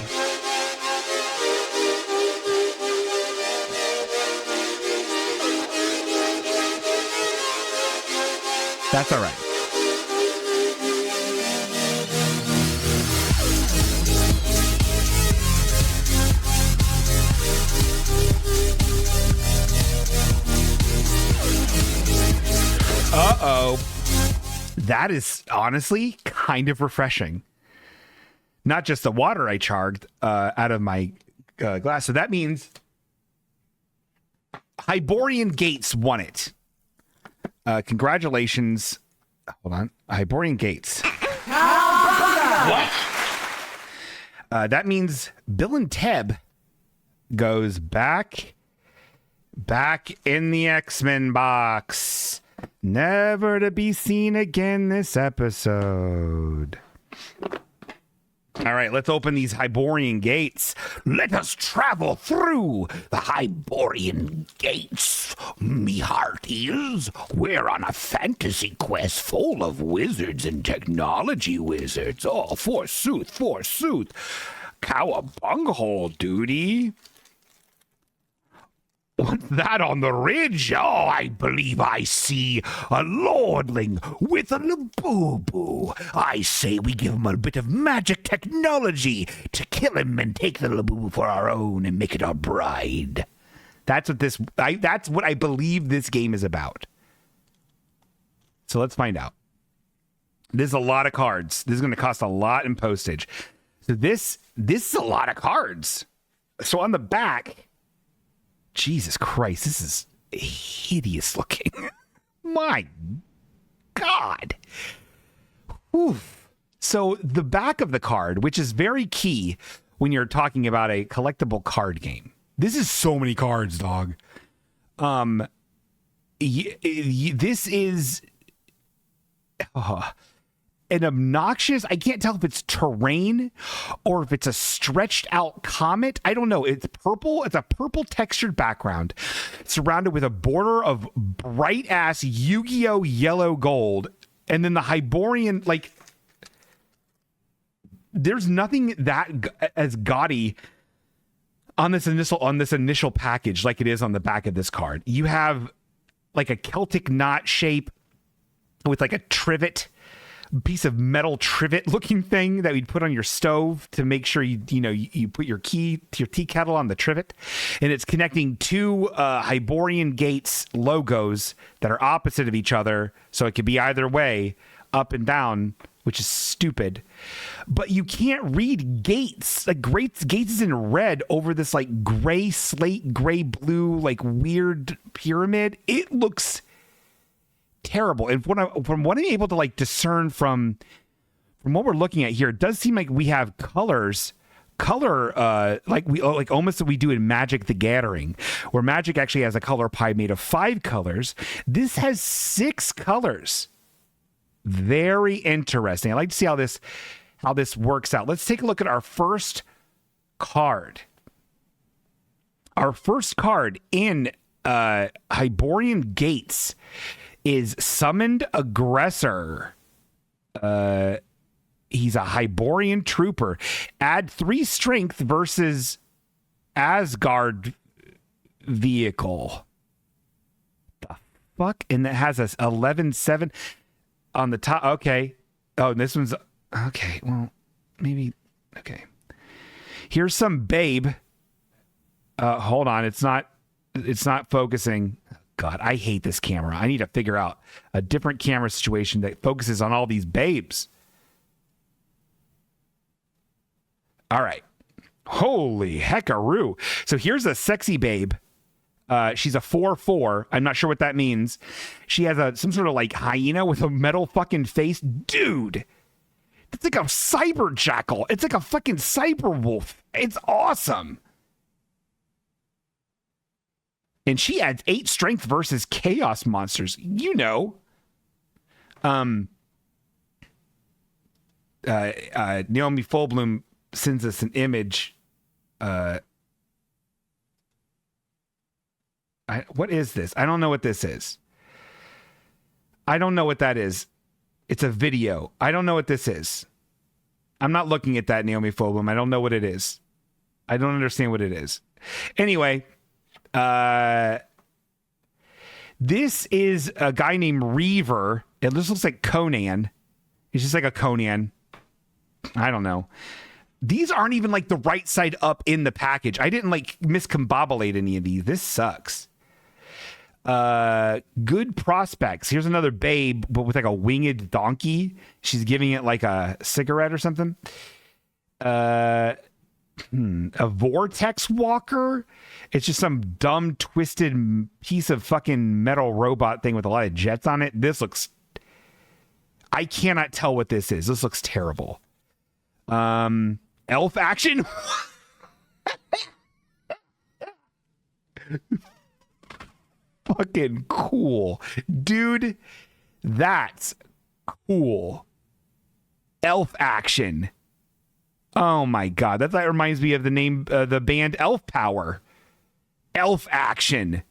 S1: That's all right. Uh-oh. That is honestly kind of refreshing. Not just the water I chugged out of my glass. So that means Hyborian Gates won it. Congratulations. Hold on. Hyborian Gates. What? That means Bill and Teb goes back in the X-Men box. Never to be seen again this episode. All right, let's open these Hyborian Gates. Let us travel through the Hyborian Gates, me hearties. We're on a fantasy quest full of wizards and technology wizards. Oh, forsooth. Cowabunghole duty. What's that on the ridge? Oh, I believe I see a lordling with a Labubu. I say we give him a bit of magic technology to kill him and take the Labubu for our own and make it our bride. That's what I believe this game is about. So let's find out. This is a lot of cards. This is going to cost a lot in postage. So this is a lot of cards. So on the back, Jesus Christ, this is hideous looking. My God. Oof. So the back of the card, which is very key when you're talking about a collectible card game. This is so many cards, dog. This is an obnoxious, I can't tell if it's terrain or if it's a stretched out comet. I don't know. It's purple. It's a purple textured background surrounded with a border of bright ass Yu-Gi-Oh yellow gold. And then the Hyborian, like, there's nothing that as gaudy on this initial package like it is on the back of this card. You have like a Celtic knot shape with like a trivet, piece of metal trivet looking thing that we'd put on your stove to make sure you put your tea kettle on the trivet, and it's connecting two Hyborian Gates logos that are opposite of each other, so it could be either way, up and down, which is stupid. But you can't read Gates. Like Gates is in red over this like gray slate, gray blue, like weird pyramid. It looks terrible. And from what I'm able to like discern from what we're looking at here, it does seem like we have color like almost that we do in Magic the Gathering, where Magic actually has a color pie made of 5 colors. This has 6 colors. Very interesting. I like to see how this works out. Let's take a look at our first card. Our first card in Hyborian Gates is Summoned Aggressor. He's a Hyborian trooper. Add 3 strength versus Asgard vehicle. The fuck? And that has us 11-7 on the top. Okay. Oh, and this one's okay. Well, maybe. Okay. Here's some babe. Hold on. It's not focusing. God, I hate this camera. I need to figure out a different camera situation that focuses on all these babes. All right. Holy heckaroo. So here's a sexy babe. She's a 4/4. I'm not sure what that means. She has some sort of like hyena with a metal fucking face. Dude, it's like a cyber jackal. It's like a fucking cyber wolf. It's awesome. And she adds 8 strength versus chaos monsters. You know. Naomi Fullbloom sends us an image. What is this? I don't know what this is. I don't know what that is. It's a video. I don't know what this is. I'm not looking at that, Naomi Fullbloom. I don't know what it is. I don't understand what it is. Anyway, this is a guy named Reaver. It just looks like Conan. He's just like a Conan. I don't know. These aren't even like the right side up in the package. I didn't like miscombobulate any of these. This sucks. Good prospects. Here's another babe, but with like a winged donkey. She's giving it like a cigarette or something. A vortex walker. It's just some dumb twisted piece of fucking metal robot thing with a lot of jets on it. This looks, I cannot tell what this is. This looks terrible. Elf action. Fucking cool, dude. That's cool. Elf action. Oh my god, that reminds me of the name, the band Elf Power. Elf action.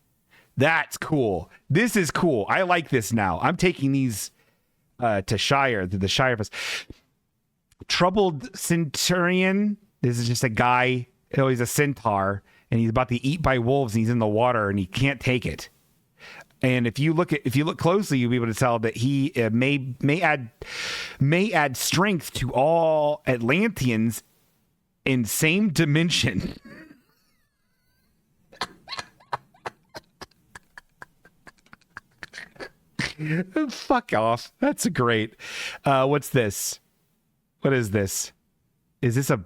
S1: That's cool. This is cool. I like this now. I'm taking these to Shire, to the Shire Fest. Troubled Centurion. This is just a guy. Oh, he's a centaur, and he's about to eat by wolves, and he's in the water, and he can't take it. And if you look closely, you'll be able to tell that he may add strength to all Atlanteans in same dimension. Fuck off. That's great. What's this? What is this? Is this a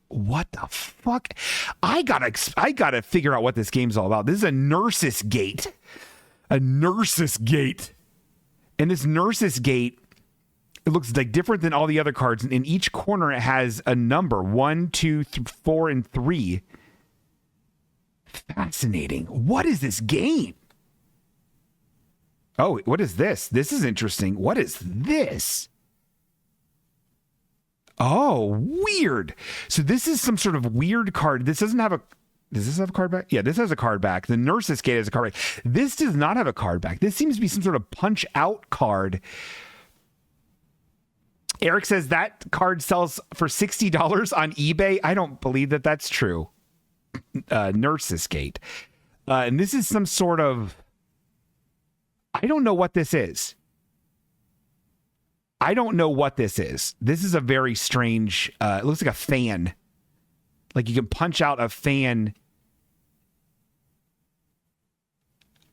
S1: what the fuck? I gotta figure out what this game's all about. This is a Nurse's Gate. A Nurse's Gate. And this Nurse's Gate, it looks like different than all the other cards. And in each corner, it has a number 1, 2, 4, and 3. Fascinating. What is this game? Oh, what is this? This is interesting. What is this? Oh, weird. So this is some sort of weird card. This doesn't have a... Does this have a card back? Yeah, this has a card back. The Nurse's Gate has a card back. This does not have a card back. This seems to be some sort of punch-out card. Eric says that card sells for $60 on eBay. I don't believe that that's true. Nurse's Gate. And this is some sort of... I don't know what this is. I don't know what this is. This is a very strange... it looks like a fan. Like you can punch out a fan.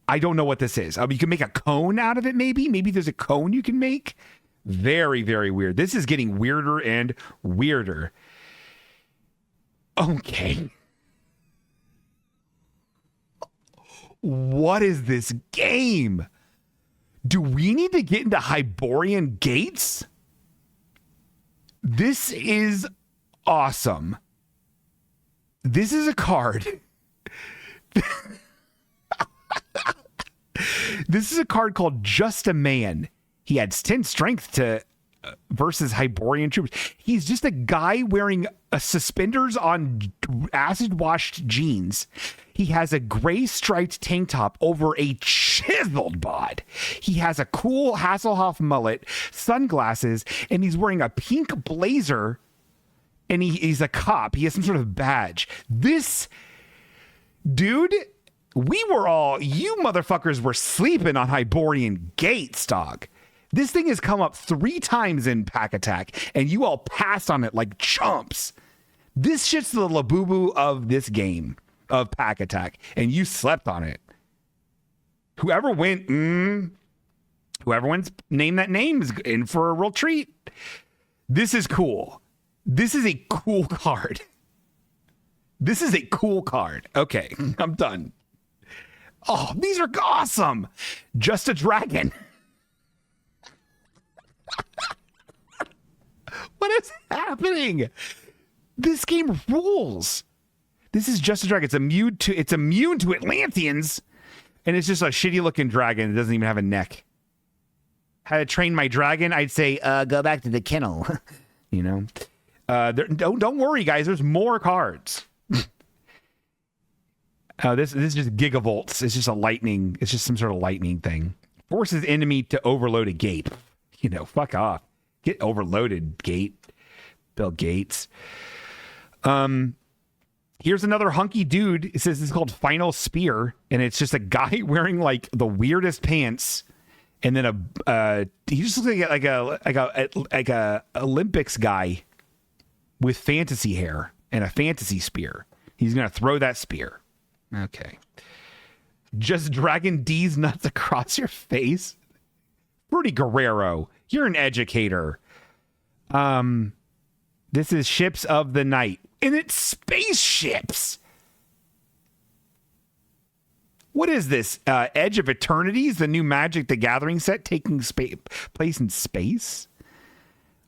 S1: I don't know what this is. You can make a cone out of it, maybe? Maybe there's a cone you can make? Very, very weird. This is getting weirder and weirder. Okay. What is this game? Do we need to get into HYBORIAN GATES? This is awesome. This is a card. This is a card called Just a Man. He adds 10 strength to versus Hyborian troops. He's just a guy wearing suspenders on acid-washed jeans. He has a gray striped tank top over a chiseled bod. He has a cool Hasselhoff mullet, sunglasses, and he's wearing a pink blazer, and he's a cop. He has some sort of badge. This dude, you motherfuckers were sleeping on HYBORIAN GATES, dog. This thing has come up 3 times in Pack Attack, and you all passed on it like chumps. This shit's the Labubu of this game, of Pack Attack, and you slept on it. Whoever wins, name that name is in for a real treat. This is cool. This is a cool card. This is a cool card. Okay, I'm done. Oh, these are awesome. Just a Dragon. What is happening? This game rules. This is Just a Dragon. It's immune to Atlanteans, and it's just a shitty looking dragon. It doesn't even have a neck. How to train my dragon? I'd say go back to the kennel. You know, don't worry, guys. There's more cards. This is just gigavolts. It's just a lightning. It's just some sort of lightning thing. Forces enemy to overload a gate. You know, fuck off. Get overloaded, Gate. Bill Gates. Here's another hunky dude. It says it's called Final Spear, and it's just a guy wearing like the weirdest pants, and then he just looks like a Olympics guy with fantasy hair and a fantasy spear. He's gonna throw that spear. Okay. Just Dragon D's nuts across your face. Rudy Guerrero, you're an educator. This is Ships of the Night, and it's spaceships. What is this? Edge of Eternities, the new Magic the Gathering set taking place in space?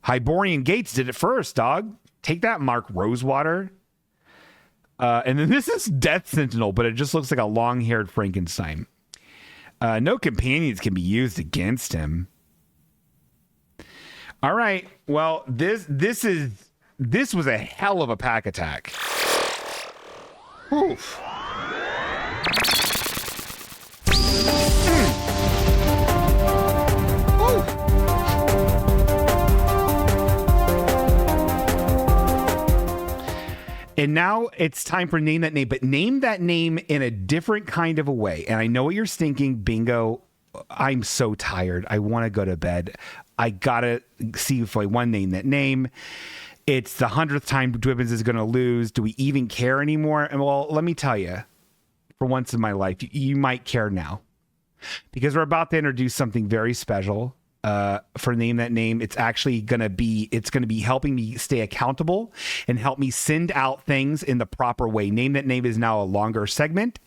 S1: HYBORIAN GATES did it first, dog. Take that, Mark Rosewater. And then this is Death Sentinel, but it just looks like a long-haired Frankenstein. No companions can be used against him. All right. Well, this was a hell of a Pack Attack. Oof. And now it's time for Name That Name, but name that name in a different kind of a way. And I know what you're thinking, bingo. I'm so tired. I want to go to bed. I got to see if I want to name that name. It's the 100th time Dwibbins is going to lose. Do we even care anymore? And well, let me tell you, for once in my life, you might care now. Because we're about to introduce something very special. For Name That Name, it's going to be helping me stay accountable and help me send out things in the proper way. Name That Name is now a longer segment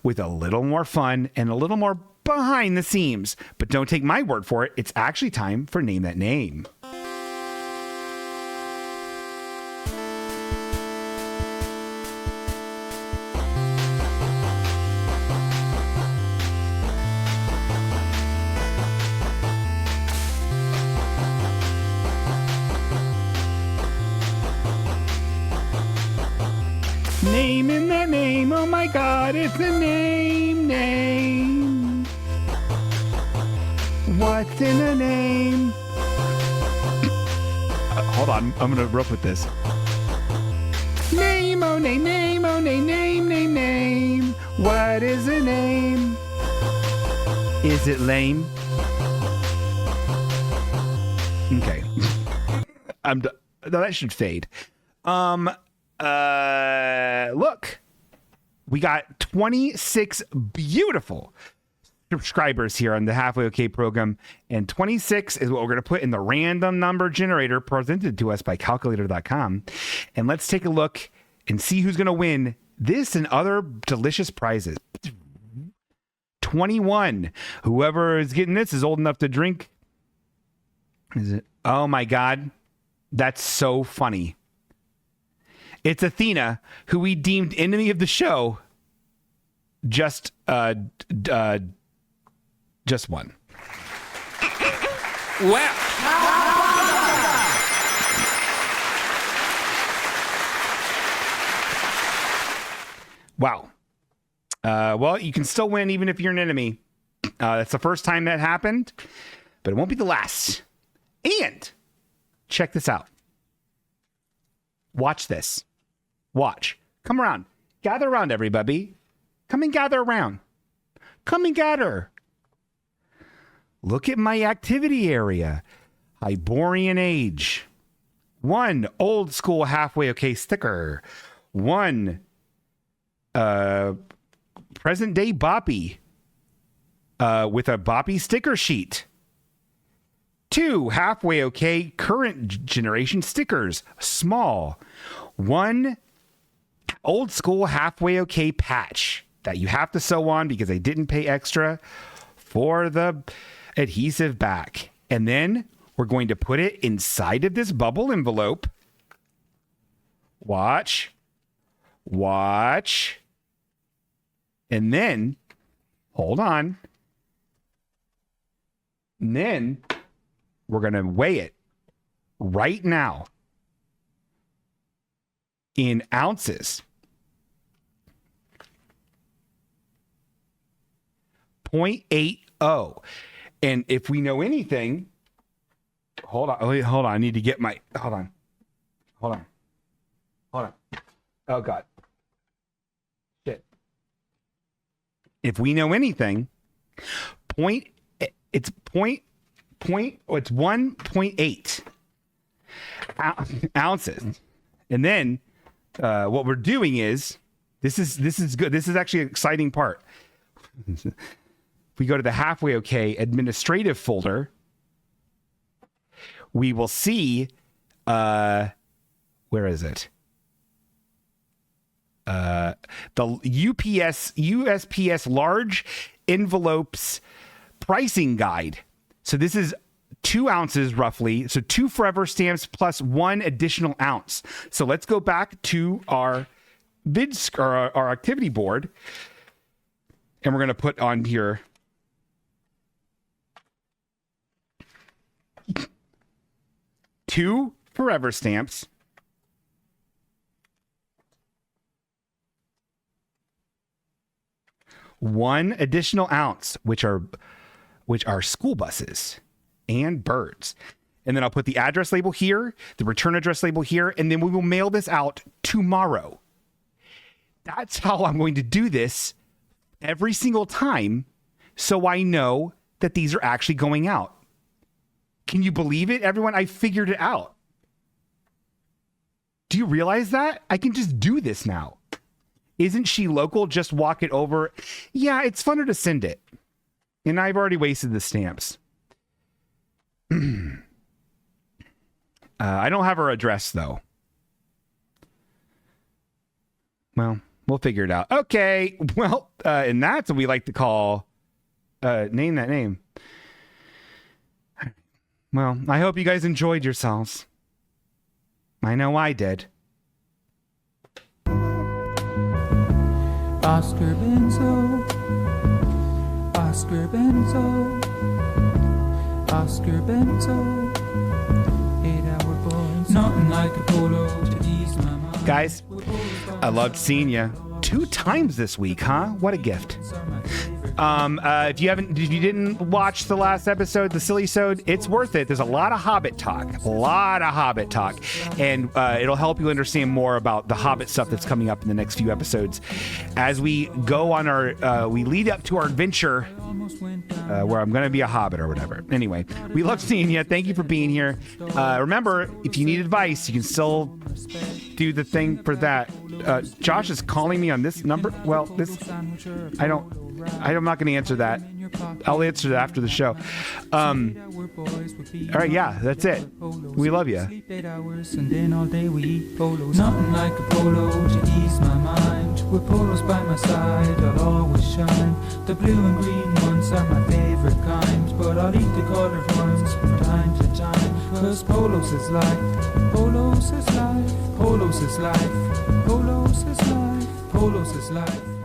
S1: with a little more fun and a little more behind the scenes. But don't take my word for it. It's actually time for Name That Name. Name in that name, oh my God, it's a name. What's in a name? Hold on, I'm gonna rough with this. Name, oh name, name, oh name, name. What is a name? Is it lame? Okay. I'm done. No, that should fade. Look, we got 26 beautiful subscribers here on the Halfway Okay program, and 26 is what we're going to put in the random number generator presented to us by calculator.com. And let's take a look and see who's going to win this and other delicious prizes. 21. Whoever is getting this is old enough to drink. Is it? Oh my God. That's so funny. It's Athena, who we deemed enemy of the show. Just one.
S5: Well.
S1: Wow. Well, you can still win even if you're an enemy. That's the first time that happened, but it won't be the last. And check this out. Watch this. Watch. Come around. Gather around, everybody. Come and gather around. Come and gather. Look at my activity area. Hyborian age. 1 old school halfway okay sticker. 1 present day boppy with a boppy sticker sheet. 2 halfway okay current generation stickers, small. 1 old school halfway okay patch that you have to sew on because they didn't pay extra for the adhesive back. And then we're going to put it inside of this bubble envelope. Watch. And then, hold on. And then we're going to weigh it right now in ounces. 0.80. And if we know anything, hold on. I need to get my, hold on. Oh God. Shit. If we know anything, it's 1.8 ounces. And then what we're doing is, this is good. This is actually an exciting part. If we go to the halfway okay administrative folder, we will see, where is it? The USPS large envelopes pricing guide. So this is 2 ounces roughly. So 2 forever stamps plus 1 additional ounce. So let's go back to our our activity board, and we're going to put on here 2 forever stamps, 1 additional ounce, which are school buses and birds. And then I'll put the address label here, the return address label here, and then we will mail this out tomorrow. That's how I'm going to do this every single time, so I know that these are actually going out. Can you believe it, everyone? I figured it out. Do you realize that? I can just do this now. Isn't she local? Just walk it over. Yeah, it's funner to send it. And I've already wasted the stamps. I don't have her address, though. Well, we'll figure it out. Okay. Well, and that's what we like to call... name that name. Well, I hope you guys enjoyed yourselves. I know I did.
S10: Oscar Benzo, Oscar Benzo, Oscar Benzo, 8-hour boys, nothing like a polo to ease my mind.
S1: Guys, I loved seeing you 2 times this week, huh? What a gift. If you didn't watch the last episode, the silly-sode, it's worth it. There's a lot of Hobbit talk, and it'll help you understand more about the Hobbit stuff that's coming up in the next few episodes as we go on we lead up to our adventure where I'm going to be a Hobbit or whatever. Anyway, we love seeing you. Thank you for being here. Remember, if you need advice, you can still do the thing for that. Josh is calling me on this number. Well, I'm not going to answer that. I'll answer that after the show. All right, yeah, that's it. We love you.
S10: And then all day we eat polos. Nothing like a polo to ease my mind. With polos by my side, I'll always shine. The blue and green ones are my favorite kind, but I'll eat the colored ones from time to time. Cause polos is life, polos is life, polos is life, polos is life, polos is life.